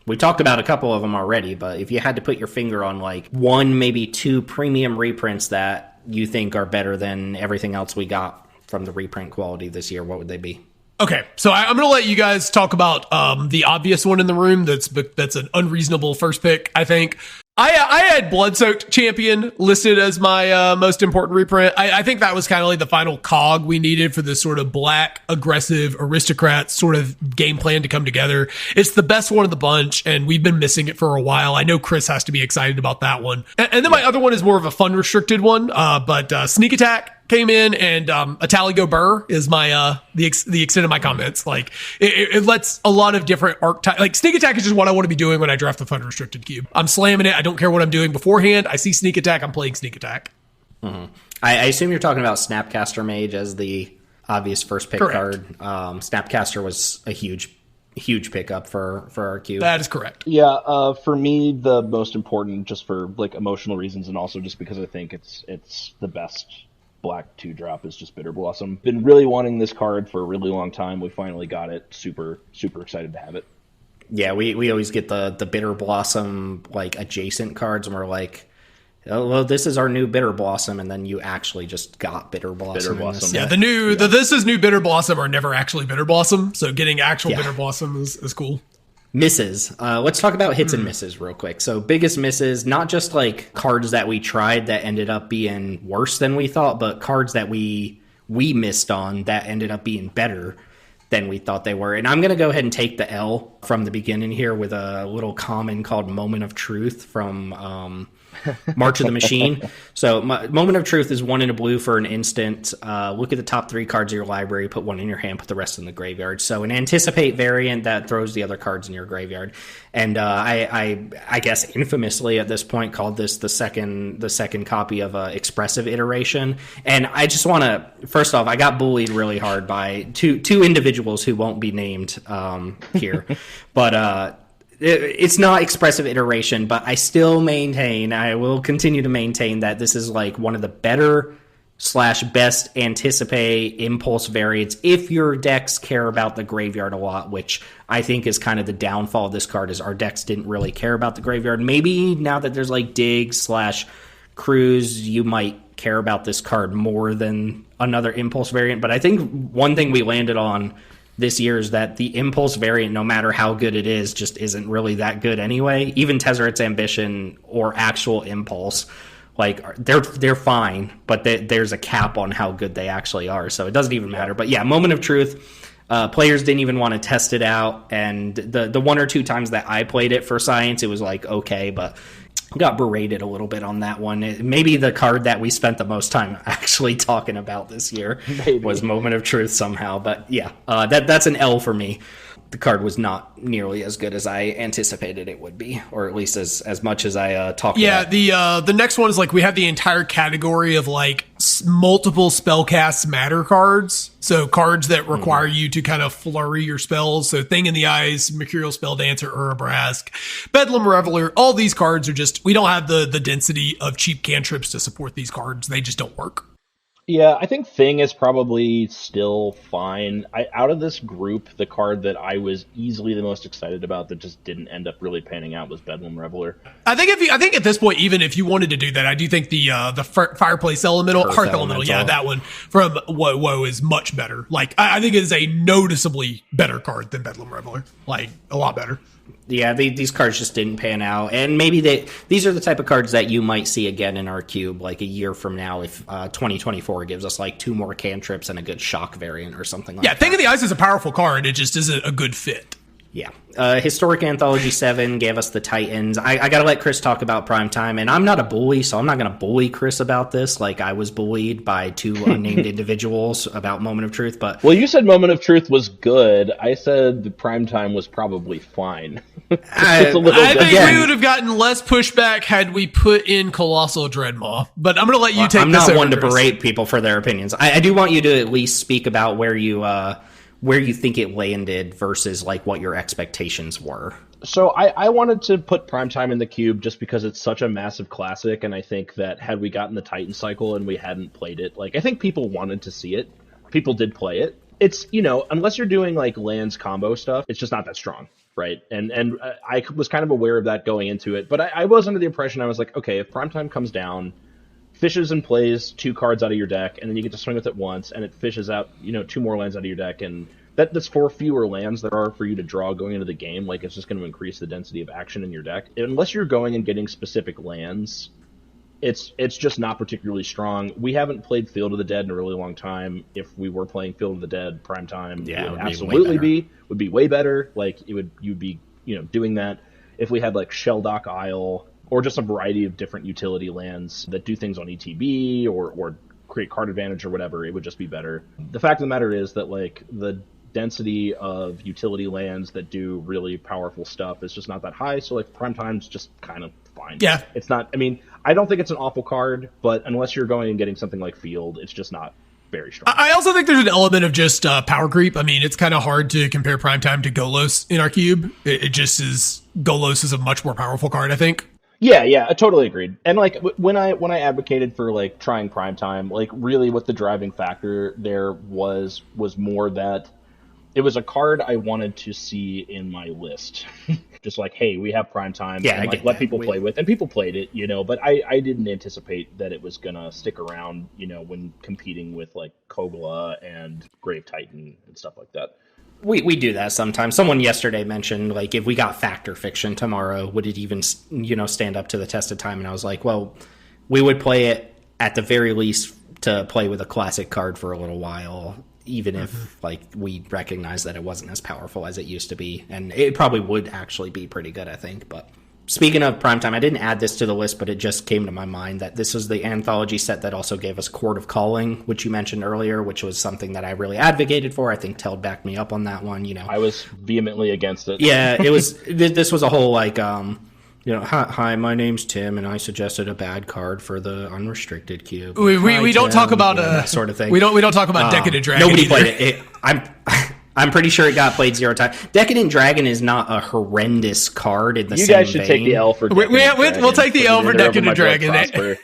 We talked about a couple of them already, but if you had to put your finger on like 1, maybe 2 premium reprints that you think are better than everything else we got from the reprint quality this year, what would they be? Okay, so I'm going to let you guys talk about the obvious one in the room that's an unreasonable first pick, I think. I had Blood-Soaked Champion listed as my most important reprint. I think that was kind of like the final cog we needed for this sort of black, aggressive, aristocrat sort of game plan to come together. It's the best one of the bunch, and we've been missing it for a while. I know Chris has to be excited about that one. And then my other one is more of a fun restricted one, but Sneak Attack came in, and Italigo Burr is my the extent of my comments. Like it lets a lot of different archetypes. Like Sneak Attack is just what I want to be doing when I draft the fun restricted cube. I'm slamming it. I don't care what I'm doing beforehand. I see Sneak Attack. I'm playing Sneak Attack. Mm-hmm. I assume you're talking about Snapcaster Mage as the obvious first pick card. Snapcaster was a huge pickup for our cube. That is correct. Yeah, for me, the most important, just for like emotional reasons, and also just because I think it's the best black 2-drop, is just Bitter Blossom. Been really wanting this card for a really long time. We finally got it. Super excited to have it. Yeah, we always get the Bitter Blossom like adjacent cards, and we're like, oh, well, this is our new Bitter Blossom, and then you actually just got Bitter Blossom. Yeah, the this is new Bitter Blossom are never actually Bitter Blossom, so getting actual Bitter Blossom is cool. Misses. Let's talk about hits and misses real quick. So biggest misses, not just like cards that we tried that ended up being worse than we thought, but cards that we missed on that ended up being better than we thought they were. And I'm going to go ahead and take the L from the beginning here with a little common called Moment of Truth from March of the Machine. So Moment of Truth is 1 in a blue for an instant. Look at the top 3 cards of your library, put 1 in your hand, put the rest in the graveyard. So an Anticipate variant that throws the other cards in your graveyard. And I guess infamously at this point called this the second copy of Expressive Iteration. And I just want to, first off, I got bullied really hard by two individuals who won't be named here. But it's not Expressive Iteration, but I still maintain, I will continue to maintain that this is like one of the better / best Anticipate Impulse variants if your decks care about the graveyard a lot, which I think is kind of the downfall of this card, is our decks didn't really care about the graveyard. Maybe now that there's like Dig / Cruise, you might care about this card more than another Impulse variant. But I think one thing we landed on this year is that the Impulse variant, no matter how good it is, just isn't really that good anyway. Even Tezzeret's Ambition or actual Impulse, like they're fine, but there's a cap on how good they actually are, so it doesn't even matter. But yeah, Moment of Truth, players didn't even want to test it out, and the 1 or 2 times that I played it for Science, it was like okay, but got berated a little bit on that one. Maybe the card that we spent the most time actually talking about this year was Moment of Truth somehow. But yeah, that's an L for me. the card was not nearly as good as I anticipated it would be, or at least as much as I talked about. Yeah, the next one is like we have the entire category of like multiple spellcasts matter cards. So cards that require you to kind of flurry your spells. So Thing in the Eyes, Mercurial Spell Dancer, Urabrask, Bedlam Reveler. All these cards are just, we don't have the density of cheap cantrips to support these cards. They just don't work. Yeah, I think Thing is probably still fine. Out of this group, the card that I was easily the most excited about that just didn't end up really panning out was Bedlam Reveler. I think at this point, even if you wanted to do that, I do think the Fireplace Elemental, Hearth Elemental, yeah, that one from Woe is much better. Like, I think it is a noticeably better card than Bedlam Reveler. Like, a lot better. Yeah, these cards just didn't pan out, and maybe these are the type of cards that you might see again in our cube like a year from now if 2024 gives us like 2 more cantrips and a good shock variant or something like that. Yeah, Thing of the Eyes is a powerful card. It just isn't a good fit. Yeah. Historic Anthology 7 gave us the Titans. I gotta let Chris talk about Primetime, and I'm not a bully, so I'm not gonna bully Chris about this like I was bullied by 2 unnamed individuals about Moment of Truth. But well, you said Moment of Truth was good. I said the Primetime was probably fine. I think we would have gotten less pushback had we put in Colossal Dreadmaw, but I'm gonna let you take I'm this not over, one to Chris. berate people for their opinions. I do want you to at least speak about where you think it landed versus like what your expectations were. So I wanted to put Primetime in the cube just because it's such a massive classic, and I think that had we gotten the Titan cycle and we hadn't played it, like I think people wanted to see it. People did play it. It's, unless you're doing like lands combo stuff, it's just not that strong, right? And I was kind of aware of that going into it, but I was under the impression, I was like, okay, if Primetime comes down, fishes and plays 2 cards out of your deck, and then you get to swing with it once, and it fishes out, 2 more lands out of your deck, and that's 4 fewer lands there are for you to draw going into the game. Like, it's just going to increase the density of action in your deck. Unless you're going and getting specific lands, it's just not particularly strong. We haven't played Field of the Dead in a really long time. If we were playing Field of the Dead Primetime, it would absolutely would be way better. Like, you'd be doing that. If we had like Shelldock Isle, or just a variety of different utility lands that do things on ETB or create card advantage or whatever, it would just be better. The fact of the matter is that like the density of utility lands that do really powerful stuff is just not that high, so like Primetime's just kind of fine. Yeah. It's not, I don't think it's an awful card, but unless you're going and getting something like Field, it's just not very strong. I also think there's an element of just power creep. It's kind of hard to compare Primetime to Golos in our cube. It just is, Golos is a much more powerful card, I think. Yeah, I totally agreed. And like when I advocated for like trying Primetime, like really what the driving factor there was more that it was a card I wanted to see in my list. Just like, hey, we have Primetime, and like let people play with, and people played it, but I didn't anticipate that it was gonna stick around, when competing with like Kogla and Grave Titan and stuff like that. We do that sometimes. Someone yesterday mentioned, like, if we got Fact or Fiction tomorrow, would it even, stand up to the test of time? And I was like, well, we would play it at the very least to play with a classic card for a little while, even if, like, we recognize that it wasn't as powerful as it used to be. And it probably would actually be pretty good, I think. But speaking of Primetime, I didn't add this to the list, but it just came to my mind that this was the anthology set that also gave us Court of Calling, which you mentioned earlier, which was something that I really advocated for. I think Teld backed me up on that one. I was vehemently against it. Yeah, it was. This was a whole like, hi, my name's Tim, and I suggested a bad card for the unrestricted cube. We don't talk about that sort of thing. We don't talk about Decadent Dragon. Nobody played it. I'm pretty sure it got played 0 times. Decadent Dragon is not a horrendous card in the same vein. You guys should take the L for Decadent Dragon. We'll take the L for Decadent Dragon.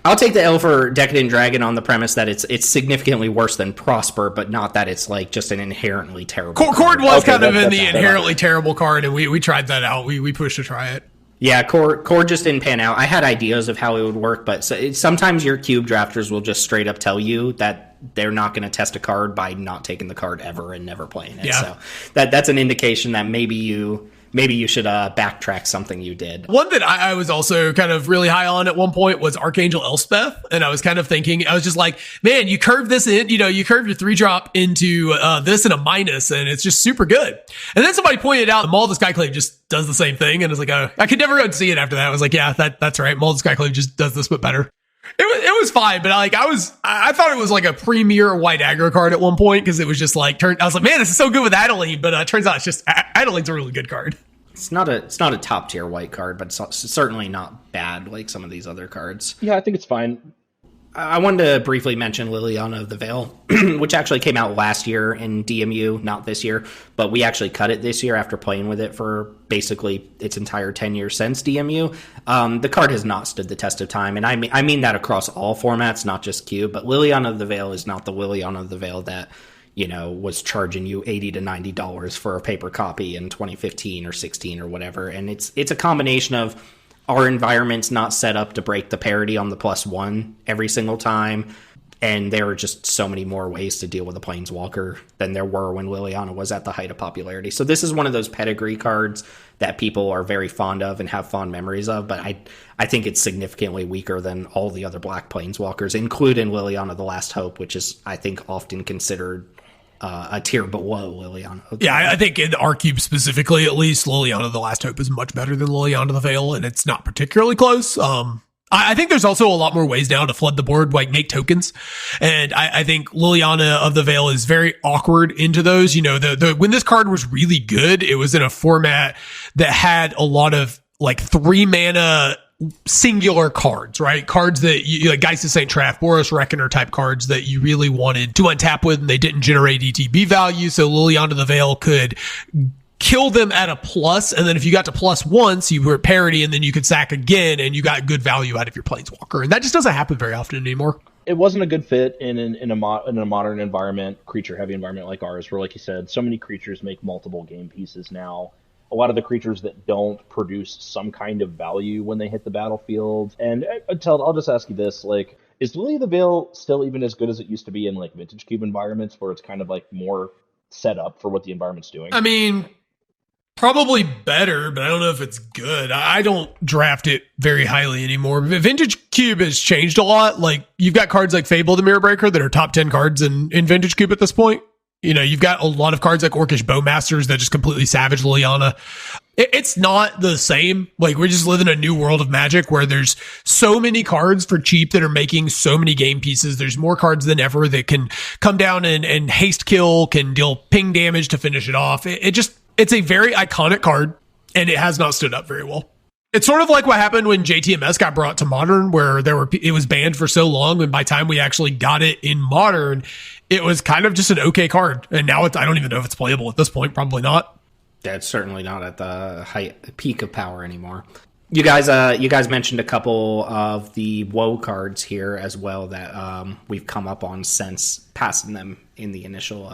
I'll take the L for Decadent Dragon on the premise that it's significantly worse than Prosper, but not that it's like just an inherently terrible card. Cord was kind of in the inherently terrible card, and we tried that out. We pushed to try it. Yeah, Core just didn't pan out. I had ideas of how it would work, but sometimes your cube drafters will just straight up tell you that they're not going to test a card by not taking the card ever and never playing it. Yeah. So that's an indication that maybe you should backtrack something you did. One that I was also kind of really high on at one point was Archangel Elspeth. And I was kind of thinking, I was just like, man, you curved this in, you curved your 3-drop into this and a minus, and it's just super good. And then somebody pointed out Maul the Skyclave just does the same thing. And I was like, I could never unsee it after that. I was like, yeah, that's right. Maul the Skyclave just does this, but better. It was fine, but I thought it was like a premier white aggro card at one point because it was just like I was like, man, this is so good with Adeline, but it turns out it's just Adeline's a really good card. It's not a top tier white card, but it's certainly not bad like some of these other cards. Yeah, I think it's fine. I wanted to briefly mention Liliana of the Veil, which actually came out last year in DMU, not this year, but we actually cut it this year after playing with it for basically its entire 10 years since DMU. The card has not stood the test of time, and I mean that across all formats, not just Cube, but Liliana of the Veil is not the Liliana of the Veil that, was charging you $80 to $90 for a paper copy in 2015 or 16 or whatever, and it's a combination of our environment's not set up to break the parity on the +1 every single time, and there are just so many more ways to deal with a Planeswalker than there were when Liliana was at the height of popularity. So this is one of those pedigree cards that people are very fond of and have fond memories of, but I think it's significantly weaker than all the other black Planeswalkers, including Liliana the Last Hope, which is, I think, often considered a tier below Liliana. Yeah, I think in our cube specifically, at least, Liliana the Last Hope is much better than Liliana the Veil, and it's not particularly close. I think there's also a lot more ways now to flood the board, like make tokens. And I think Liliana of the Veil is very awkward into those. When this card was really good, it was in a format that had a lot of like 3 mana singular cards, right? Cards that you like Geist of St. Traff, Boros Reckoner type cards that you really wanted to untap with, and they didn't generate ETB value. So Liliana the Veil could kill them at a plus, and then if you got to +1, you were at parity, and then you could sack again, and you got good value out of your Planeswalker. And that just doesn't happen very often anymore. It wasn't a good fit in a modern environment, creature-heavy environment like ours, where, like you said, so many creatures make multiple game pieces now. A lot of the creatures that don't produce some kind of value when they hit the battlefield. And I'll just ask you this, like, is Lily of the Veil still even as good as it used to be in, like, Vintage Cube environments, where it's kind of, like, more set up for what the environment's doing? I mean, probably better, but I don't know if it's good. I don't draft it very highly anymore. Vintage Cube has changed a lot. Like, you've got cards like Fable the Mirror Breaker that are top 10 cards in Vintage Cube at this point. You've got a lot of cards like Orcish Bowmasters that just completely savage Liliana. It's not the same. Like, we're just living a new world of Magic where there's so many cards for cheap that are making so many game pieces. There's more cards than ever that can come down and haste kill, can deal ping damage to finish it off. It's a very iconic card, and it has not stood up very well. It's sort of like what happened when JTMS got brought to Modern, where it was banned for so long, and by the time we actually got it in Modern, it was kind of just an okay card. And now I don't even know if it's playable at this point. Probably not. That's certainly not at the peak of power anymore. You guys mentioned a couple of the woe cards here as well that we've come up on since passing them in the initial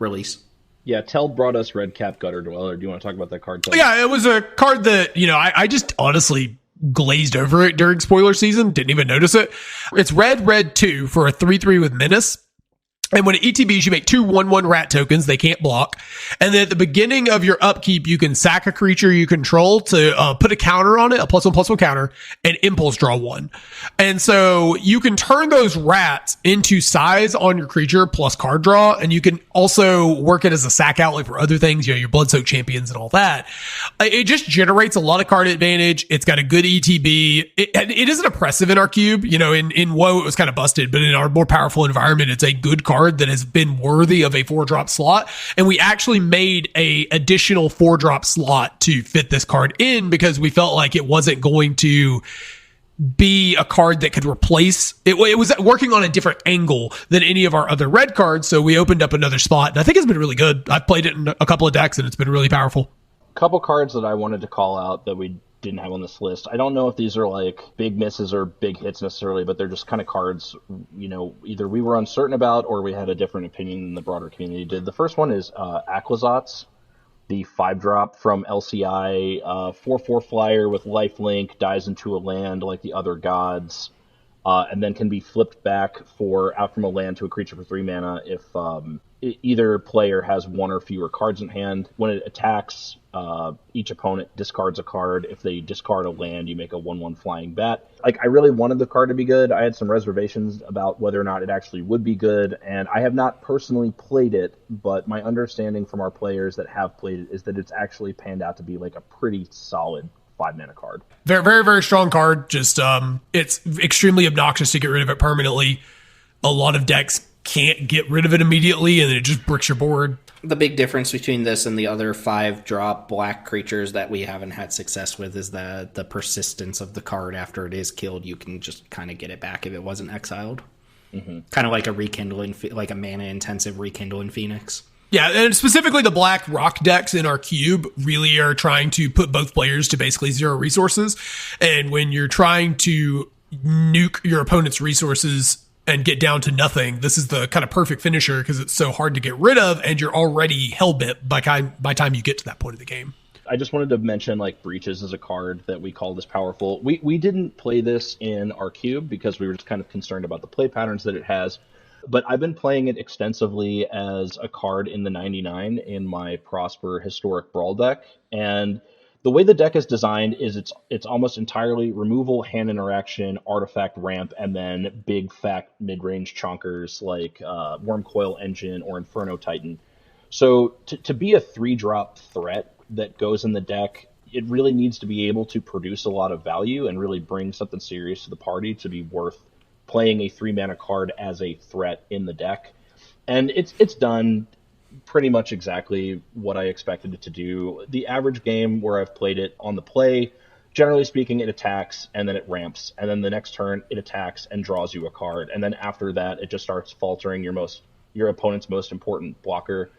release. Yeah, Tell brought us Redcap Gutter Dweller. Do you want to talk about that card, Tell? Yeah, it was a card that, I just honestly glazed over it during spoiler season. Didn't even notice it. It's red 2 for a 3/3 with Menace. And when it ETBs, you make 2 1/1 rat tokens. They can't block. And then at the beginning of your upkeep, you can sack a creature you control to put a counter on it, a +1/+1 counter, and impulse draw 1. And so you can turn those rats into size on your creature plus card draw, and you can also work it as a sack outlay for other things, your Bloodsoaked Champions and all that. It just generates a lot of card advantage. It's got a good ETB. It isn't oppressive in our cube. In WoW, it was kind of busted, but in our more powerful environment, it's a good card that has been worthy of a 4-drop slot, and we actually made a additional 4-drop slot to fit this card in because we felt like it wasn't going to be a card that could replace it. It was working on a different angle than any of our other red cards, so we opened up another spot, and I think it's been really good. I've played it in a couple of decks, and it's been really powerful. Couple cards that I wanted to call out that we didn't have on this list. I don't know if these are like big misses or big hits necessarily, but they're just kind of cards, either we were uncertain about or we had a different opinion than the broader community did. The first one is Aquazotz, the 5-drop from LCI, 4/4 flyer with lifelink, dies into a land like the other gods, and then can be flipped back out from a land to a creature for 3 mana if either player has 1 or fewer cards in hand. When it attacks, each opponent discards a card. If they discard a land, you make a 1/1 flying bat. Like, I really wanted the card to be good. I had some reservations about whether or not it actually would be good, and I have not personally played it, but my understanding from our players that have played it is that it's actually panned out to be like a pretty solid 5-mana card. Very, very, very strong card. Just it's extremely obnoxious to get rid of it permanently. A lot of decks can't get rid of it immediately, and then it just bricks your board. The big difference between this and the other 5-drop black creatures that we haven't had success with is the persistence of the card after it is killed. You can just kind of get it back if it wasn't exiled. Mm-hmm. Kind of like a rekindling, like a mana-intensive rekindling Phoenix. Yeah, and specifically the black rock decks in our cube really are trying to put both players to basically 0 resources. And when you're trying to nuke your opponent's resources and get down to nothing, this is the kind of perfect finisher because it's so hard to get rid of, and you're already hell-bent by time you get to that point of the game. I just wanted to mention, like, Breaches is a card that we call this powerful. We didn't play this in our cube because we were just kind of concerned about the play patterns that it has. But I've been playing it extensively as a card in the 99 in my Prosper Historic Brawl deck. And the way the deck is designed is it's almost entirely removal, hand interaction, artifact ramp, and then big fat mid-range chonkers like Wormcoil Engine or Inferno Titan. So to be a 3-drop threat that goes in the deck, it really needs to be able to produce a lot of value and really bring something serious to the party to be worth playing a 3-mana card as a threat in the deck. And it's done pretty much exactly what I expected it to do. The average game where I've played it on the play, generally speaking, it attacks and then it ramps, and then the next turn it attacks and draws you a card, and then after that it just starts faltering your opponent's most important blocker.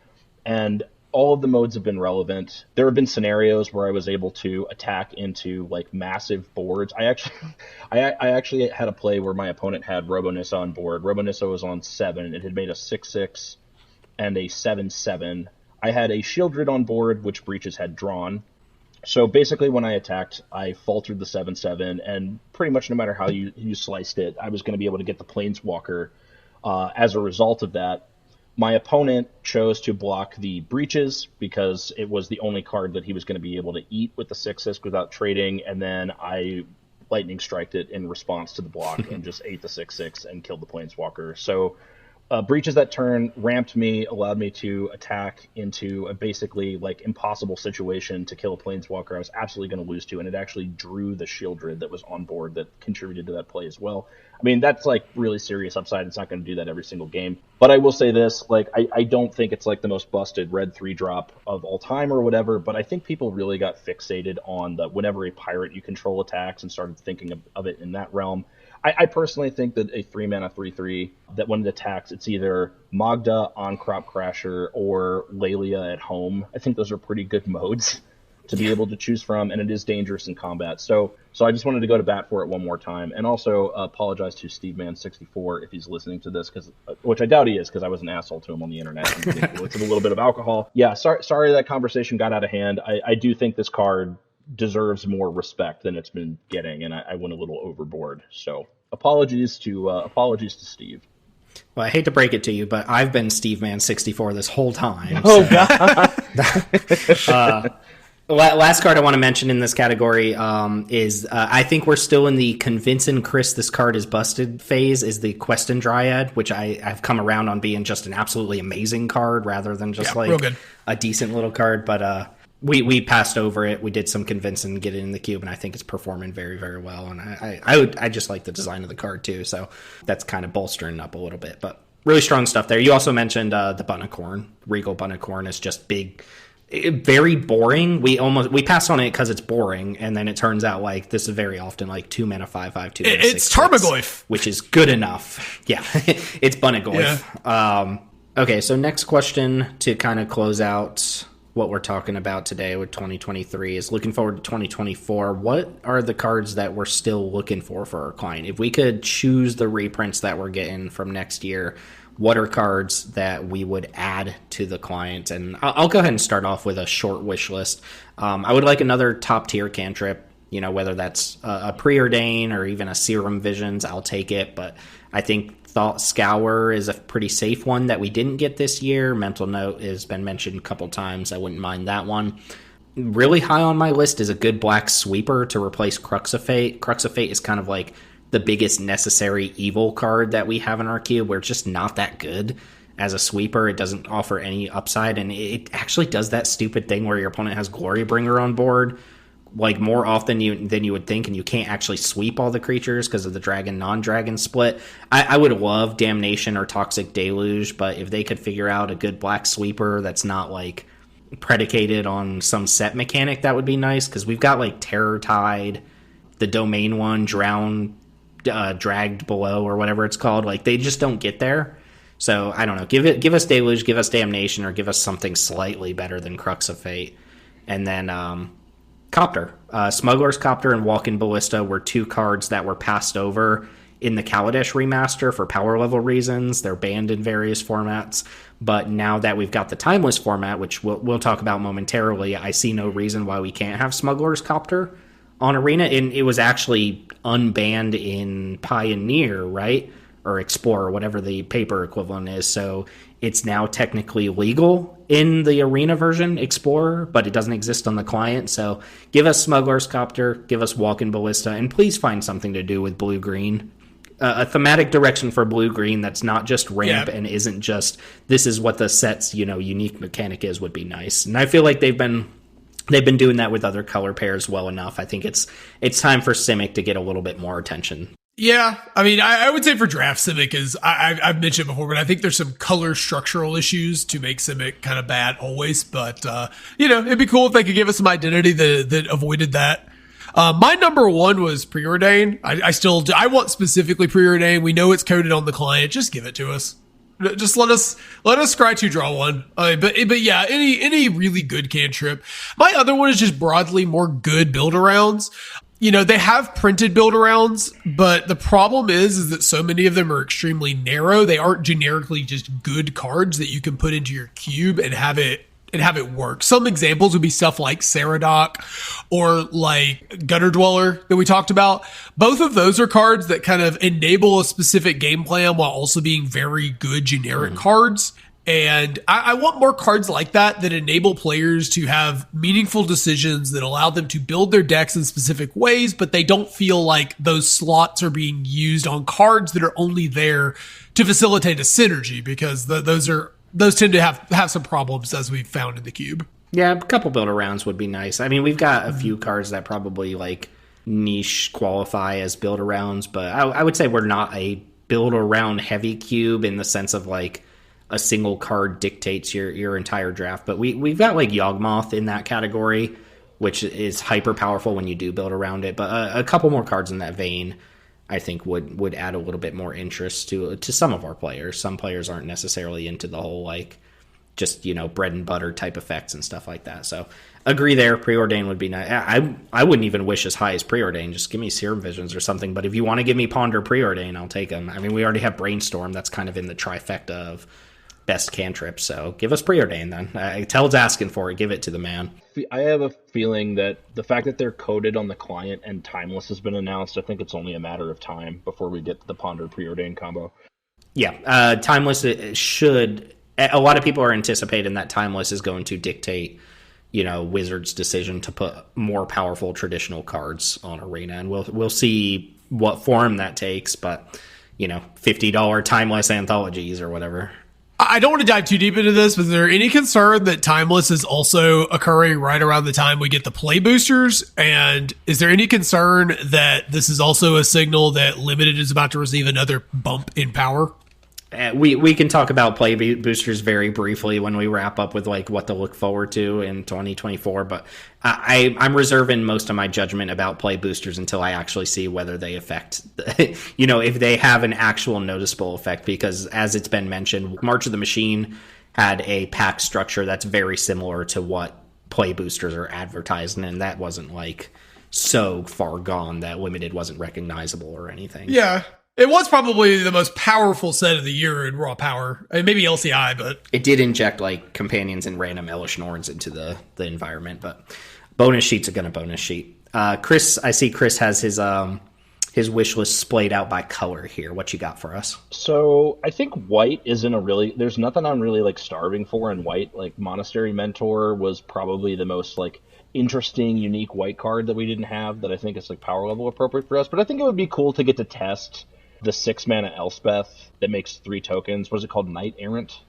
And all of the modes have been relevant. There have been scenarios where I was able to attack into like massive boards. I actually had a play where my opponent had Robonissa on board. Robonissa was on 7. It had made a 6/6 and a 7/7. I had a Shieldred on board, which Breaches had drawn. So basically when I attacked, I faltered the 7/7, and pretty much no matter how you sliced it, I was going to be able to get the Planeswalker. As a result of that, my opponent chose to block the Breaches because it was the only card that he was going to be able to eat with the 6/6 without trading, and then I lightning striked it in response to the block and just ate the 6/6 and killed the Planeswalker. So Breaches that turn ramped me, allowed me to attack into a basically like impossible situation to kill a Planeswalker I was absolutely going to lose to, and it actually drew the Shieldred that was on board that contributed to that play as well. I mean, that's like really serious upside. It's not going to do that every single game. But I will say this, like, I don't think it's like the most busted red 3-drop of all time or whatever, but I think people really got fixated on the whenever a pirate you control attacks and started thinking of it in that realm. I personally think that a 3-mana 3/3 that when it attacks, it's either Magda on Crop Crasher or Lelia at home. I think those are pretty good modes to be able to choose from, and it is dangerous in combat. So I just wanted to go to bat for it one more time, and also apologize to SteveMan64 if he's listening to this, which I doubt he is, because I was an asshole to him on the internet and with a little bit of alcohol. Yeah, sorry that conversation got out of hand. I do think this card deserves more respect than it's been getting, and I went a little overboard. So apologies to Steve. Well, I hate to break it to you, but I've been SteveMan64 this whole time. Oh, God. Last card I want to mention in this category is I think we're still in the convincing Chris this card is busted phase, is the Questing Dryad, which I've come around on being just an absolutely amazing card rather than just like a decent little card. But we passed over it. We did some convincing to get it in the cube, and I think it's performing very, very well. And I just like the design of the card too, so that's kind of bolstering up a little bit. But really strong stuff there. You also mentioned the Bunnicorn. Regal Bunnicorn is just big. Very boring. We passed on it because it's boring, and then it turns out like this is very often like 2-mana 5/5, 2-mana 6/6, it's Tarmogoyf, which is good enough. Yeah, it's Bunnigoyf. Yeah. Okay, so next question to kind of close out what we're talking about today with 2023 is looking forward to 2024. What are the cards that we're still looking for our client? If we could choose the reprints that we're getting from next year, what are cards that we would add to the client? And I'll go ahead and start off with a short wish list. I would like another top tier cantrip, whether that's a Preordain or even a Serum Visions, I'll take it. But I think Thought Scour is a pretty safe one that we didn't get this year. Mental Note has been mentioned a couple times. I wouldn't mind that one. Really high on my list is a good black sweeper to replace Crux of Fate. Crux of Fate is kind of like the biggest necessary evil card that we have in our cube. We're just not that good as a sweeper. It doesn't offer any upside, and it actually does that stupid thing where your opponent has Glorybringer on board. like more often than you would think, and you can't actually sweep all the creatures because of the dragon non-dragon split. I would love Damnation or Toxic Deluge, but if they could figure out a good black sweeper that's not like predicated on some set mechanic, that would be nice, because we've got like Terror Tide, the domain one, Drown, Dragged Below, or whatever it's called. Like, they just don't get there. So I don't know. Give us Deluge, give us Damnation, or give us something slightly better than Crux of Fate. And then Copter, Smuggler's Copter and Walk-in Ballista were two cards that were passed over in the Kaladesh remaster for power level reasons. They're banned in various formats, but now that we've got the Timeless format, which we'll talk about momentarily, I see no reason why we can't have Smuggler's Copter on Arena. And it was actually unbanned in Pioneer, right? Or Explorer, whatever the paper equivalent is. So it's now technically legal in the Arena version, Explorer, but it doesn't exist on the client. So give us Smuggler's Copter, give us Walk-in Ballista, and please find something to do with blue-green. A thematic direction for blue-green that's not just ramp and isn't just, this is what the set's, unique mechanic is, would be nice. And I feel like they've been doing that with other color pairs well enough. I think it's time for Simic to get a little bit more attention. Yeah, I mean, I would say for Draft Simic is, I've mentioned before, but I think there's some color structural issues to make Simic kind of bad always. But, it'd be cool if they could give us some identity that avoided that. My number one was Preordain. I want specifically Preordain. We know it's coded on the client. Just give it to us. Just let us scry 2, draw 1. But yeah, any really good cantrip. My other one is just broadly more good build-arounds. They have printed build-arounds, but the problem is that so many of them are extremely narrow. They aren't generically just good cards that you can put into your cube and have it work. Some examples would be stuff like Saradoc or like Gutter Dweller that we talked about. Both of those are cards that kind of enable a specific game plan while also being very good generic cards. And I want more cards like that enable players to have meaningful decisions that allow them to build their decks in specific ways, but they don't feel like those slots are being used on cards that are only there to facilitate a synergy, because those tend to have some problems, as we've found in the cube. Yeah, a couple build-arounds would be nice. I mean, we've got a few cards that probably like niche qualify as build-arounds, but I would say we're not a build-around heavy cube in the sense of like a single card dictates your entire draft. But we've got like Yawgmoth in that category, which is hyper powerful when you do build around it. But a couple more cards in that vein, I think would add a little bit more interest to some of our players. Some players aren't necessarily into the whole like just bread and butter type effects and stuff like that. So agree there. Preordain would be nice. I wouldn't even wish as high as Preordain. Just give me Serum Visions or something. But if you want to give me Ponder Preordain, I'll take them. I mean, we already have Brainstorm. That's kind of in the trifecta of best cantrip, so give us Preordain then. Tel's asking for it. Give it to the man. I have a feeling that the fact that they're coded on the client and Timeless has been announced, I think it's only a matter of time before we get the Ponder Preordain combo. Yeah, Timeless should. A lot of people are anticipating that Timeless is going to dictate, Wizards' decision to put more powerful traditional cards on Arena, and we'll see what form that takes. But $50 Timeless anthologies or whatever. I don't want to dive too deep into this, but is there any concern that Timeless is also occurring right around the time we get the play boosters? And is there any concern that this is also a signal that Limited is about to receive another bump in power? We can talk about play boosters very briefly when we wrap up with like what to look forward to in 2024, but I'm reserving most of my judgment about play boosters until I actually see whether they affect if they have an actual noticeable effect, because as it's been mentioned, March of the Machine had a pack structure that's very similar to what play boosters are advertising, and that wasn't like so far gone that Limited wasn't recognizable or anything. Yeah. It was probably the most powerful set of the year in raw power. I mean, maybe LCI, but it did inject like companions and random Elish Norns into the environment. But bonus sheets are going to bonus sheet. Chris, I see Chris has his wish list splayed out by color here. What you got for us? So I think white isn't there's nothing I'm really like starving for in white. Like Monastery Mentor was probably the most like interesting, unique white card that we didn't have that I think is like power level appropriate for us. But I think it would be cool to get to test the 6-mana Elspeth that makes 3 tokens. What is it called? Knight Errant?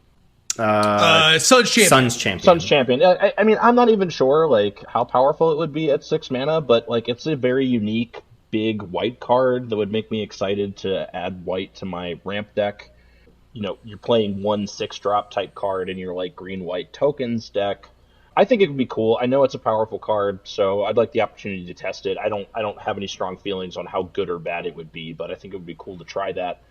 Sun's Champion. Sun's Champion. I mean, I'm not even sure like how powerful it would be at 6 mana, but like it's a very unique big white card that would make me excited to add white to my ramp deck. You know, you're playing 1 6-drop type card in your like green-white tokens deck. I think it would be cool. I know it's a powerful card, so I'd like the opportunity to test it. I don't have any strong feelings on how good or bad it would be, but I think it would be cool to try that.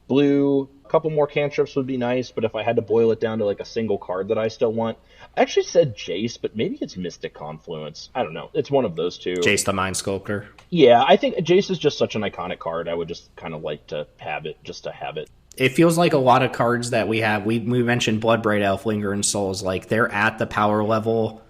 Blue, a couple more cantrips would be nice, but if I had to boil it down to like a single card that I still want, I actually said Jace, but maybe it's Mystic Confluence. I don't know. It's one of those two. Jace the Mind Sculptor. Yeah, I think Jace is just such an iconic card. I would just kind of like to have it, just to have it. It feels like a lot of cards that we have, we mentioned Bloodbraid Elf, Lingering Souls, like they're at the power level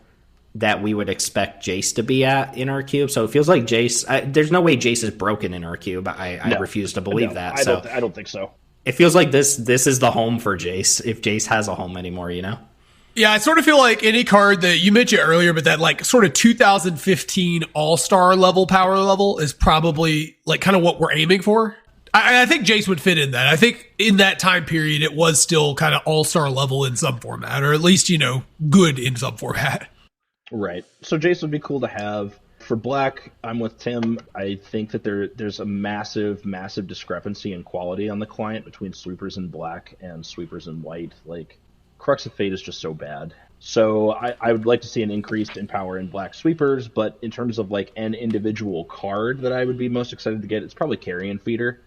that we would expect Jace to be at in our cube. So it feels like Jace, there's no way Jace is broken in our cube. I refuse to believe that. I don't think so. It feels like this is the home for Jace, if Jace has a home anymore, you know? Yeah, I sort of feel like any card that you mentioned earlier, but that like sort of 2015 All-Star level power level is probably like kind of what we're aiming for. I think Jace would fit in that. I think in that time period, it was still kind of all-star level in some format, or at least, you know, good in some format. Right. So Jace would be cool to have. For black, I'm with Tim. I think that there's a massive, massive discrepancy in quality on the client between sweepers in black and sweepers in white. Like, Crux of Fate is just so bad. So I would like to see an increase in power in black sweepers, but in terms of like an individual card that I would be most excited to get, it's probably Carrion Feeder.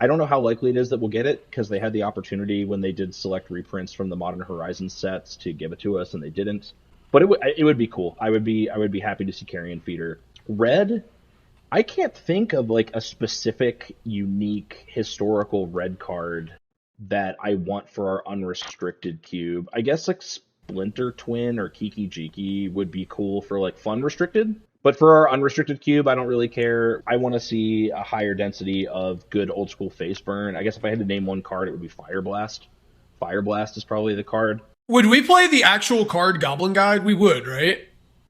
I don't know how likely it is that we'll get it, because they had the opportunity when they did select reprints from the Modern Horizons sets to give it to us, and they didn't. But it would be cool. I would be happy to see Carrion Feeder. Red, I can't think of like a specific, unique, historical red card that I want for our unrestricted cube. I guess like Splinter Twin or Kiki Jiki would be cool for like fun restricted. But for our unrestricted cube, I don't really care. I want to see a higher density of good old school face burn. I guess if I had to name one card, it would be Fire Blast. Fire Blast is probably the card. Would we play the actual card Goblin Guide? We would, right?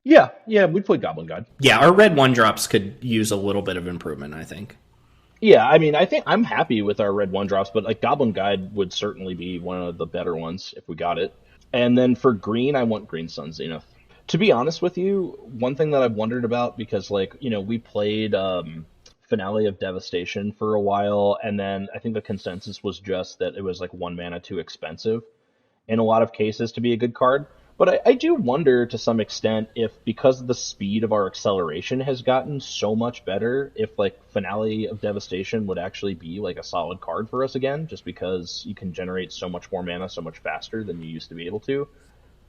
Yeah, we'd play Goblin Guide. Yeah, our red 1-drops could use a little bit of improvement, I think. Yeah, I mean, I think I'm happy with our red 1-drops, but like Goblin Guide would certainly be one of the better ones if we got it. And then for green, I want Green Sun Zenith. To be honest with you, one thing that I've wondered about, because, like, you know, we played Finale of Devastation for a while, and then I think the consensus was just that it was, like, 1 mana too expensive in a lot of cases to be a good card. But I do wonder, to some extent, if because the speed of our acceleration has gotten so much better, if, like, Finale of Devastation would actually be, like, a solid card for us again, just because you can generate so much more mana so much faster than you used to be able to.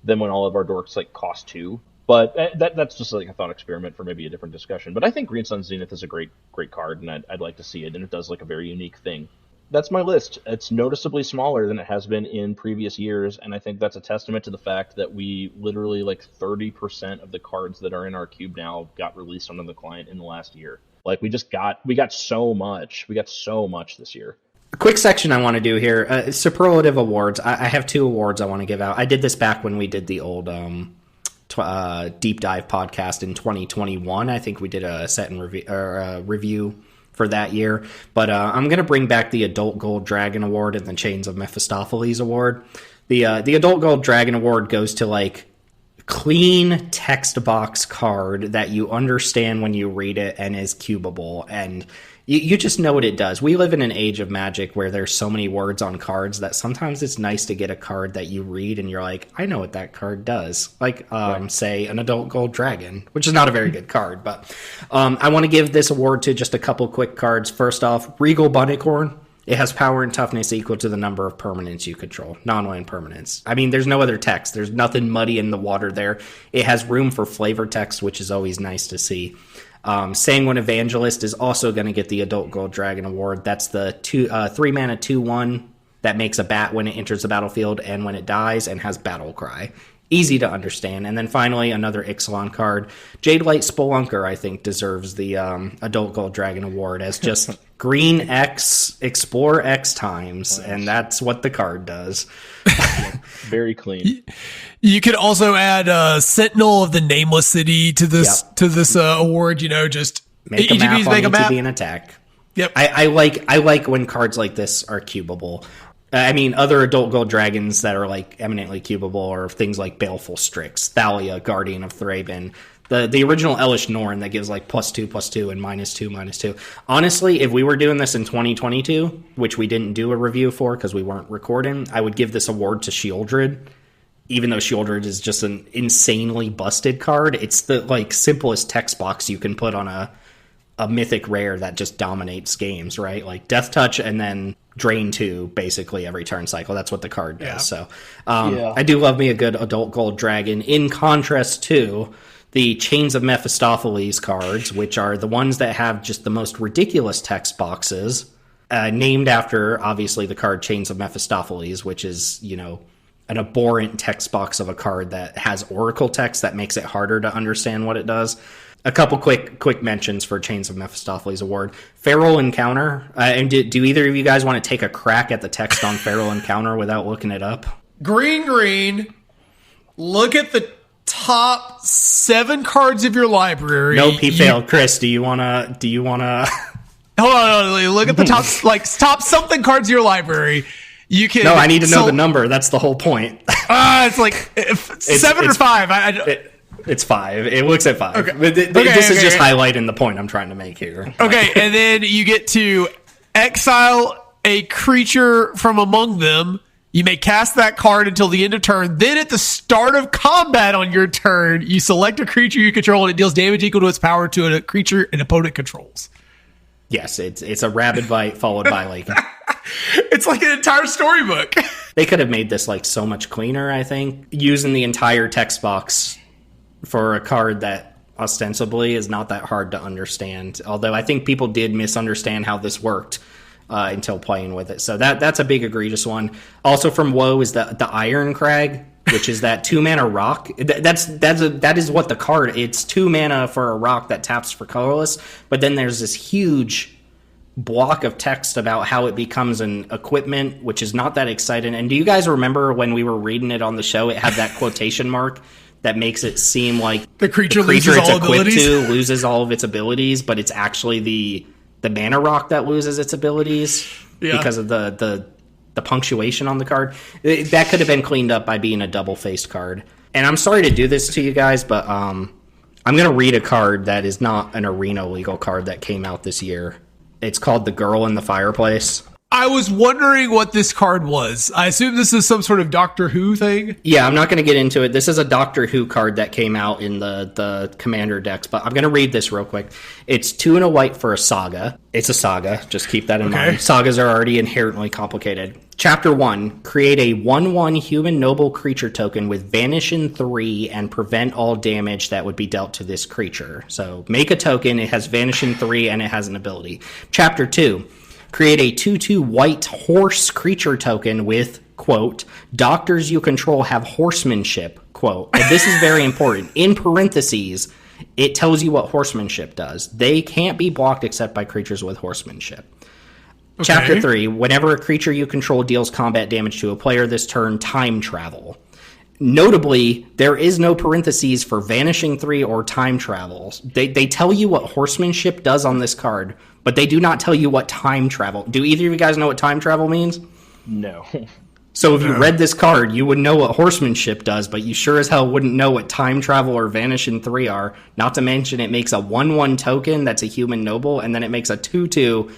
Than when all of our dorks like cost 2. But that's just like a thought experiment for maybe a different discussion. But I think Green Sun Zenith is a great card, and I'd like to see it, and it does like a very unique thing. That's my list. It's noticeably smaller than it has been in previous years, and I think that's a testament to the fact that we literally like 30% of the cards that are in our cube now got released onto the client in the last year. Like we got so much. We got so much this year. A quick section I want to do here, Superlative Awards. I have 2 awards I want to give out. I did this back when we did the old deep dive podcast in 2021. I think we did a set and review for that year. But I'm going to bring back the Adult Gold Dragon Award and the Chains of Mephistopheles Award. The Adult Gold Dragon Award goes to like clean text box card that you understand when you read it and is cubable, and you just know what it does. We live in an age of Magic where there's so many words on cards that sometimes it's nice to get a card that you read and you're like, I know what that card does. Like, say, an Adult Gold Dragon, which is not a very good card. But I want to give this award to just a couple quick cards. First off, Regal Bunnicorn. It has power and toughness equal to the number of permanents you control. Non-land permanents. I mean, there's no other text. There's nothing muddy in the water there. It has room for flavor text, which is always nice to see. Sanguine Evangelist is also going to get the Adult Gold Dragon Award. That's the 3 mana 2/1 that makes a bat when it enters the battlefield and when it dies, and has Battle Cry. Easy to understand. And then finally, another Ixalan card. Jadelight Spelunker, I think, deserves the Adult Gold Dragon Award as just green X, explore X times, and that's what the card does. Very clean. You could also add Sentinel of the Nameless City to this award. You know, just make a map on ETB and attack. Yep. I like when cards like this are cubable. I mean, other adult gold dragons that are like eminently cubable are things like Baleful Strix, Thalia, Guardian of Thraben, the original Elish Norn that gives like +2/+2 and -2/-2. Honestly, if we were doing this in 2022, which we didn't do a review for because we weren't recording, I would give this award to Shieldred. Even though Shieldred is just an insanely busted card, it's the like simplest text box you can put on a mythic rare that just dominates games, right? Like Death Touch and then Drain 2 basically every turn cycle. That's what the card does. Yeah. So I do love me a good adult gold dragon, in contrast to the Chains of Mephistopheles cards, which are the ones that have just the most ridiculous text boxes, named after, obviously, the card Chains of Mephistopheles, which is, you know, an abhorrent text box of a card that has oracle text that makes it harder to understand what it does. A couple quick mentions for Chains of Mephistopheles Award. Feral Encounter. And do either of you guys want to take a crack at the text on Feral Encounter without looking it up? Green. Look at the top 7 cards of your library. Nope, he failed. Chris, do you wanna Hold on, look at the top something cards of your librry. You can. No, I need to know the number. That's the whole point. It's like 7 or 5. It's 5. It looks at 5. Okay. This is just highlighting the point I'm trying to make here. Okay, and then you get to exile a creature from among them. You may cast that card until the end of turn. Then at the start of combat on your turn, you select a creature you control and it deals damage equal to its power to a creature an opponent controls. Yes, it's a rabid bite followed by like... It's like an entire storybook. They could have made this like so much cleaner, I think, using the entire text box for a card that ostensibly is not that hard to understand. Although I think people did misunderstand how this worked until playing with it. So that's a big egregious one. Also from WoW is the Iron Crag, which is that 2-mana rock. That is what the card. It's 2 mana for a rock that taps for colorless. But then there's this huge block of text about how it becomes an equipment, which is not that exciting. And do you guys remember when we were reading it on the show? It had that quotation mark that makes it seem like the creature loses all abilities. Loses all of its abilities, but it's actually the mana rock that loses its abilities because of the punctuation on the card. That could have been cleaned up by being a double-faced card. And I'm sorry to do this to you guys, but I'm going to read a card that is not an arena legal card that came out this year. It's called The Girl in the Fireplace. I was wondering what this card was. I assume this is some sort of Doctor Who thing. Yeah, I'm not going to get into it. This is a Doctor Who card that came out in the Commander decks, but I'm going to read this real quick. It's 2 and a white for a saga. It's a saga. Just keep that in mind. Sagas are already inherently complicated. Chapter 1, create a 1/1 human noble creature token with Vanish in 3 and prevent all damage that would be dealt to this creature. So make a token, it has Vanish in 3, and it has an ability. Chapter 2, create a 2/2 white horse creature token with, quote, doctors you control have horsemanship, quote. And this is very important. In parentheses, it tells you what horsemanship does. They can't be blocked except by creatures with horsemanship. Okay. Chapter 3, whenever a creature you control deals combat damage to a player this turn, time travel. Notably, there is no parentheses for Vanishing 3 or time travels. They tell you what horsemanship does on this card, but they do not tell you what time travel. Do either of you guys know what time travel means? No. So if you read this card, you would know what horsemanship does, but you sure as hell wouldn't know what time travel or Vanish in 3 are. Not to mention it makes a 1/1 token that's a human noble, and then it makes a 2/2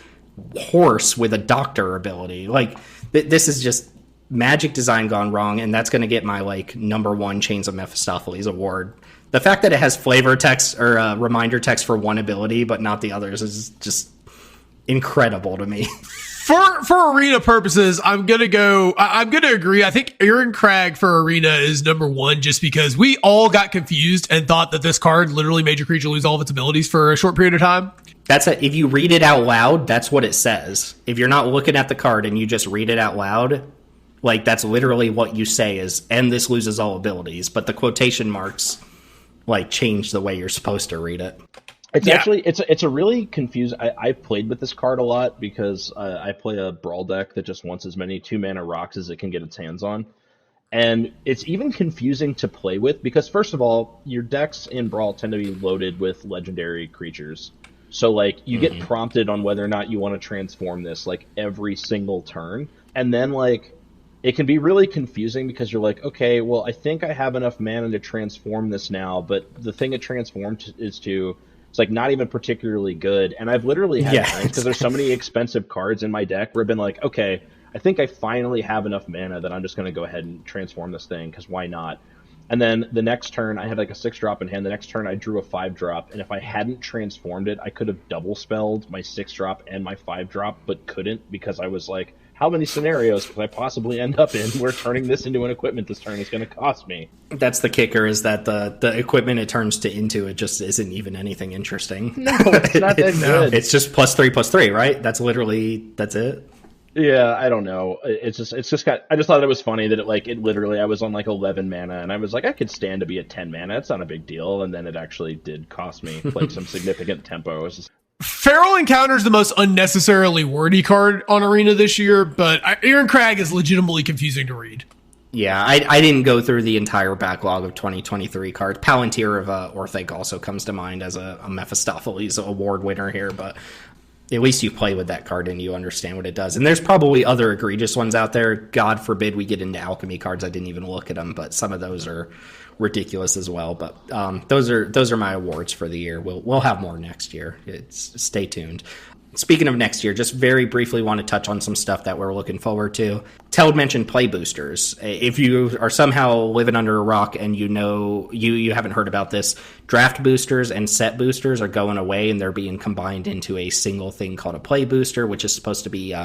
horse with a doctor ability. Like, this is just Magic design gone wrong, and that's going to get my like number 1 Chains of Mephistopheles award. The fact that it has flavor text or reminder text for one ability but not the others is just incredible to me. For arena purposes, I'm gonna agree. I think Iron Crag for arena is number 1 just because we all got confused and thought that this card literally made your creature lose all of its abilities for a short period of time. If you read it out loud, that's what it says. If you're not looking at the card and you just read it out loud, like, that's literally what you say is, and this loses all abilities. But the quotation marks, like, change the way you're supposed to read it. It's actually, it's a really confusing... I've played with this card a lot because I play a Brawl deck that just wants as many 2-mana rocks as it can get its hands on. And it's even confusing to play with because, first of all, your decks in Brawl tend to be loaded with legendary creatures. So, like, you get prompted on whether or not you want to transform this, like, every single turn. and then like it can be really confusing because you're like, okay, well, I think I have enough mana to transform this now, but the thing it transformed is to, it's like not even particularly good. And I've literally had times because there's so many expensive cards in my deck where I've been like, okay, I think I finally have enough mana that I'm just going to go ahead and transform this thing because why not? And then the next turn, I had like a 6-drop in hand. The next turn, I drew a 5-drop, and if I hadn't transformed it, I could have double spelled my 6-drop and my 5-drop, but couldn't because I was like, how many scenarios could I possibly end up in where turning this into an equipment this turn is going to cost me? That's the kicker, is that the equipment it turns into it just isn't even anything interesting. No, it's not that good. It's just +3/+3, right? That's it. Yeah, I don't know. I just thought it was funny that it literally, I was on like 11 mana and I was like, I could stand to be at 10 mana. It's not a big deal. And then it actually did cost me like some significant tempo. Feral Encounter is the most unnecessarily wordy card on Arena this year, but Iron Crag is legitimately confusing to read. Yeah, I didn't go through the entire backlog of 2023 cards. Palantir of Orthic also comes to mind as a Mephistopheles award winner here, but at least you play with that card and you understand what it does. And there's probably other egregious ones out there. God forbid we get into alchemy cards. I didn't even look at them, but some of those are ridiculous as well. But those are my awards for the year. We'll have more next year. Stay tuned. Speaking of next year, just very briefly want to touch on some stuff that we're looking forward to. Teld mentioned play boosters. If you are somehow living under a rock and you haven't heard about this, draft boosters and set boosters are going away and they're being combined into a single thing called a play booster, which is supposed to be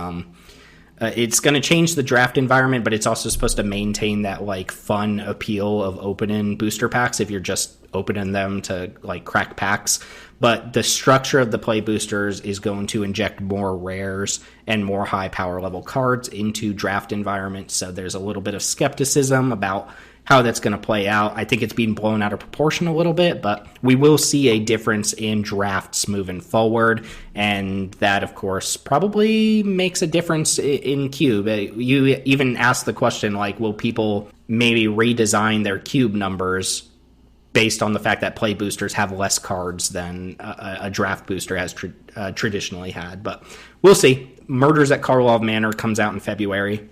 it's going to change the draft environment, but it's also supposed to maintain that like fun appeal of opening booster packs if you're just opening them to like crack packs. But the structure of the play boosters is going to inject more rares and more high power level cards into draft environments. So there's a little bit of skepticism about how that's going to play out. I think it's being blown out of proportion a little bit, but we will see a difference in drafts moving forward. And that, of course, probably makes a difference in Cube. You even asked the question, like, will people maybe redesign their Cube numbers based on the fact that play boosters have less cards than a draft booster has traditionally had? But we'll see. Murders at Karlov Manor comes out in February.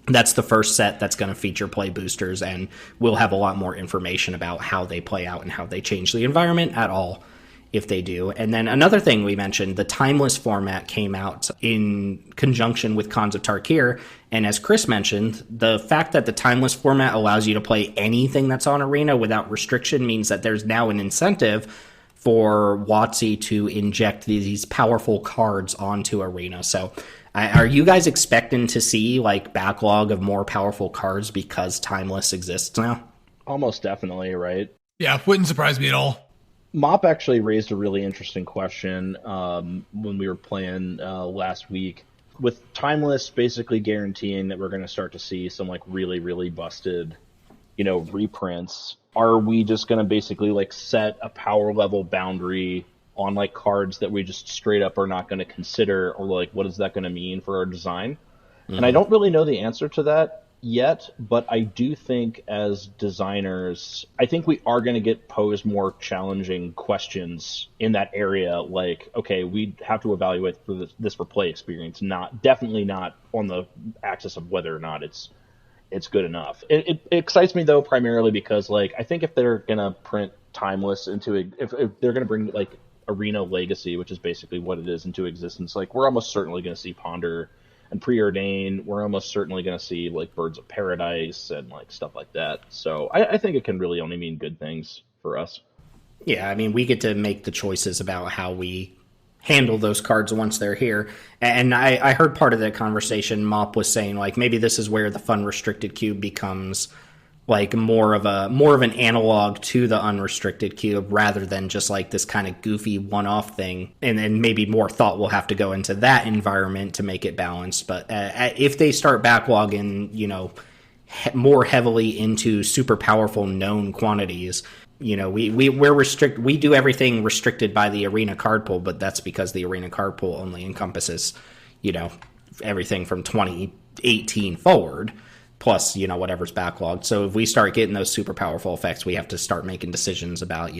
That's the first set that's going to feature play boosters, and we'll have a lot more information about how they play out and how they change the environment at all, if they do. And then another thing we mentioned, the Timeless format came out in conjunction with Khans of Tarkir, and as Chris mentioned, the fact that the Timeless format allows you to play anything that's on Arena without restriction means that there's now an incentive for WotC to inject these powerful cards onto Arena. So are you guys expecting to see like backlog of more powerful cards because Timeless exists now? Almost definitely, right? Yeah, wouldn't surprise me at all. Mop actually raised a really interesting question when we were playing last week. With Timeless basically guaranteeing that we're going to start to see some like really, really busted, reprints, are we just going to basically like set a power level boundary on like cards that we just straight up are not going to consider, or like what is that going to mean for our design? And I don't really know the answer to that yet, but I do think as designers, I think we are going to get posed more challenging questions in that area. Like, okay, we have to evaluate for this for play experience, definitely not on the axis of whether or not it's good enough. It excites me though, primarily because like I think if they're going to print Timeless if they're going to bring like Arena Legacy, which is basically what it is, into existence, like we're almost certainly going to see Ponder and Preordain. We're almost certainly going to see like Birds of Paradise and like stuff like that. So I think it can really only mean good things for us. Yeah, I mean, we get to make the choices about how we handle those cards once they're here. And I heard part of that conversation. Mop was saying like maybe this is where the fun restricted cube becomes like more of an analog to the unrestricted cube rather than just like this kind of goofy one-off thing. And then maybe more thought will have to go into that environment to make it balanced. But if they start backlogging, more heavily into super powerful known quantities, we do everything restricted by the Arena card pool, but that's because the Arena card pool only encompasses, everything from 2018 forward. Plus, whatever's backlogged. So if we start getting those super powerful effects, we have to start making decisions about,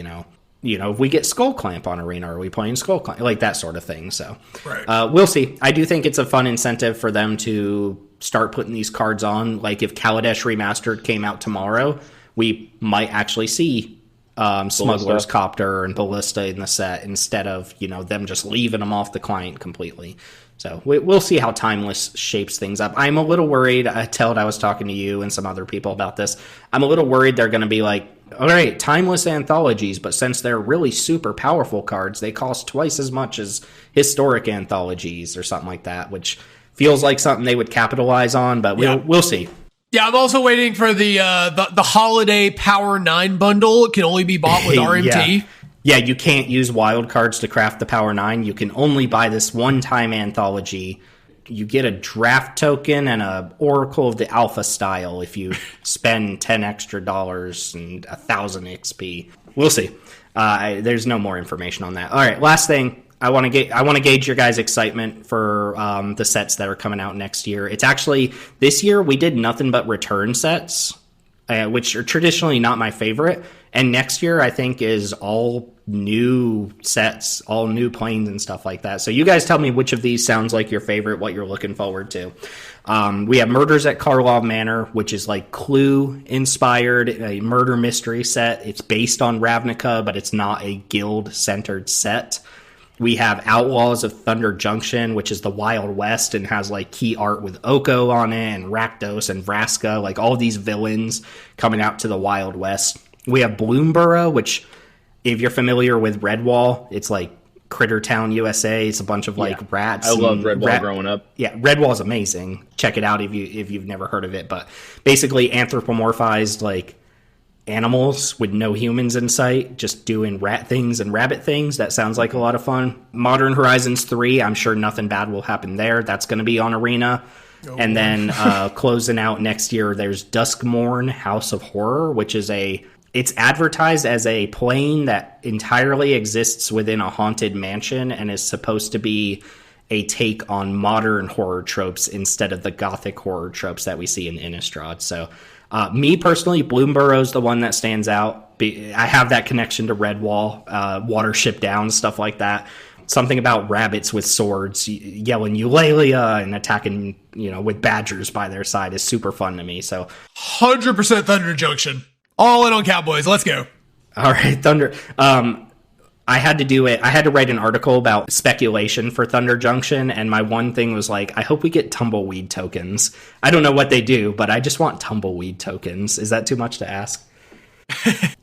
if we get Skull Clamp on Arena, are we playing Skull Clamp? Like that sort of thing. So right. We'll see. I do think it's a fun incentive for them to start putting these cards on. Like if Kaladesh Remastered came out tomorrow, we might actually see Smuggler's Copter and Ballista in the set instead of, them just leaving them off the client completely. So we'll see how Timeless shapes things up. I'm a little worried. I was talking to you and some other people about this. I'm a little worried they're going to be like, all right, Timeless Anthologies, but since they're really super powerful cards, they cost twice as much as historic Anthologies or something like that, which feels like something they would capitalize on, but we'll see. Yeah, I'm also waiting for the Holiday Power 9 bundle. It can only be bought with RMT. Yeah, you can't use wild cards to craft the Power 9. You can only buy this one-time anthology. You get a draft token and a Oracle of the Alpha style if you spend $10 extra and 1,000 XP. We'll see. There's no more information on that. All right, last thing. I want to gauge your guys' excitement for the sets that are coming out next year. It's actually, this year we did nothing but return sets, which are traditionally not my favorite. And next year I think is all new sets, all new planes and stuff like that. So you guys tell me which of these sounds like your favorite, what you're looking forward to. We have Murders at Karlov Manor, which is like Clue inspired, a murder mystery set. It's based on Ravnica, but it's not a guild centered set. We have Outlaws of Thunder Junction, which is the Wild West and has like key art with Oko on it and Rakdos and Vraska, like all these villains coming out to the Wild West. We have Bloomborough, which if you're familiar with Redwall, it's like Crittertown, USA. It's a bunch of like rats. I loved Redwall growing up. Yeah, Redwall's amazing. Check it out if you've never heard of it. But basically anthropomorphized like animals with no humans in sight, just doing rat things and rabbit things. That sounds like a lot of fun. Modern Horizons 3, I'm sure nothing bad will happen there. That's going to be on Arena. And then closing out next year, there's Duskmorn House of Horror, which is it's advertised as a plane that entirely exists within a haunted mansion and is supposed to be a take on modern horror tropes instead of the gothic horror tropes that we see in Innistrad. So me personally, Bloomburrow's the one that stands out. I have that connection to Redwall, Watership Down, stuff like that. Something about rabbits with swords yelling Eulalia and attacking, with badgers by their side is super fun to me. So 100% Thunder Junction. All in on Cowboys. Let's go. All right, Thunder. I had to do it. I had to write an article about speculation for Thunder Junction, and my one thing was like, I hope we get tumbleweed tokens. I don't know what they do, but I just want tumbleweed tokens. Is that too much to ask?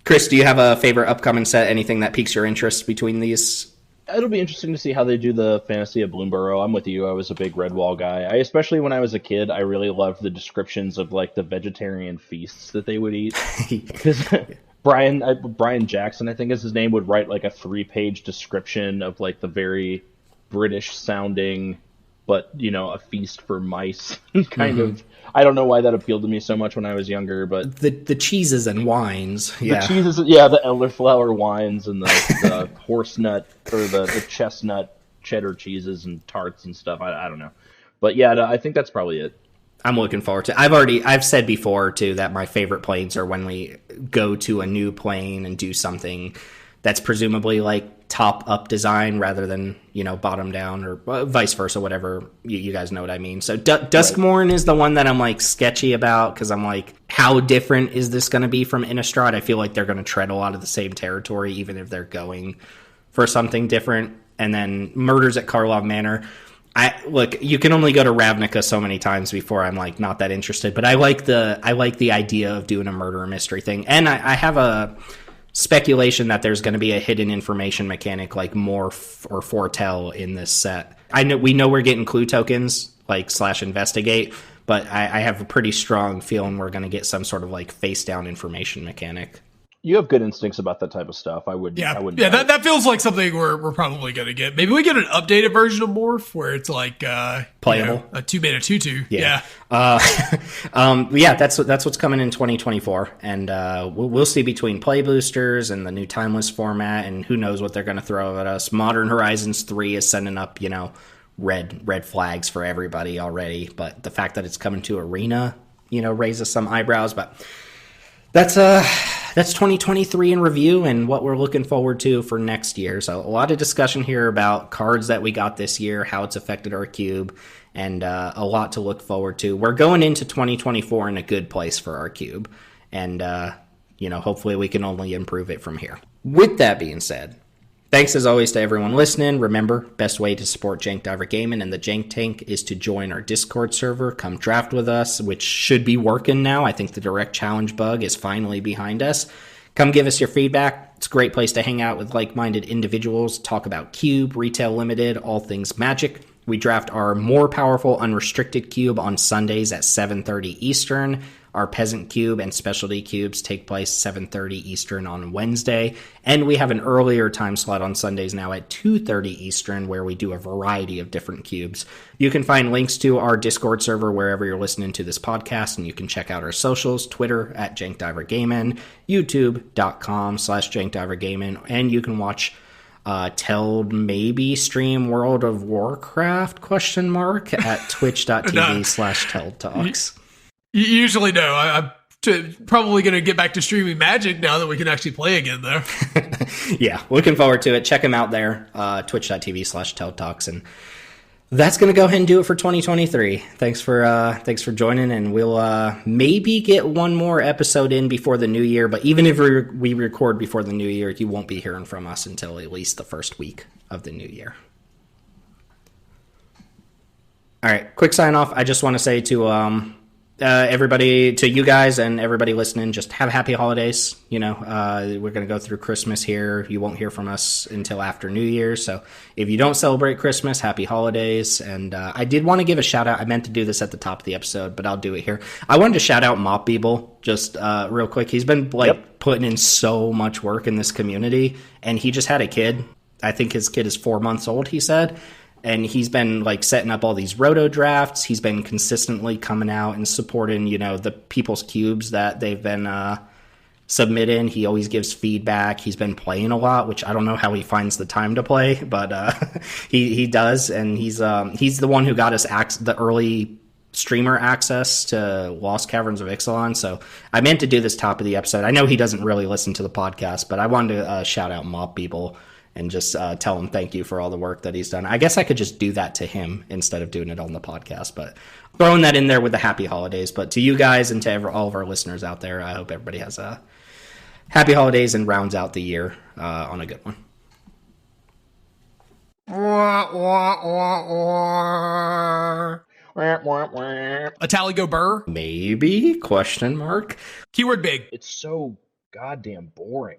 Chris, do you have a favorite upcoming set? Anything that piques your interest between these? It'll be interesting to see how they do the Fantasy of Bloomborough. I'm with you. I was a big Redwall guy. Especially when I was a kid, I really loved the descriptions of like the vegetarian feasts that they would eat. Because Brian Jackson, I think is his name, would write like a 3-page description of like the very British sounding, but a feast for mice kind of. I don't know why that appealed to me so much when I was younger, but the cheeses and wines, the elderflower wines and the horse nut or the chestnut cheddar cheeses and tarts and stuff. I don't know, but yeah, I think that's probably it. I'm looking forward to. I've said before too that my favorite planes are when we go to a new plane and do something that's presumably like top up design rather than bottom down or vice versa, whatever. You guys know what I mean. So Duskmorn is the one that I'm like sketchy about because I'm like, how different is this going to be from Innistrad? I feel like they're going to tread a lot of the same territory, even if they're going for something different. And then Murders at Karlov Manor. You can only go to Ravnica so many times before I'm like not that interested. But I like the idea of doing a murder mystery thing, and I have a speculation that there's going to be a hidden information mechanic like Morph or Foretell in this set. We know we're getting clue tokens like /investigate, but I have a pretty strong feeling we're going to get some sort of like face down information mechanic. You have good instincts about that type of stuff. That feels like something we're probably going to get. Maybe we get an updated version of Morph where it's like playable, a 2-mana 2/2. Yeah. That's what's coming in 2024, and we'll see between play boosters and the new timeless format, and who knows what they're going to throw at us. Modern Horizons 3 is sending up red flags for everybody already, but the fact that it's coming to Arena raises some eyebrows. But that's that's 2023 in review and what we're looking forward to for next year. So a lot of discussion here about cards that we got this year, how it's affected our cube, and a lot to look forward to. We're going into 2024 in a good place for our cube, and hopefully we can only improve it from here. With that being said, thanks as always to everyone listening. Remember, best way to support Jank Diver Gaming and the Jank Tank is to join our Discord server. Come draft with us, which should be working now. I think the direct challenge bug is finally behind us. Come give us your feedback. It's a great place to hang out with like-minded individuals, talk about Cube, Retail Limited, all things Magic. We draft our more powerful unrestricted cube on Sundays at 7:30 Eastern. Our Peasant Cube and Specialty Cubes take place 7:30 Eastern on Wednesday. And we have an earlier time slot on Sundays now at 2:30 Eastern where we do a variety of different cubes. You can find links to our Discord server wherever you're listening to this podcast, and you can check out our socials, Twitter at JankDiverGaming, YouTube.com/JankDiverGaming, and you can watch Teld maybe stream World of Warcraft at twitch.tv/TeldTalks. Usually no. I'm probably going to get back to streaming Magic now that we can actually play again, though. Yeah, looking forward to it. Check him out there, twitch.tv/TeldTalks. And that's going to go ahead and do it for 2023. Thanks for joining, and we'll maybe get one more episode in before the new year. But even if we record before the new year, you won't be hearing from us until at least the first week of the new year. All right, quick sign off. I just want to say to everybody, to you guys and everybody listening, just have happy holidays. We're going to go through Christmas here. You won't hear from us until after New Year's. So if you don't celebrate Christmas, happy holidays. And I did want to give a shout out. I meant to do this at the top of the episode, but I'll do it here. I wanted to shout out Mop Beeble just real quick. He's been putting in so much work in this community, and he just had a kid. I think his kid is 4 months old, he said. And he's been setting up all these roto drafts. He's been consistently coming out and supporting, the people's cubes that they've been submitting. He always gives feedback. He's been playing a lot, which I don't know how he finds the time to play, but he does. And he's the one who got us the early streamer access to Lost Caverns of Ixalan. So I meant to do this top of the episode. I know he doesn't really listen to the podcast, but I wanted to shout out Mop Beeble and just tell him thank you for all the work that he's done. I guess I could just do that to him instead of doing it on the podcast, but throwing that in there with the happy holidays. But to you guys and to all of our listeners out there, I hope everybody has a happy holidays and rounds out the year on a good one. A tally go burr? Maybe? Question mark. Keyword big. It's so goddamn boring.